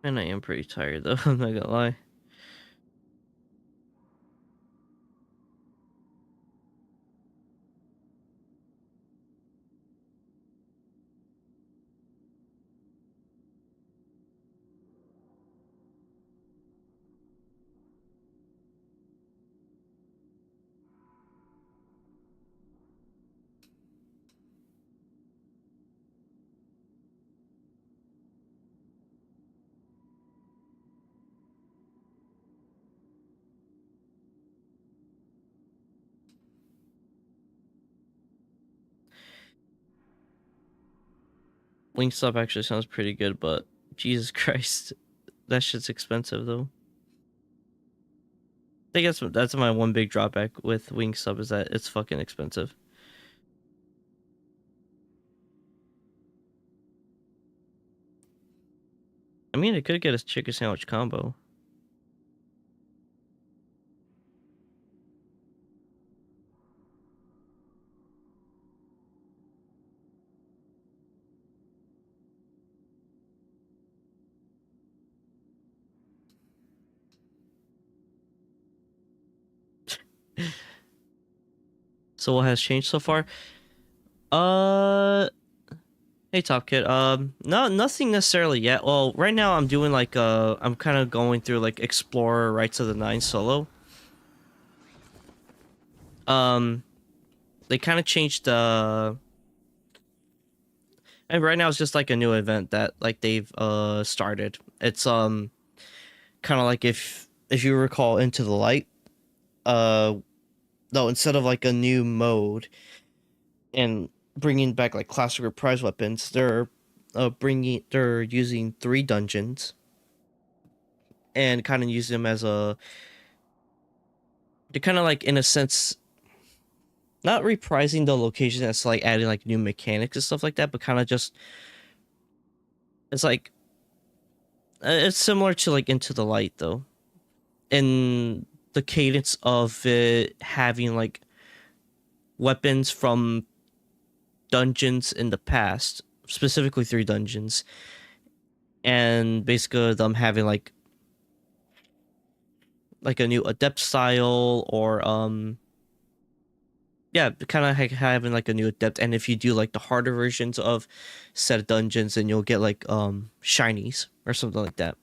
And I am pretty tired though, I'm not gonna lie. Wingstop actually sounds pretty good, but Jesus Christ, that shit's expensive though. I think that's my one big drawback with Wingstop is that it's fucking expensive. I mean, I could get a chicken sandwich combo. So what has changed so far? Hey Top Kid. No, nothing necessarily yet. Well, right now I'm doing like I'm kind of going through like Explorer Rights of the Nine solo. They kind of changed the. And right now it's just like a new event that like they've started. It's kind of like if you recall Into the Light, no, instead of like a new mode and bringing back like classic reprise weapons, they're using 3 dungeons and kind of use them as a. They're kind of like in a sense not reprising the location that's like adding like new mechanics and stuff like that, but kind of just it's like it's similar to like Into the Light though, in the cadence of it having like weapons from dungeons in the past, specifically 3 dungeons, and basically them having like a new adept style or yeah, kind of having like a new adept, and if you do like the harder versions of set dungeons, then you'll get like shinies or something like that.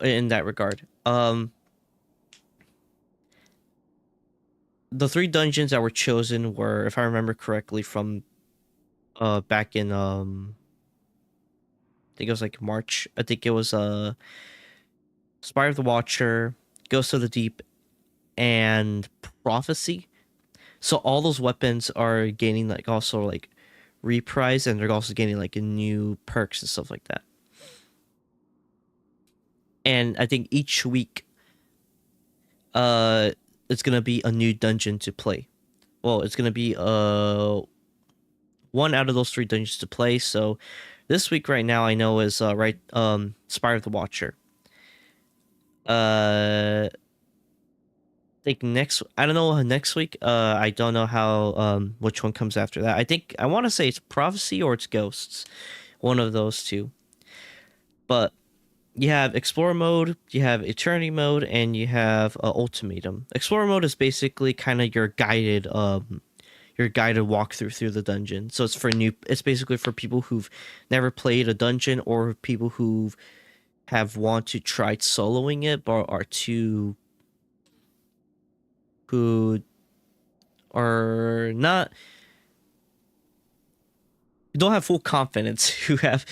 In that regard, the 3 dungeons that were chosen were, if I remember correctly, from back in I think it was like March. I think it was Spire of the Watcher, Ghost of the Deep, and Prophecy. So all those weapons are gaining like also like reprise, and they're also gaining like new perks and stuff like that. and I think each week, it's gonna be a new dungeon to play. Well, it's gonna be one out of those 3 dungeons to play. So this week right now I know is Spire of the Watcher. I think I don't know next week. I don't know how which one comes after that. I want to say it's Prophecy or it's Ghosts, one of those two. But you have Explorer mode, you have Eternity mode, and you have Ultimatum. Explorer mode is basically kind of your guided walkthrough through the dungeon. So it's basically for people who've never played a dungeon or people who have to try soloing it but who are not, don't have full confidence, who have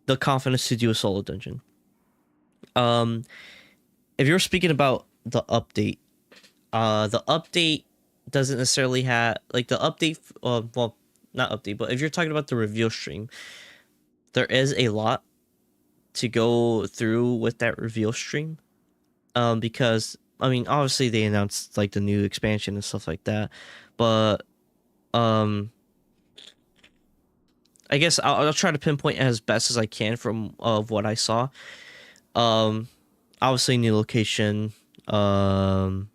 the confidence to do a solo dungeon. If you're speaking about the update doesn't necessarily have like the update. Well, not update, but if you're talking about the reveal stream, there is a lot to go through with that reveal stream. Because I mean, obviously they announced like the new expansion and stuff like that, but I guess I'll try to pinpoint as best as I can from what I saw. Obviously new location, new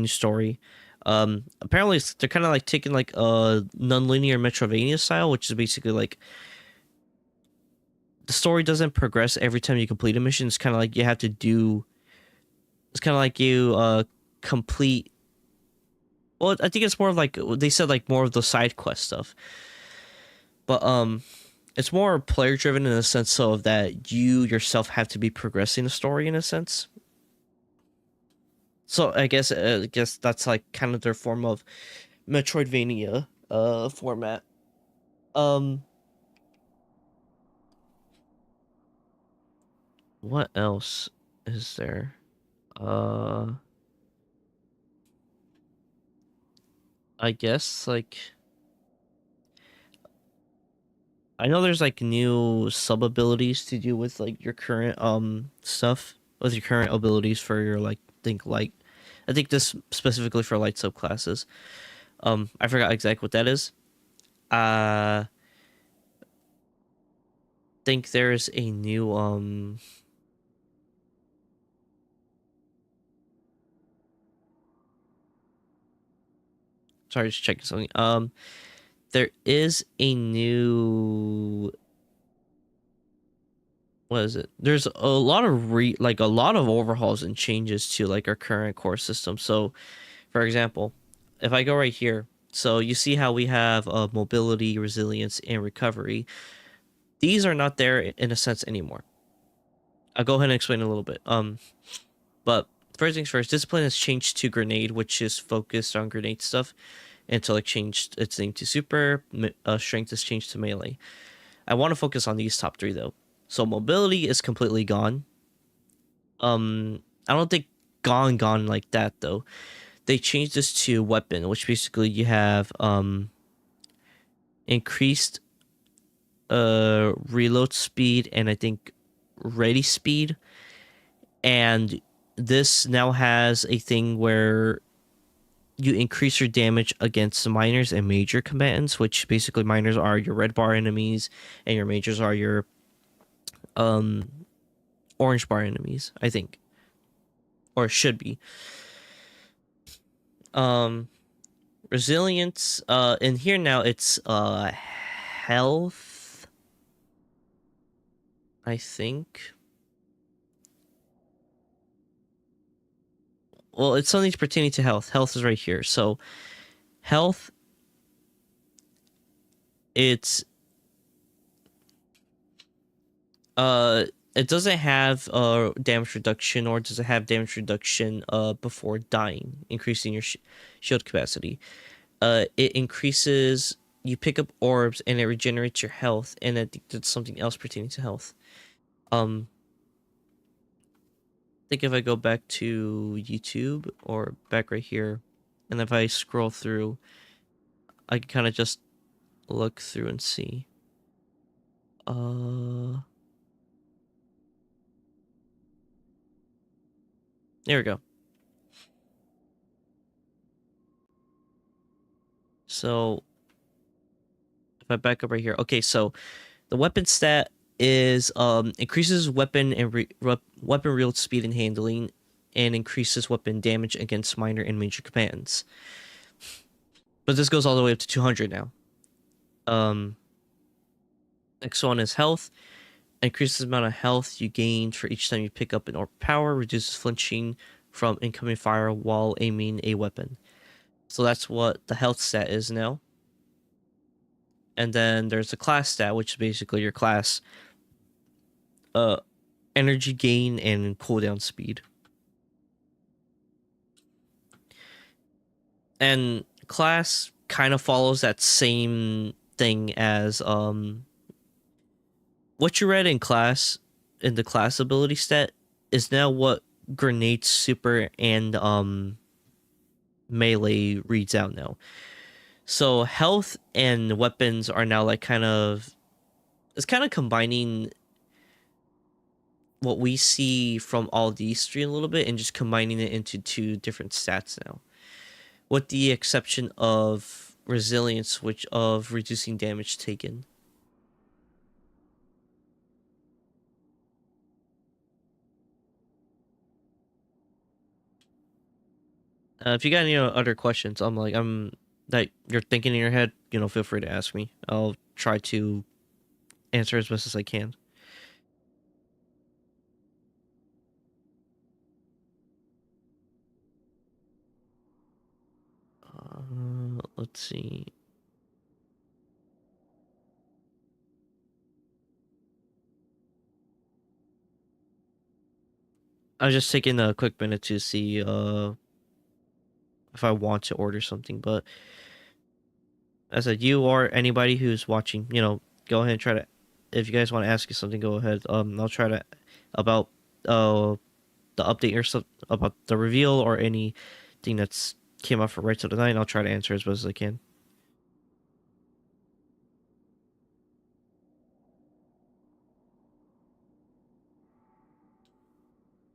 story. Apparently they're kind of like taking like a non-linear Metrovania style, which is basically like the story doesn't progress every time you complete a mission. It's kind of like you have to do. It's kind of like you complete. Well, I think it's more of like they said, like more of the side quest stuff. But it's more player driven in the sense of that you yourself have to be progressing the story in a sense. So I guess that's like kind of their form of Metroidvania format. What else is there? I guess like I know there's like new sub abilities to do with like your current stuff, with your current abilities for your like I think this specifically for light subclasses. I forgot exactly what that is. Think there's a new sorry, just checking something. There is a new, what is it? There's a lot of a lot of overhauls and changes to like our current core system. So, for example, if I go right here, so you see how we have mobility, resilience, and recovery. These are not there in a sense anymore. I'll go ahead and explain a little bit. But first things first, discipline has changed to grenade, which is focused on grenade stuff. Until it changed its name to super. Strength is changed to melee. I want to focus on these top 3 though. So mobility is completely gone. I don't think gone like that though. They changed this to weapon, which basically you have increased reload speed and I think ready speed. And this now has a thing where you increase your damage against minors and major combatants, which basically minors are your red bar enemies and your majors are your orange bar enemies, I think. Or should be. Resilience, in here now it's health, I think. Well, it's something pertaining to health. Health is right here. So, health, it's it doesn't have damage reduction, or does it have damage reduction before dying, increasing your shield capacity. It increases, you pick up orbs and it regenerates your health, and I think that's something else pertaining to health. I think if I go back to YouTube or back right here, and if I scroll through, I can kind of just look through and see. There we go. So if I back up right here, okay, so the weapon stat is increases weapon and weapon wield speed and handling, and increases weapon damage against minor and major commands. But this goes all the way up to 200 now. Next one is health. Increases the amount of health you gain for each time you pick up an orb power. Reduces flinching from incoming fire while aiming a weapon. So that's what the health stat is now. And then there's the class stat, which is basically your class energy gain and cooldown speed. And class kind of follows that same thing as what you read in class, in the class ability stat, is now what grenade, super, and melee reads out now. So health and weapons are now like it's kind of combining what we see from all these three a little bit and just combining it into two different stats now, with the exception of resilience, which of reducing damage taken. If you got any other questions, that you're thinking in your head, feel free to ask me. I'll try to answer as best as I can. Let's see. I was just taking a quick minute to see if I want to order something, but as I said, you or anybody who's watching, go ahead and try to. If you guys want to ask you something, go ahead. I'll try to about the update or something about the reveal or anything that's came up for right till tonight. I'll try to answer as best as I can.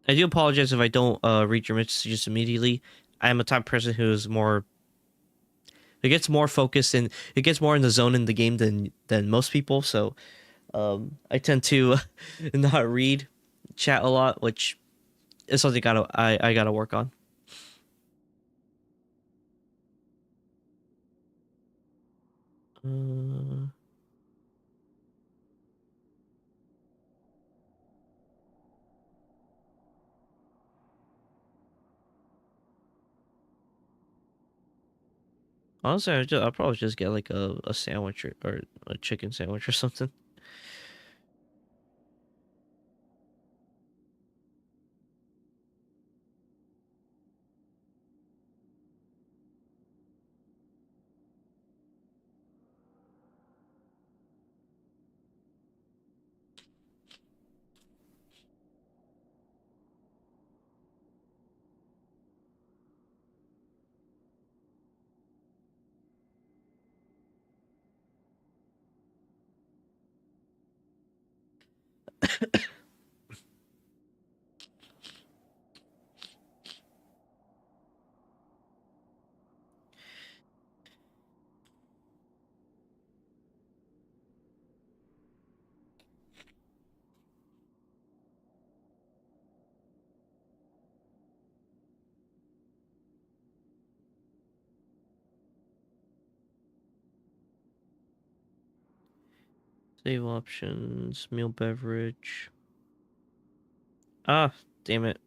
I do apologize if I don't read your messages immediately. I am a type of person who is more. It gets more focused and it gets more in the zone in the game than most people. So I tend to not read chat a lot, which is something I gotta work on. Honestly, I'll probably just get like a sandwich or a chicken sandwich or something. Save options, meal beverage. Ah, damn it.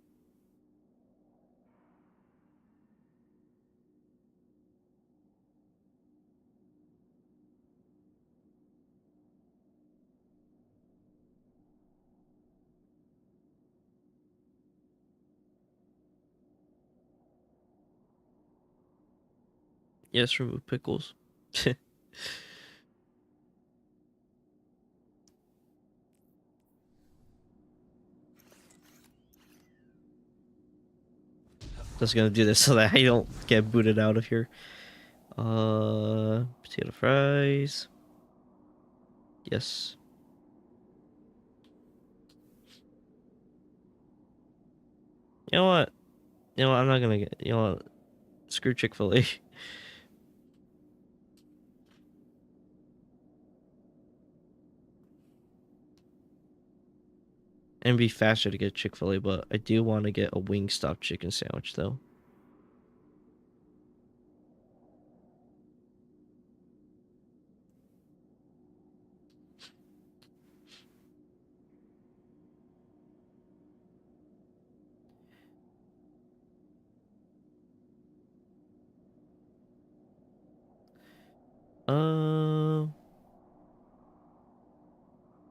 Yes, remove pickles. Just gonna do this so that I don't get booted out of here. Potato fries. Yes. You know what? You know, I'm not gonna get. You know, screw Chick-fil-A. And be faster to get Chick-fil-A, but I do want to get a Wingstop chicken sandwich though.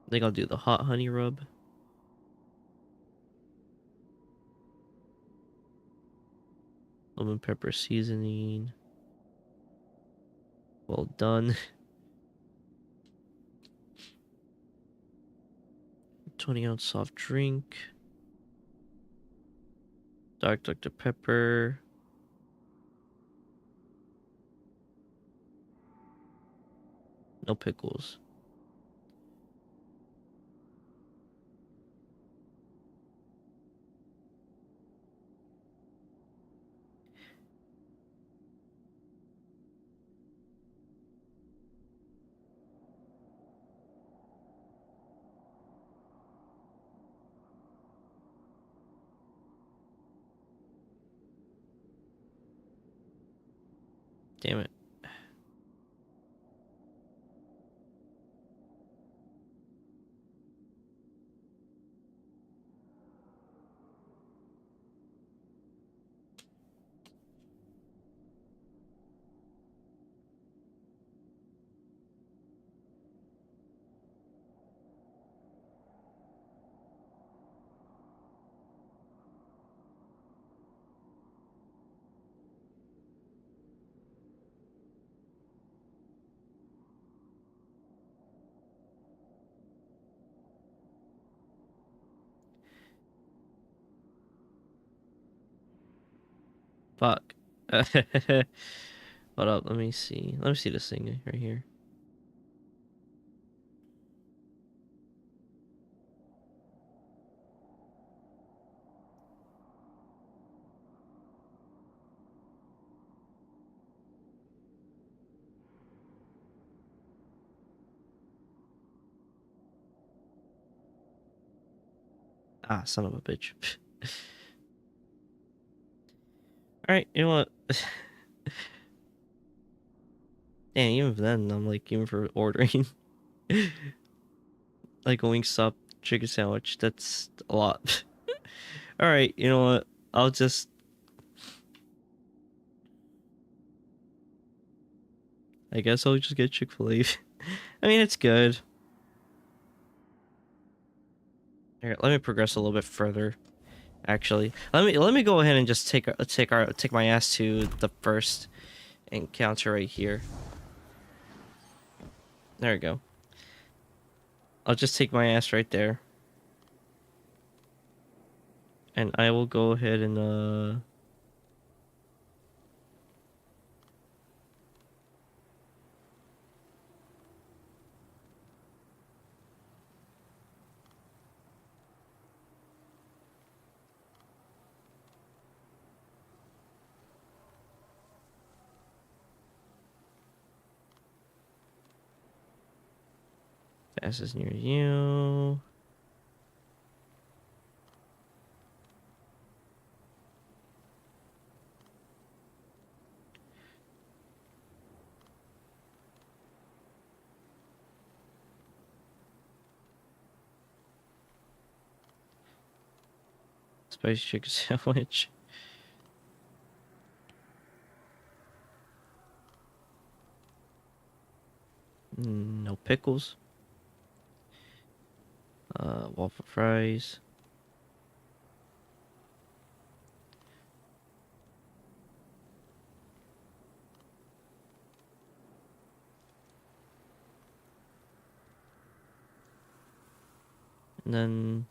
I think I'll do the hot honey rub. Lemon pepper seasoning. Well done. 20-ounce soft drink. Dark Dr. Pepper. No pickles. Damn it. Fuck. Hold up, let me see. Let me see this thing right here. Ah, son of a bitch. Alright, you know what? Damn, even then, I'm like, even for ordering like a Wingstop chicken sandwich, that's a lot. Alright, you know what? I'll just... I guess I'll just get Chick-fil-A. I mean, it's good. Alright, let me progress a little bit further. Actually, let me go ahead and just take my ass to the first encounter right here. There we go. I'll just take my ass right there. And I will go ahead and fast is near you. Spicy chicken sandwich. No pickles. Waffle fries. And then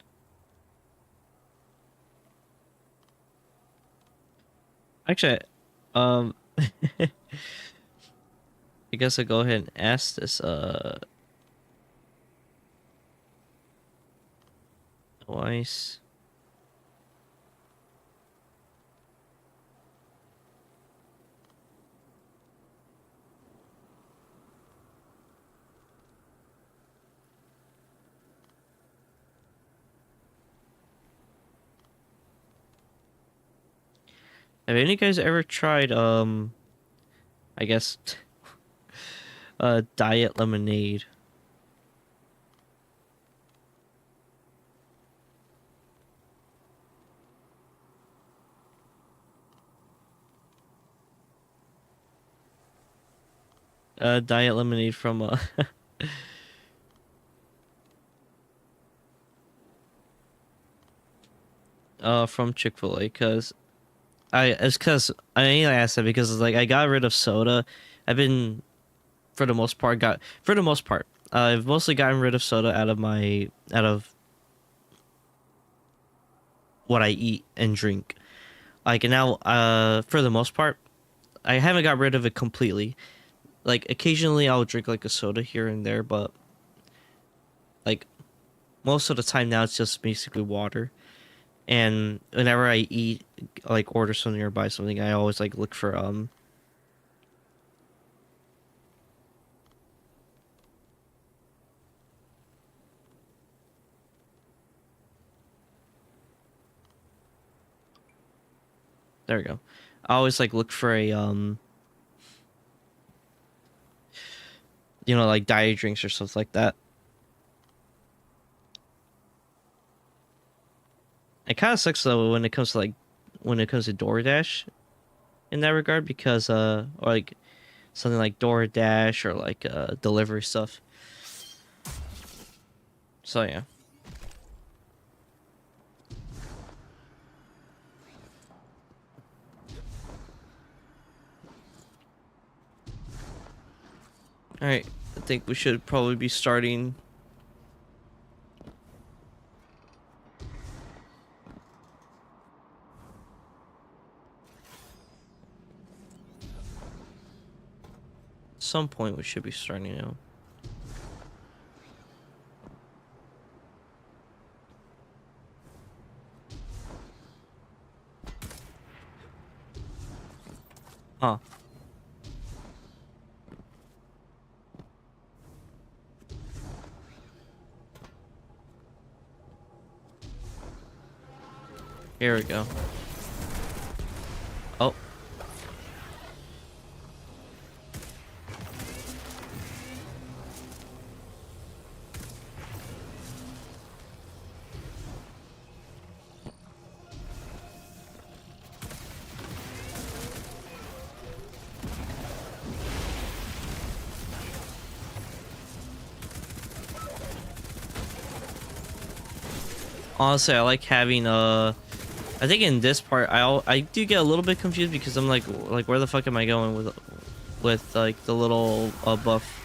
actually, I guess I'll go ahead and ask this twice. Have any of you guys ever tried I guess diet lemonade? Diet lemonade from from Chick-fil-A, I asked that because it's like I got rid of soda. I've been for the most part I've mostly gotten rid of soda out of what I eat and drink. Like now, for the most part, I haven't got rid of it completely. Like occasionally I'll drink like a soda here and there, but like most of the time now it's just basically water. And whenever I eat, like order something or buy something, I always like look for there we go. I always like look for a like diet drinks or stuff like that. It kind of sucks though when it comes to DoorDash in that regard, because or like something like DoorDash or like delivery stuff. So yeah. All right, I think we should probably be starting. Some point we should be starting now. Huh. Here we go. Oh. Honestly, I like having I think in this part I do get a little bit confused because I'm like where the fuck am I going with like the little buff.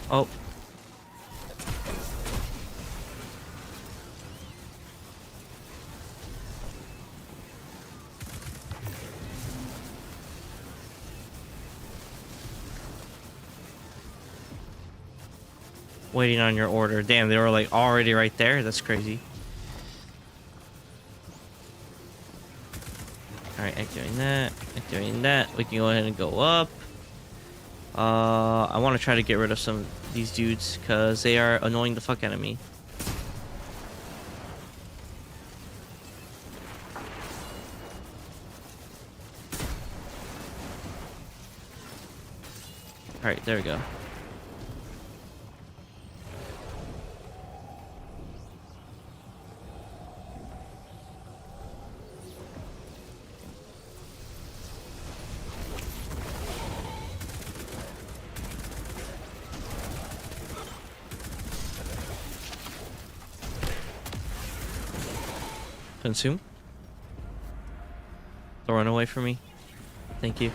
Oh. Waiting on your order. Damn, they were like already right there. That's crazy. Alright, activating that. We can go ahead and go up. I want to try to get rid of some of these dudes because they are annoying the fuck out of me. Alright, there we go. Consume. Don't run away from me. Thank you.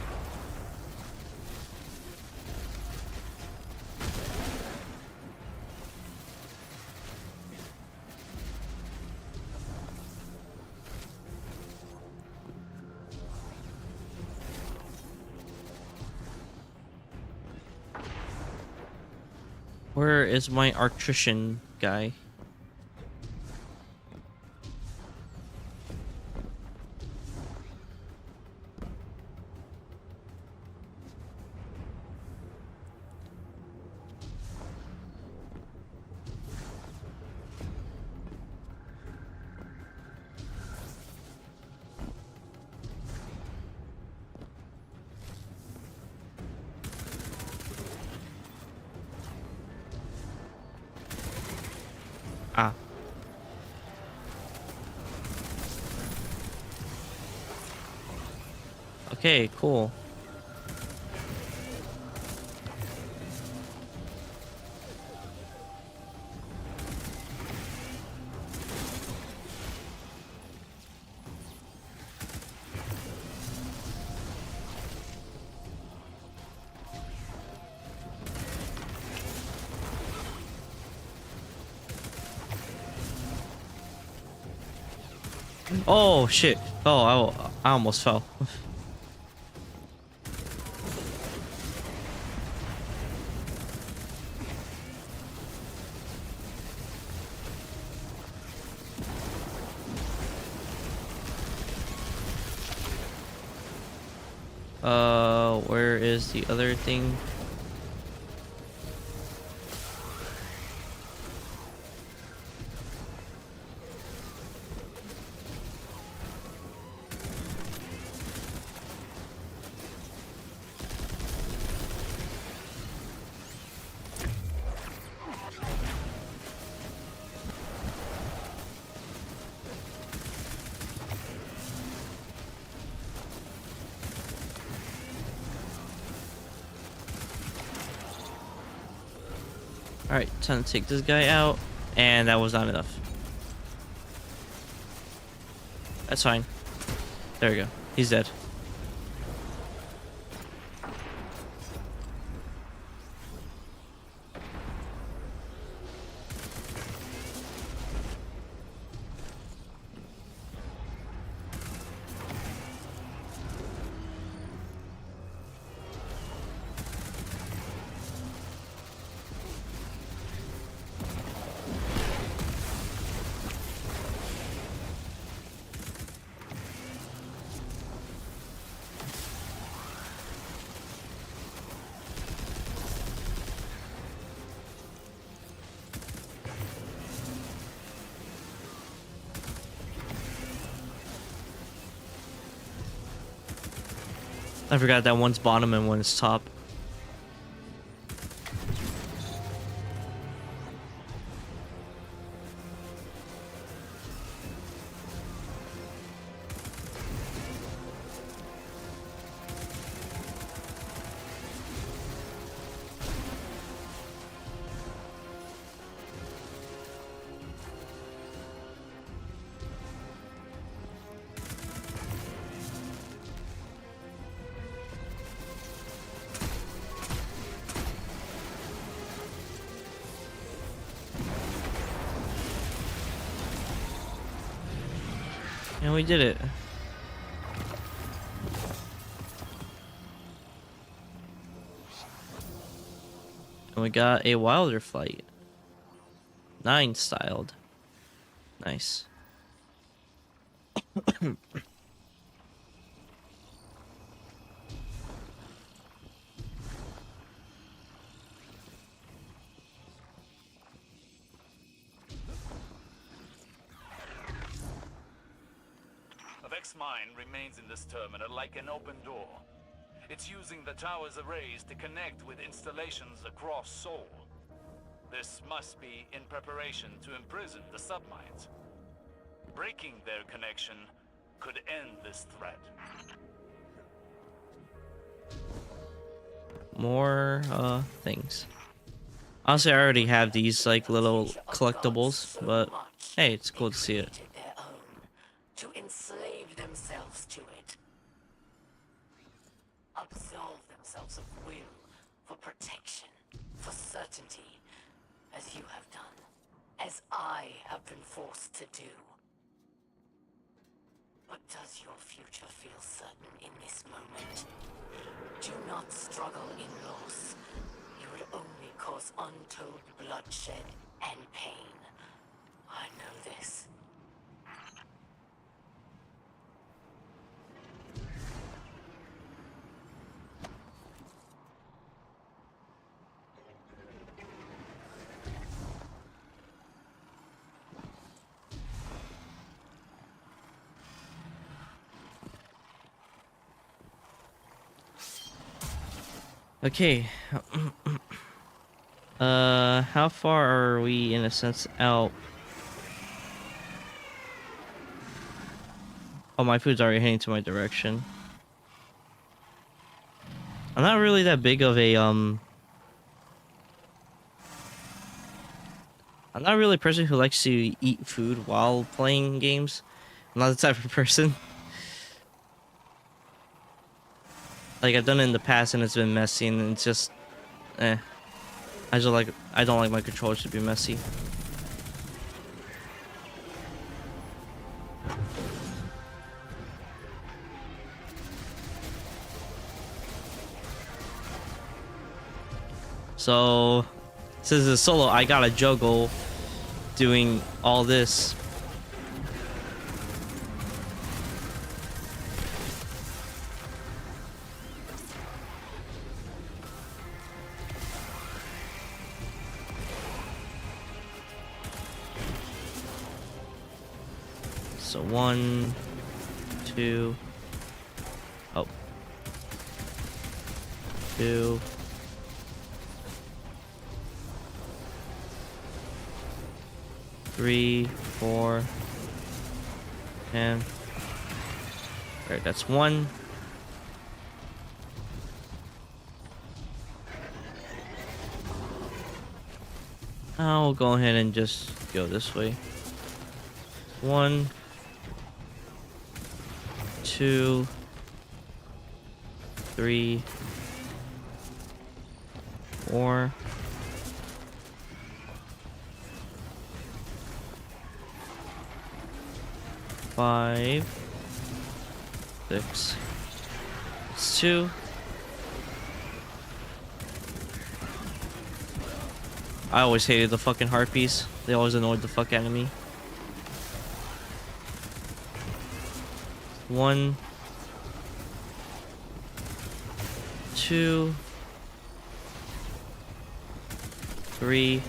Where is my artisan guy? Ah. Okay, cool. Oh shit. Oh, I almost fell. Where is the other thing? Alright, time to take this guy out. And that was not enough. That's fine. There we go. He's dead. I forgot that one's bottom and one's top. And we did it. And we got a Wilder flight. 9 styled. Nice. Vex mine remains in this terminal like an open door. It's using the tower's arrays to connect with installations across Seoul. This must be in preparation to imprison the submines. Breaking their connection could end this threat. More things. Honestly, I already have these like little collectibles, but hey, it's cool to see it. Their own, to enslave themselves to it. Absolve themselves of will for protection, for certainty, as you have done, as I have been forced to do. But does your future feel certain in this moment? Do not struggle in loss. You would only cause untold bloodshed and pain. I know this. Okay. How far are we in a sense out? Oh, my food's already heading to my direction. I'm not really that big of a I'm not really a person who likes to eat food while playing games. I'm not the type of person. Like, I've done it in the past and it's been messy and it's just I don't like my controllers to be messy. So, since it's solo, I gotta juggle doing all this. So 1, 2, oh, 2, 3, 4, and alright, that's 1. I'll go ahead and just go this way. 1, 2, 3, 4, 5, 6. It's 2. I always hated the fucking harpies. They always annoyed the fuck out of me. 1, 2, 3,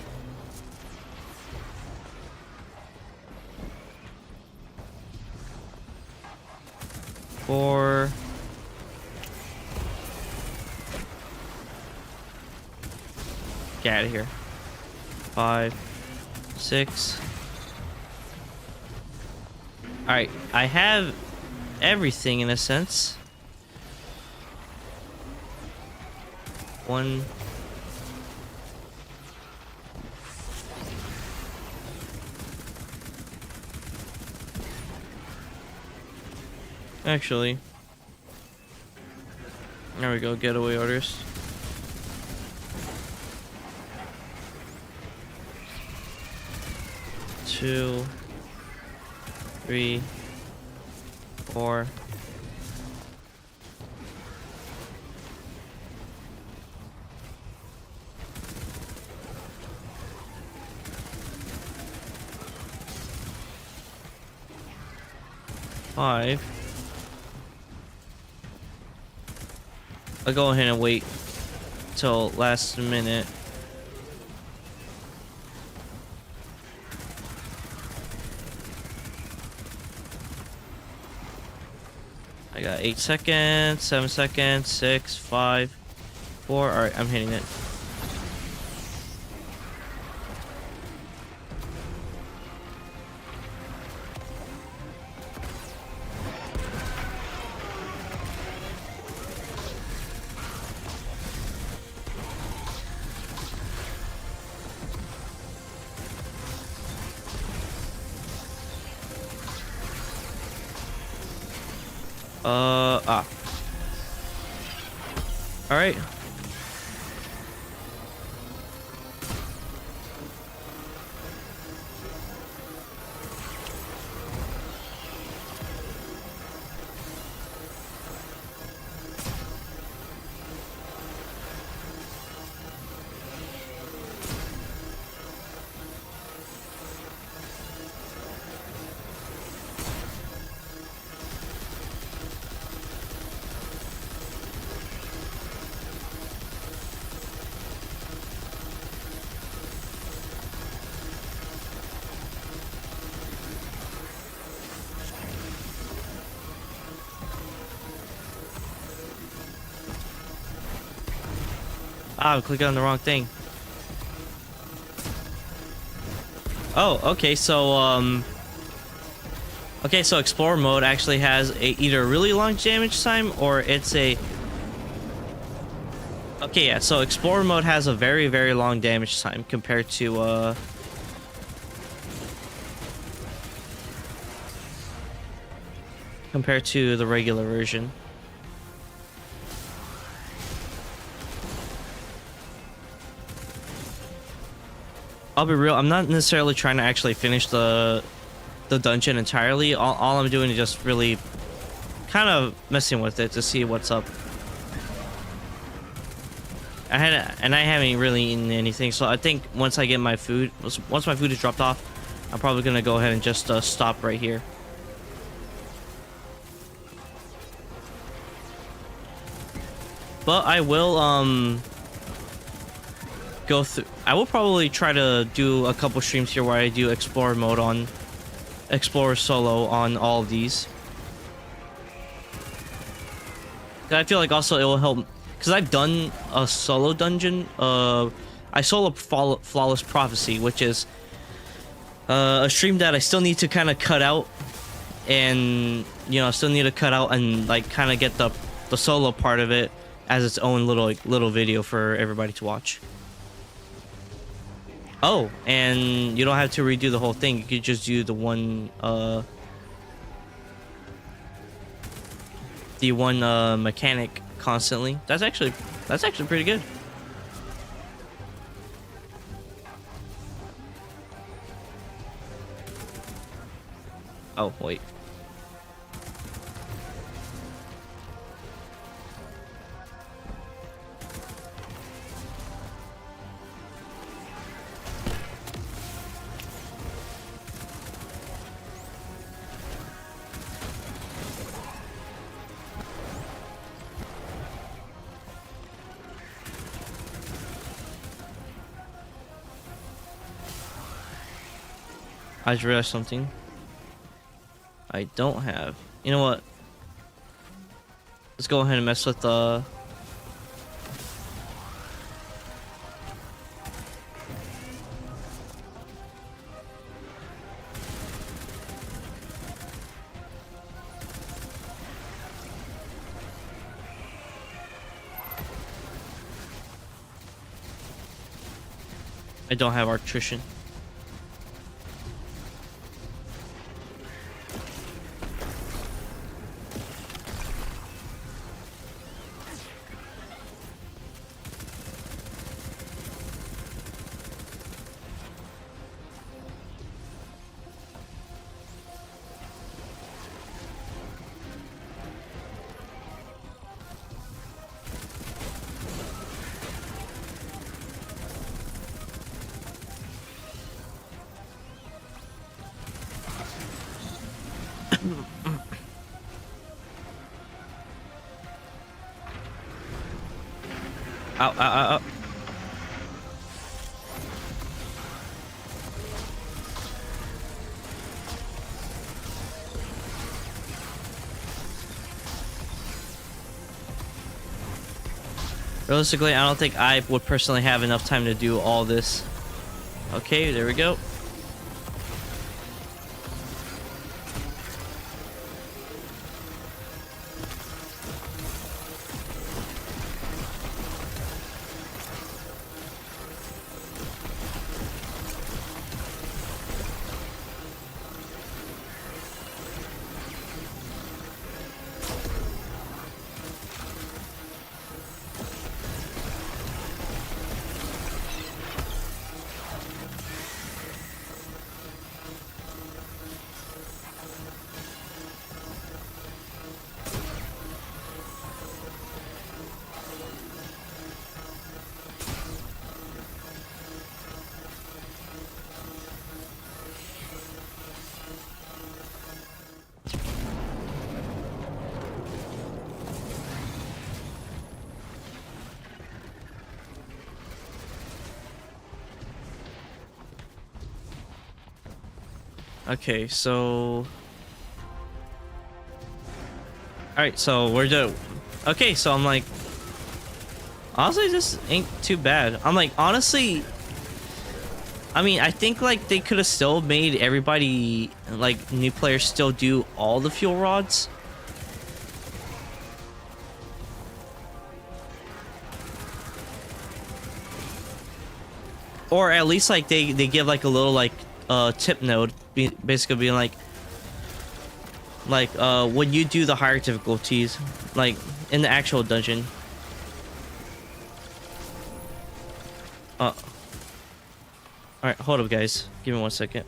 4, get out of here. 5, 6. Alright, I have everything in a sense. 1. Actually, there we go, getaway orders. Two, 3, 4. Five. I'll go ahead and wait till last minute. I got 8 seconds, 7 seconds, 6, 5, 4. Alright, I'm hitting it. Alright. Ah, I clicked on the wrong thing. Oh, okay, so, okay, so Explorer mode actually has either a really long damage time or it's a... Okay, yeah, so Explorer mode has a very, very long damage time compared to, compared to the regular version. I'll be real, I'm not necessarily trying to actually finish the dungeon entirely. All I'm doing is just really kind of messing with it to see what's up. I haven't really eaten anything, so I think once I get my food, once my food is dropped off, I'm probably gonna go ahead and just stop right here. But I will go through. I will probably try to do a couple streams here where I do Explorer mode on Explorer solo on all of these. I feel like also it will help because I've done a solo dungeon. I solo Flawless Prophecy, which is a stream that I still need to kind of cut out, and you know, still need to cut out and like kind of get the solo part of it as its own little video for everybody to watch. Oh, and you don't have to redo the whole thing. You could just do the one mechanic constantly. That's actually pretty good. Oh, wait. I just realized something. I don't have. You know what? Let's go ahead and mess with the... I don't have Arctrician. Ow, ow, ow, ow. Realistically, I don't think I would personally have enough time to do all this. Okay, there we go. Okay, so... Alright, so we're done. Okay, so I'm like... Honestly, this ain't too bad. I'm like, honestly, I mean, I think like they could have still made everybody, like new players, still do all the fuel rods. Or at least like they give like a little like tip node, basically being like when you do the higher difficulties, like in the actual dungeon. Alright, hold up guys. Give me 1 second.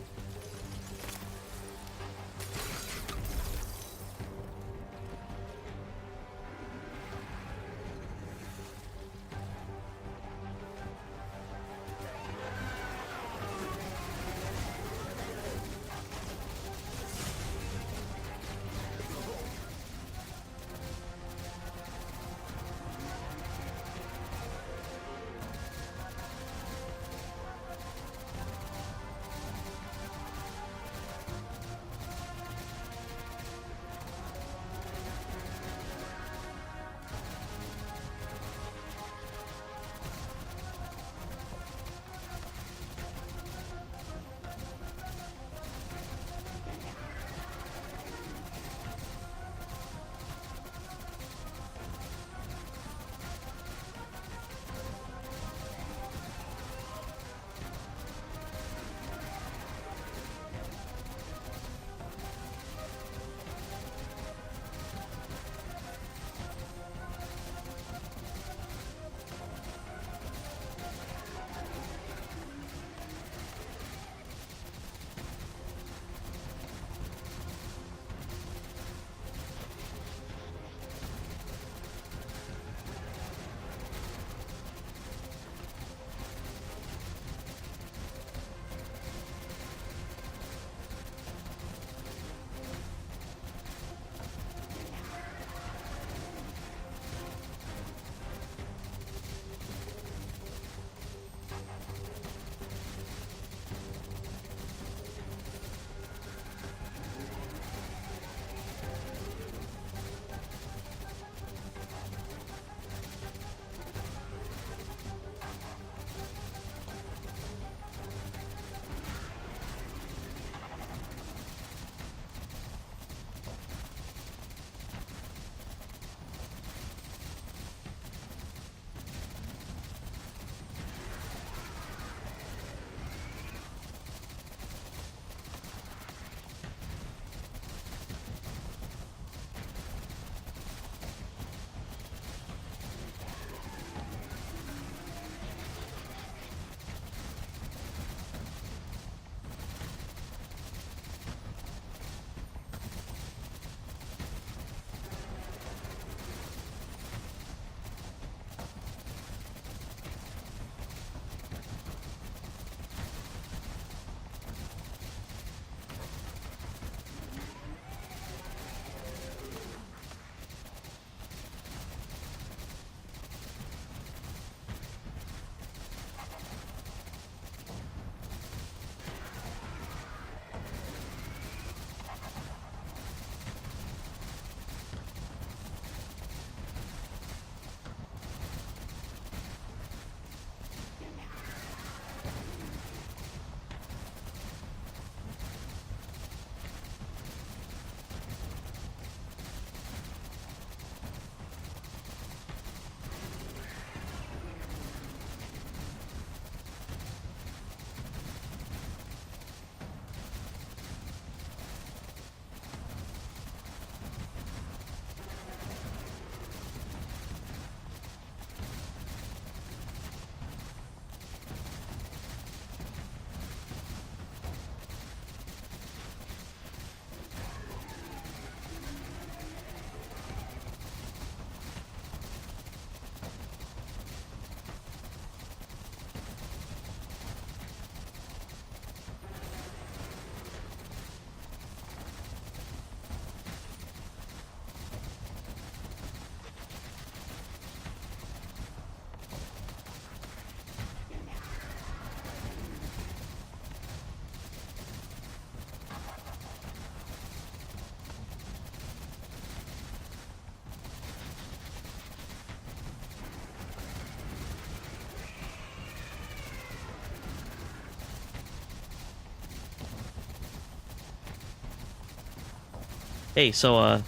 Hey, so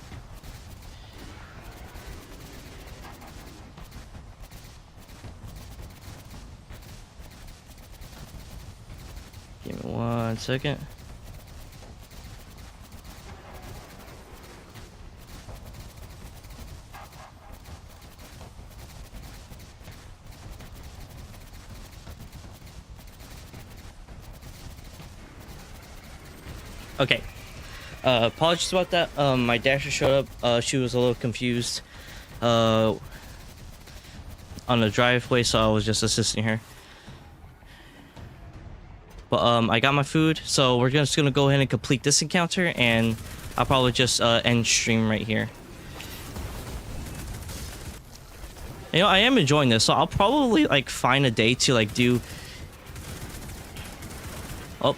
give me 1 second. Okay. Apologies about that. My dasher showed up. She was a little confused on the driveway, so I was just assisting her. But I got my food, so we're just gonna go ahead and complete this encounter, and I'll probably just end stream right here. You know, I am enjoying this, so I'll probably like find a day to like do. Oh,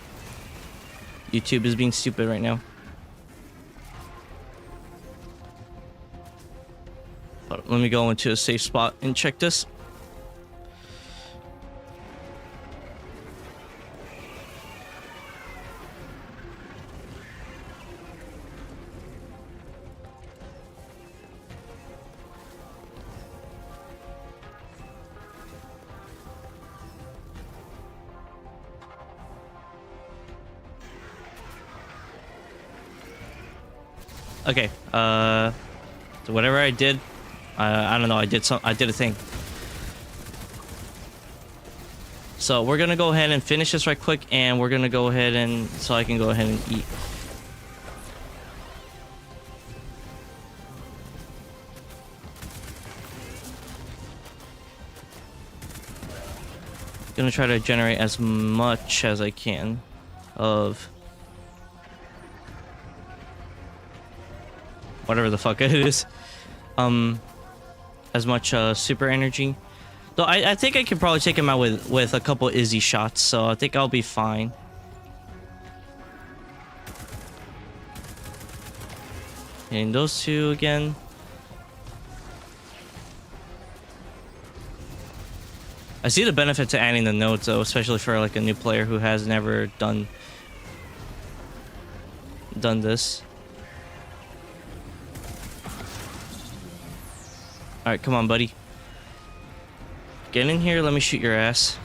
YouTube is being stupid right now. But let me go into a safe spot and check this. Okay, so whatever I did, I don't know, I did a thing. So we're gonna go ahead and finish this right quick, and we're gonna go ahead and, so I can go ahead and eat. Gonna try to generate as much as I can of whatever the fuck it is. As much super energy. Though I think I can probably take him out with a couple Izzy shots, so I think I'll be fine. And those two again. I see the benefit to adding the nodes though, especially for like a new player who has never done this. Alright, come on, buddy. Get in here, let me shoot your ass.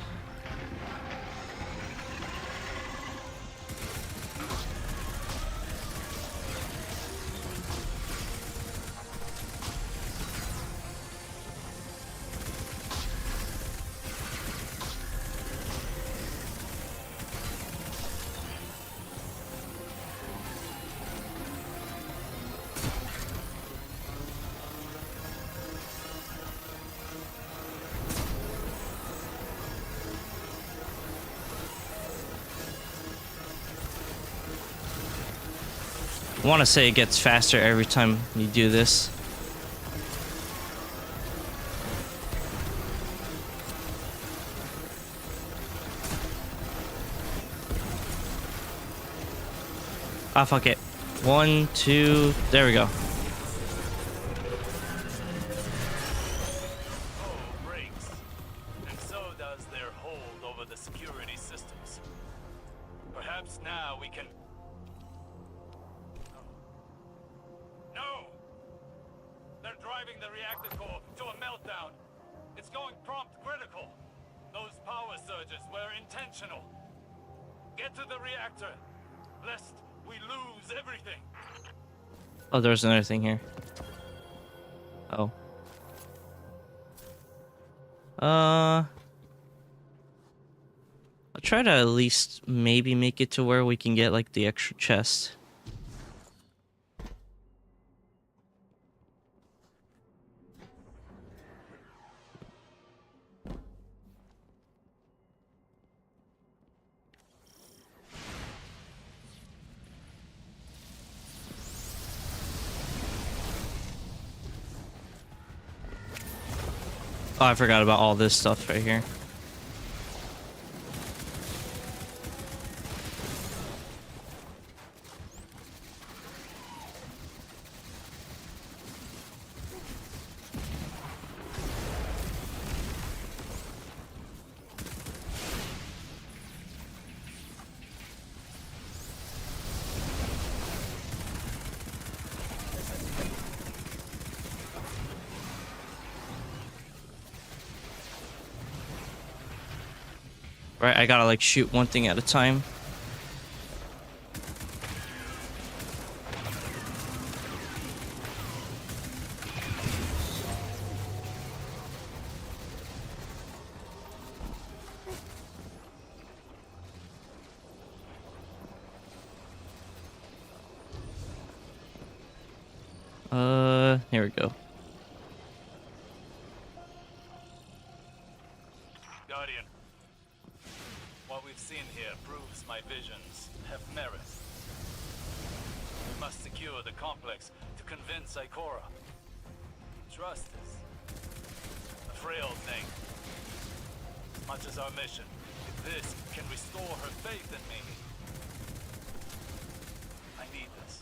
I want to say it gets faster every time you do this. Ah, fuck it. 1, 2, there we go. Breaks, and so does their hold over the security systems. Perhaps now we can. No! They're driving the reactor core to a meltdown. It's going prompt critical. Those power surges were intentional. Get to the reactor, lest we lose everything. Oh, there's another thing here. Oh. I'll try to at least maybe make it to where we can get like the extra chest. Oh, I forgot about all this stuff right here. Right, I gotta like shoot one thing at a time. Here we go. Guardian, what we've seen here proves my visions have merit. We must secure the complex to convince Ikora. Trust is a frail thing. As much as our mission, if this can restore her faith in me, I need this.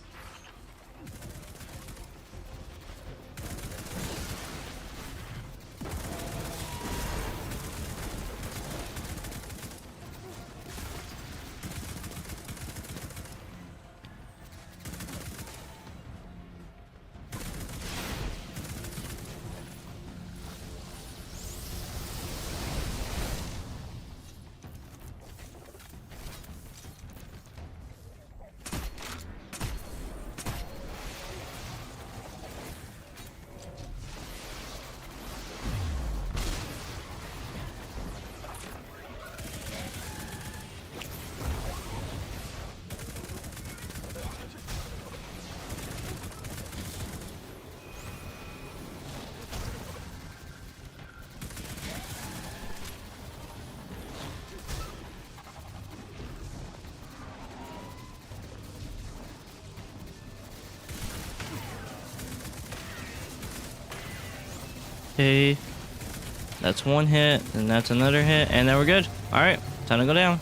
Okay, that's one hit, and that's another hit, and then we're good. All right, time to go down.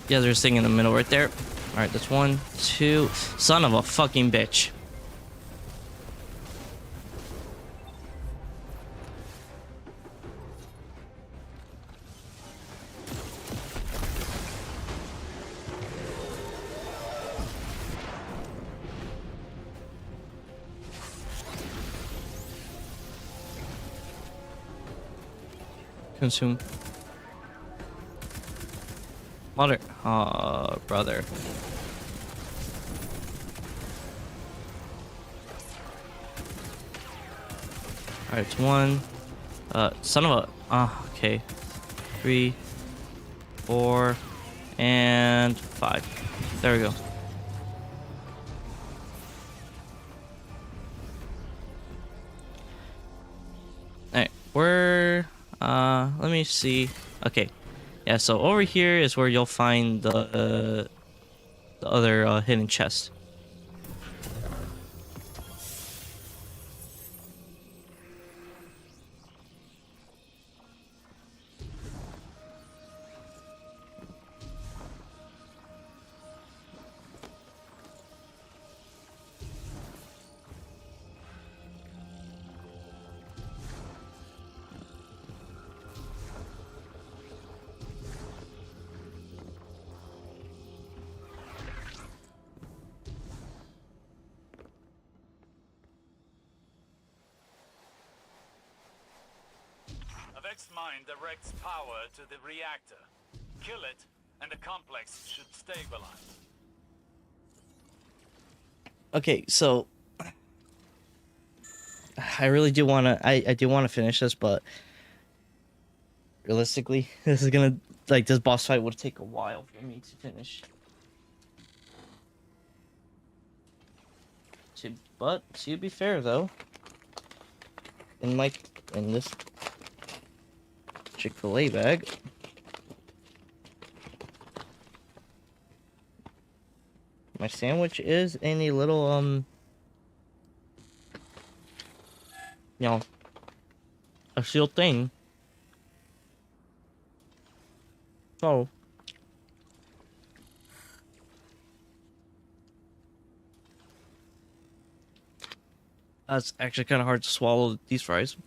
Yeah, there's a thing in the middle right there. All right, that's one, two. Son of a fucking bitch. Consume. Mother. Oh, brother. Alright, it's one. Son of a. Okay. 3, 4, and 5. There we go. Alright, we're. Let me see. Okay. Yeah, so over here is where you'll find the other hidden chest. Avex's mind directs power to the reactor. Kill it, and the complex should stabilize. Okay, so I really do want to. I do want to finish this, but realistically, this is gonna this boss fight would take a while for me to finish. But to be fair though, in this Chick-fil-A bag, my sandwich is in a little you know, a sealed thing. So that's actually kind of hard to swallow these fries.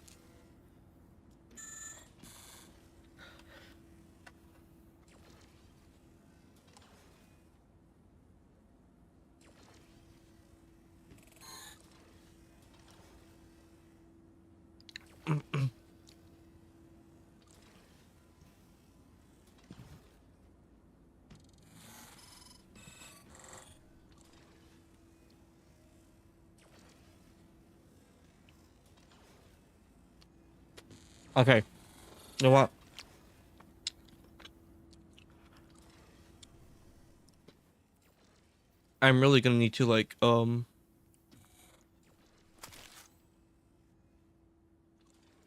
Okay, you know what? I'm really gonna need to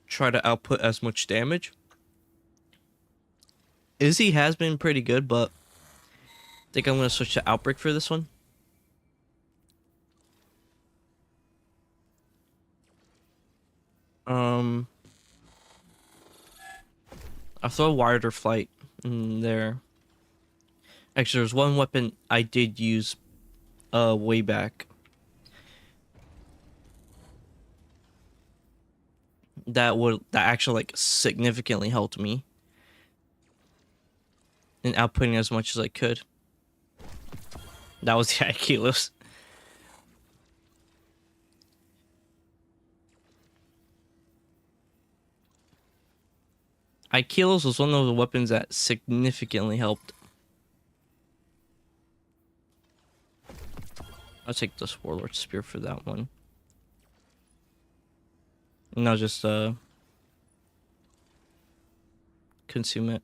try to output as much damage. Izzy has been pretty good, but I think I'm gonna switch to Outbreak for this one. I'll throw Wired or Flight in there. Actually, there's one weapon I did use way back that actually significantly helped me in outputting as much as I could. That was the Aikilos. Aikilos was one of the weapons that significantly helped. I'll take this Warlord Spear for that one. And I'll just consume it.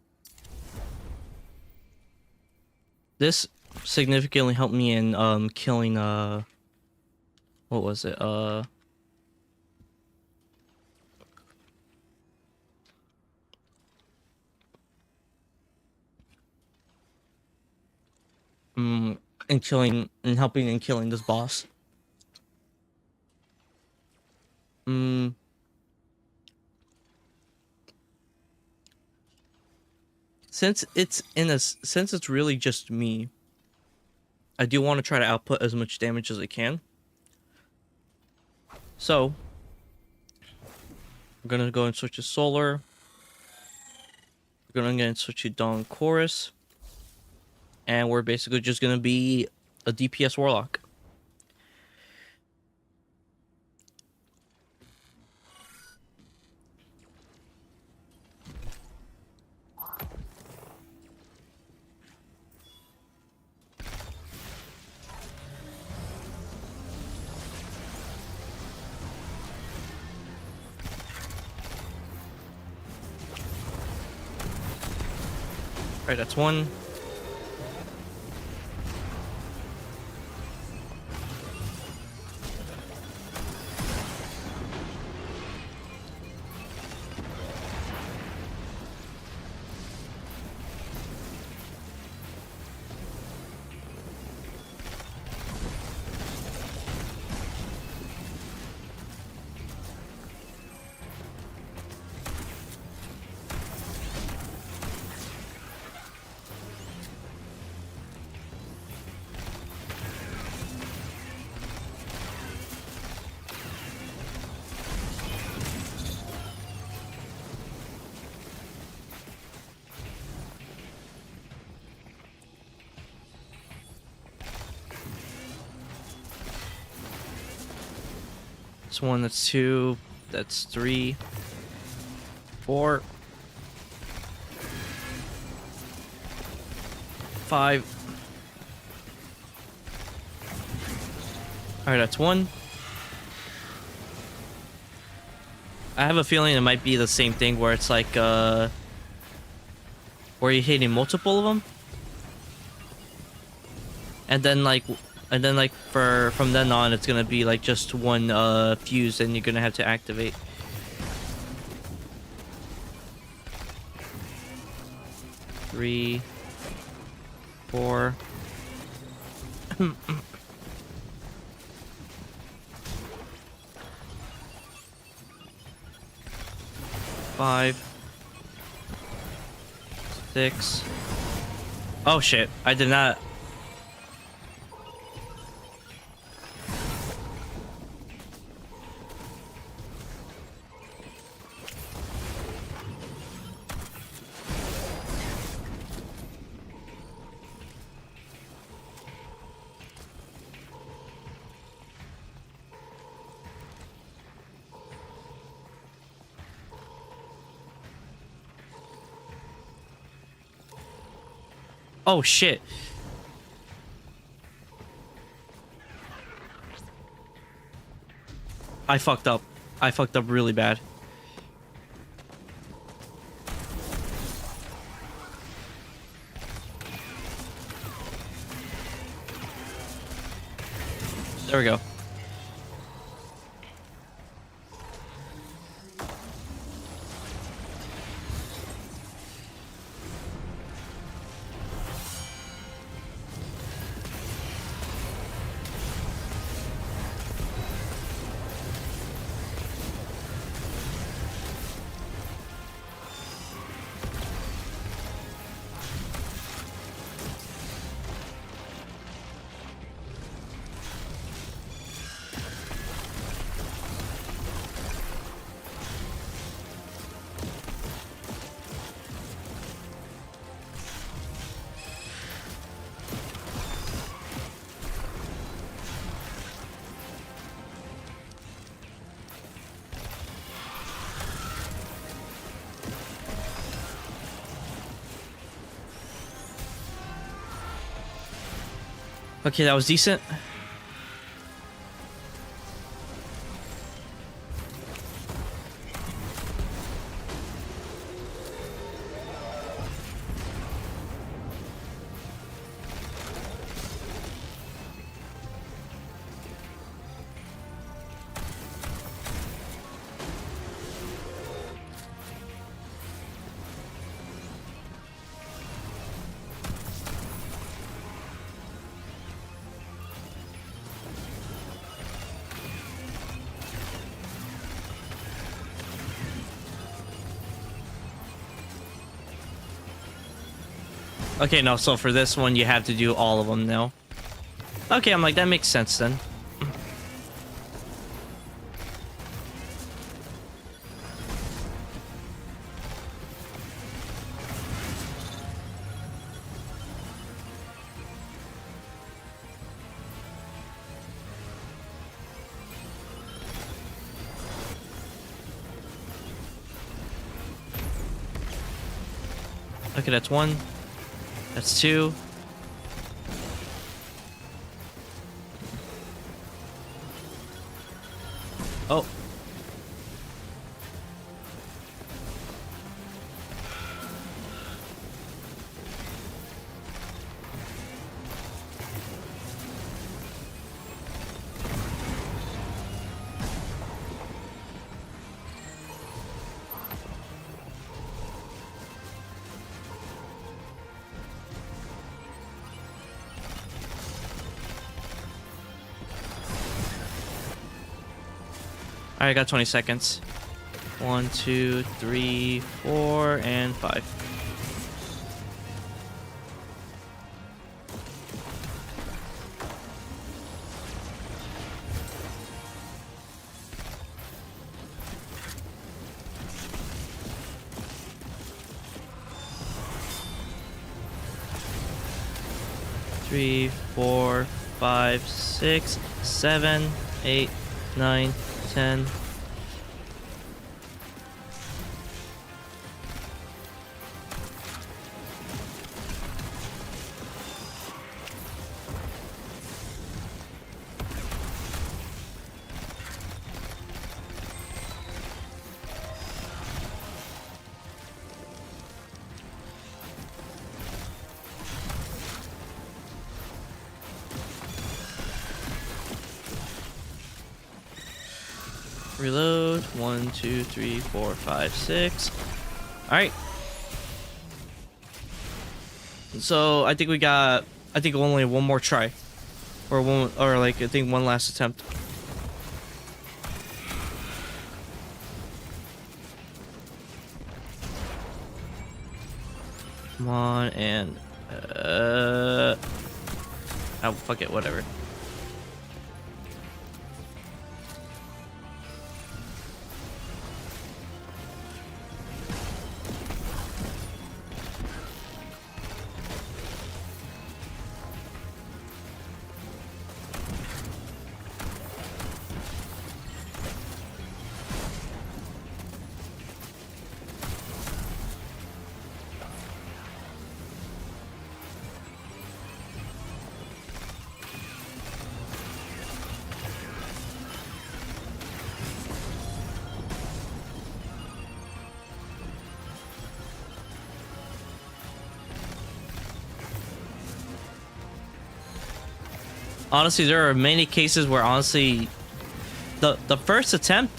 This significantly helped me in killing what was it? and helping in killing this boss. Since it's really just me, I do want to try to output as much damage as I can. So I'm gonna go and switch to Solar. We're gonna go and switch to Dawn Chorus. And we're basically just gonna be a DPS Warlock. Alright, that's one. That's one, that's two, that's three, four. 5. Alright, that's 1. I have a feeling it might be the same thing where it's like, where you're hitting multiple of them. And then like from then on, it's gonna be like just one fuse and you're gonna have to activate. Three, 4. 5, 6. Oh shit, I did not. Oh shit. I fucked up. I fucked up really bad. There we go. Okay, that was decent. Okay, no, so for this one, you have to do all of them now. Okay, I'm like, that makes sense then. Okay, that's 1. That's 2. Oh. Alright, I got 20 seconds. 1, 2, 3, 4, and 5. Three, 4, 5, 6, 7, 8, 9, 10. Reload. 1, 2, 3, 4, 5, 6. Alright. So I think we got, I think only one more try. Or one, or like I think one last attempt. Come on, and oh fuck it, whatever. Honestly, there are many cases where honestly, the first attempt,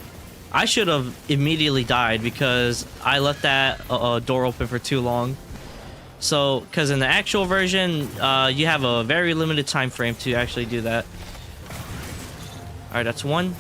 I should have immediately died because I left that door open for too long. So, because in the actual version, you have a very limited time frame to actually do that. All right, that's one.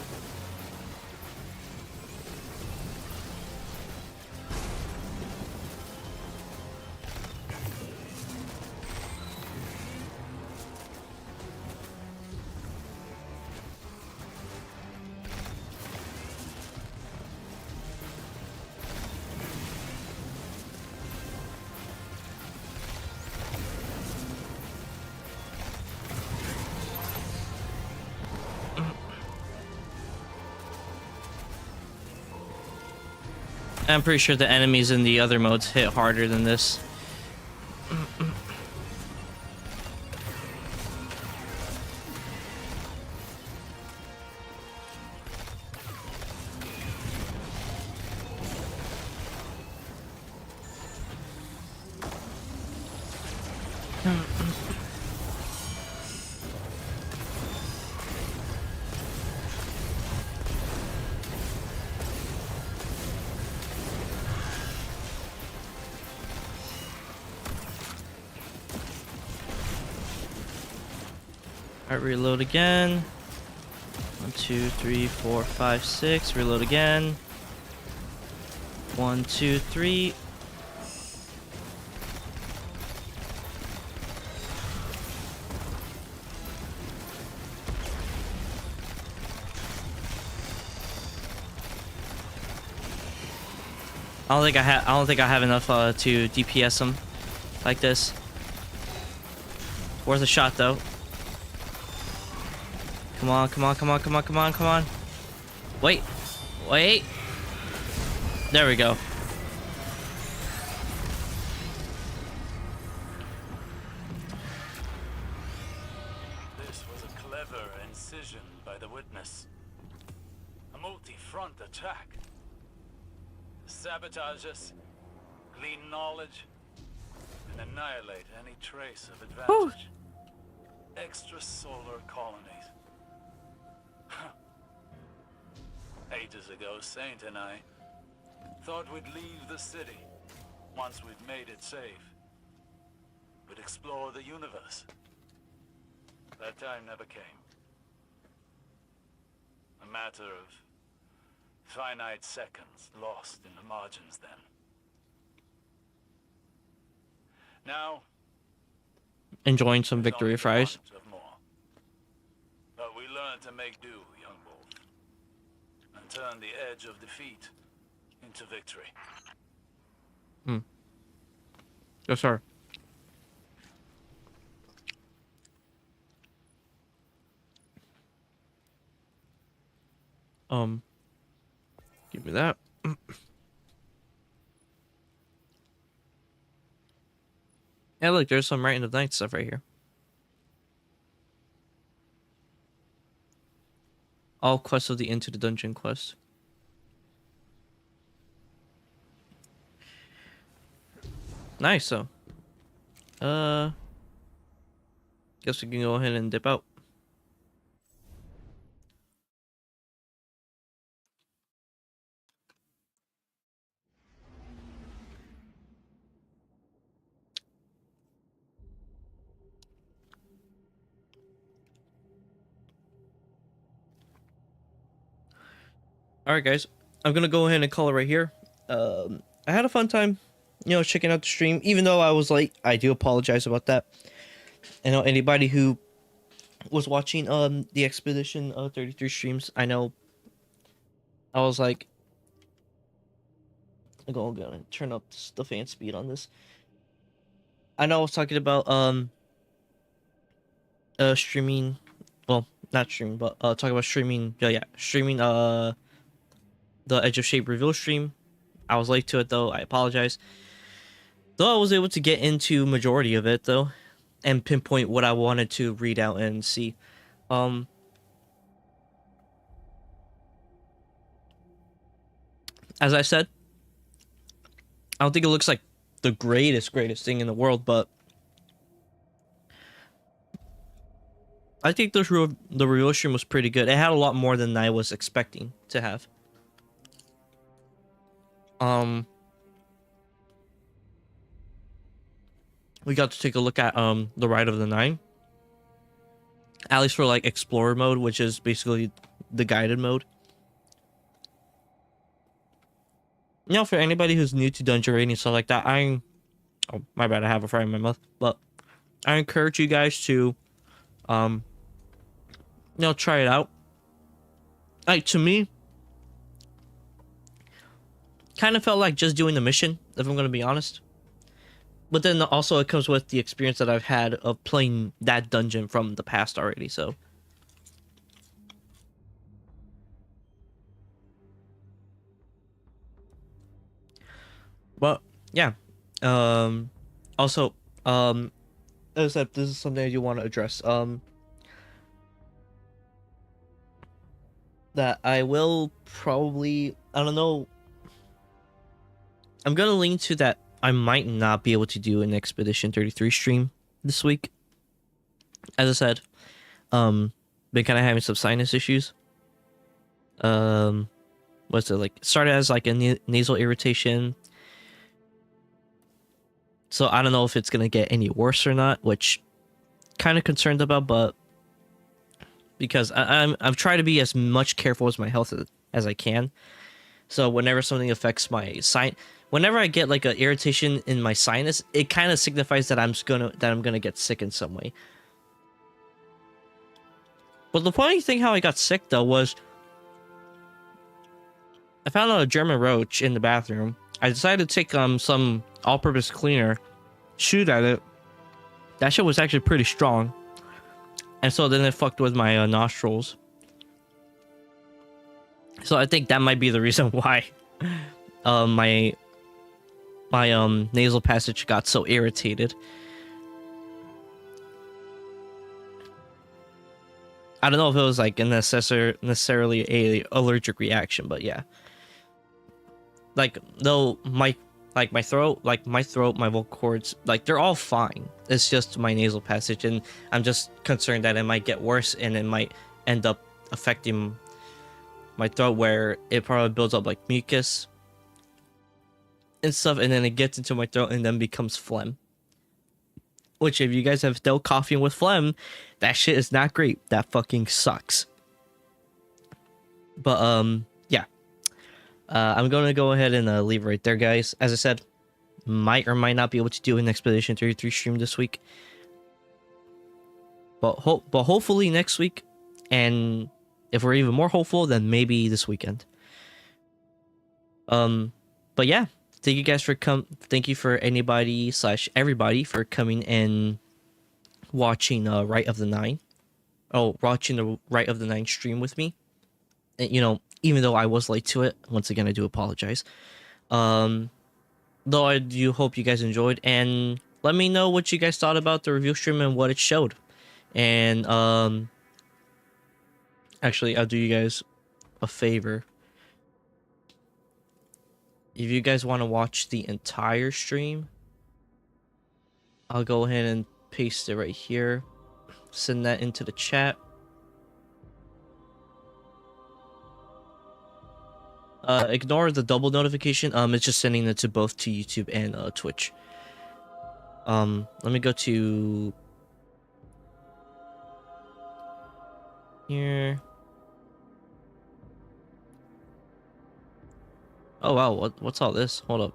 I'm pretty sure the enemies in the other modes hit harder than this. Alright, reload again. 1, 2, 3, 4, 5, 6. Reload again. 1, 2, 3. I don't think I have enough to DPS them like this. Worth a shot though. Come on, come on, come on, come on, come on, come on. Wait. Wait. There we go. This was a clever incision by the witness. A multi-front attack. Sabotage us, glean knowledge, and annihilate any trace of advantage. Extrasolar colonies. Ages ago, Saint and I thought we'd leave the city once we'd made it safe. We'd explore the universe. That time never came. A matter of finite seconds lost in the margins then. Now, Enjoying some victory fries. of more. But we learned to make do, young wolf, and turn the edge of defeat into victory. Yes, sir. Give me that. Yeah, look, there's some Right in the Night stuff right here. All quests of the Into the Dungeon quest. Nice, though. Guess we can go ahead and dip out. All right, guys, I'm gonna go ahead and call it right here. I had a fun time, checking out the stream. Even though I was late, I do apologize about that. I know anybody who was watching the Expedition 33 streams. I know I was like, I'm gonna turn up the fan speed on this. I know I was talking about streaming, well, not streaming, but talking about streaming. Yeah, streaming the Edge of Shape reveal stream. I was late to it though. I apologize. Though I was able to get into majority of it though, and pinpoint what I wanted to read out and see. As I said, I don't think it looks like the greatest thing in the world, but I think the reveal stream was pretty good. It had a lot more than I was expecting to have. We got to take a look at the Rite of the Nine. At least for like Explorer mode, which is basically the guided mode. For anybody who's new to dungeon raiding and stuff like that, oh my bad, I have a fry in my mouth, but I encourage you guys to try it out. Like, to me, kind of felt like just doing the mission, if I'm gonna be honest. But then also it comes with the experience that I've had of playing that dungeon from the past already, so. But yeah. Also, as I said, this is something I do want to address. That I will probably, I don't know. I'm gonna lean to that I might not be able to do an Expedition 33 stream this week. As I said, been kind of having some sinus issues. What's it like? Started as like a nasal irritation. So I don't know if it's gonna get any worse or not, which kind of concerned about, but because I've tried to be as much careful with my health as I can. So whenever something affects my whenever I get like an irritation in my sinus, it kind of signifies that I'm gonna get sick in some way. But the funny thing how I got sick though was I found out a German roach in the bathroom. I decided to take some all-purpose cleaner, shoot at it. That shit was actually pretty strong, and so then it fucked with my nostrils. So I think that might be the reason why my nasal passage got so irritated. I don't know if it was like necessarily a allergic reaction, but yeah. Like though my throat, my vocal cords, like they're all fine. It's just my nasal passage, and I'm just concerned that it might get worse and it might end up affecting my throat, where it probably builds up like mucus and stuff, and then it gets into my throat and then becomes phlegm. Which, if you guys have dealt coughing with phlegm, that shit is not great. That fucking sucks. But yeah. I'm gonna go ahead and leave right there, guys. As I said, might or might not be able to do an Expedition 33 stream this week, but hopefully next week, and if we're even more hopeful, then maybe this weekend. But yeah, thank you guys for thank you for everybody for coming and watching Rite of the Nine. Watching the Rite of the Nine stream with me. And, even though I was late to it, once again, I do apologize. Though I do hope you guys enjoyed, and let me know what you guys thought about the review stream and what it showed. And actually, I'll do you guys a favor. If you guys want to watch the entire stream, I'll go ahead and paste it right here. Send that into the chat. Ignore the double notification. It's just sending it to both to YouTube and Twitch. Let me go to here. Oh wow, what's all this? Hold up.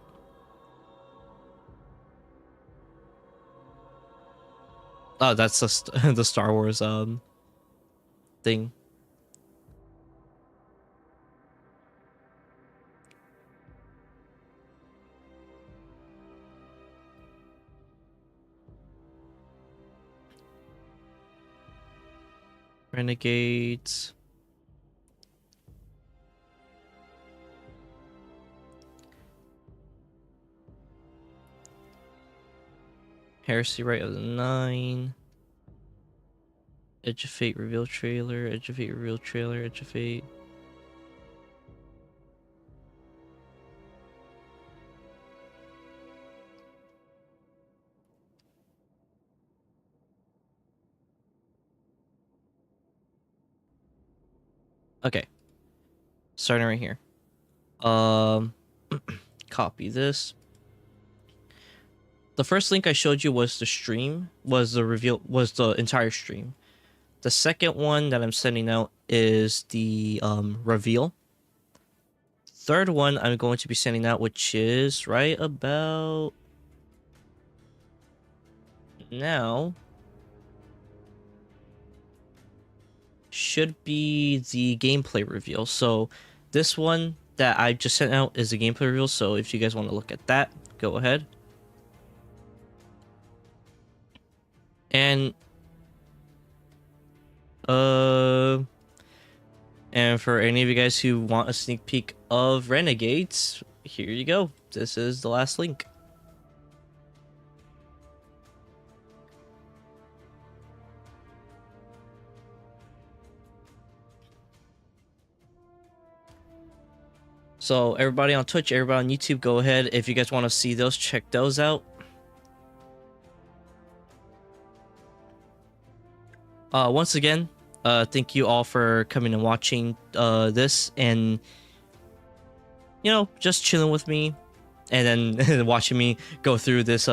Oh, that's the Star Wars thing. Renegades. Heresy Right of the Nine. Edge of Fate reveal trailer. Edge of Fate reveal trailer. Edge of Fate. Okay. Starting right here. Copy this. The first link I showed you was the stream, was the entire stream. The second one that I'm sending out is the reveal. Third one I'm going to be sending out, which is right about now, should be the gameplay reveal. So this one that I just sent out is the gameplay reveal. So if you guys want to look at that, go ahead. And for any of you guys who want a sneak peek of Renegades, here you go. This is the last link. So everybody on Twitch, everybody on YouTube, go ahead. If you guys want to see those, check those out. Once again, thank you all for coming and watching this, and you know, just chilling with me, and then watching me go through this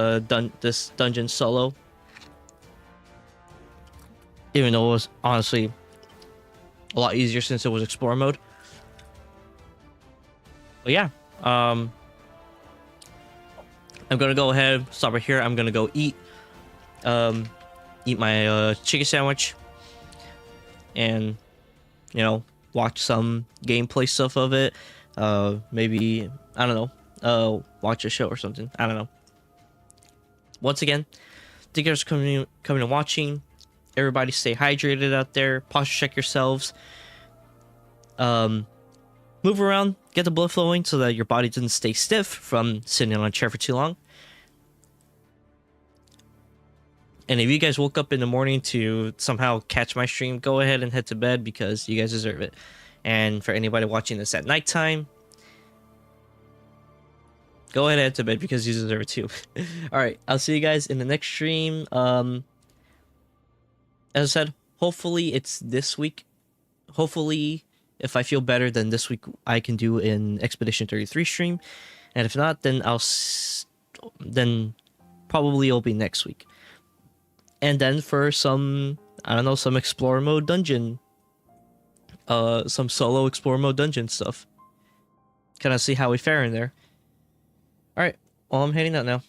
this dungeon solo. Even though it was honestly a lot easier since it was Explorer mode. But yeah, I'm gonna go ahead, stop right here. I'm gonna go eat my chicken sandwich, and you know, watch some gameplay stuff of it. Maybe, I don't know, watch a show or something. I don't know. Once again, thank you guys for coming and watching. Everybody stay hydrated out there. Posture check yourselves. Move around, get the blood flowing so that your body doesn't stay stiff from sitting on a chair for too long. And if you guys woke up in the morning to somehow catch my stream, go ahead and head to bed because you guys deserve it. And for anybody watching this at nighttime, go ahead and head to bed because you deserve it too. Alright, I'll see you guys in the next stream. As I said, hopefully it's this week. Hopefully, if I feel better, then this week I can do an Expedition 33 stream. And if not, then then probably it'll be next week. And then for some, I don't know, some Explorer mode dungeon, some solo Explorer mode dungeon stuff. Kind of see how we fare in there. Alright, well, I'm heading out now.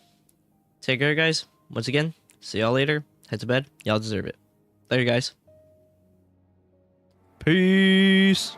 Take care, guys. Once again, see y'all later. Head to bed. Y'all deserve it. Later, guys. Peace.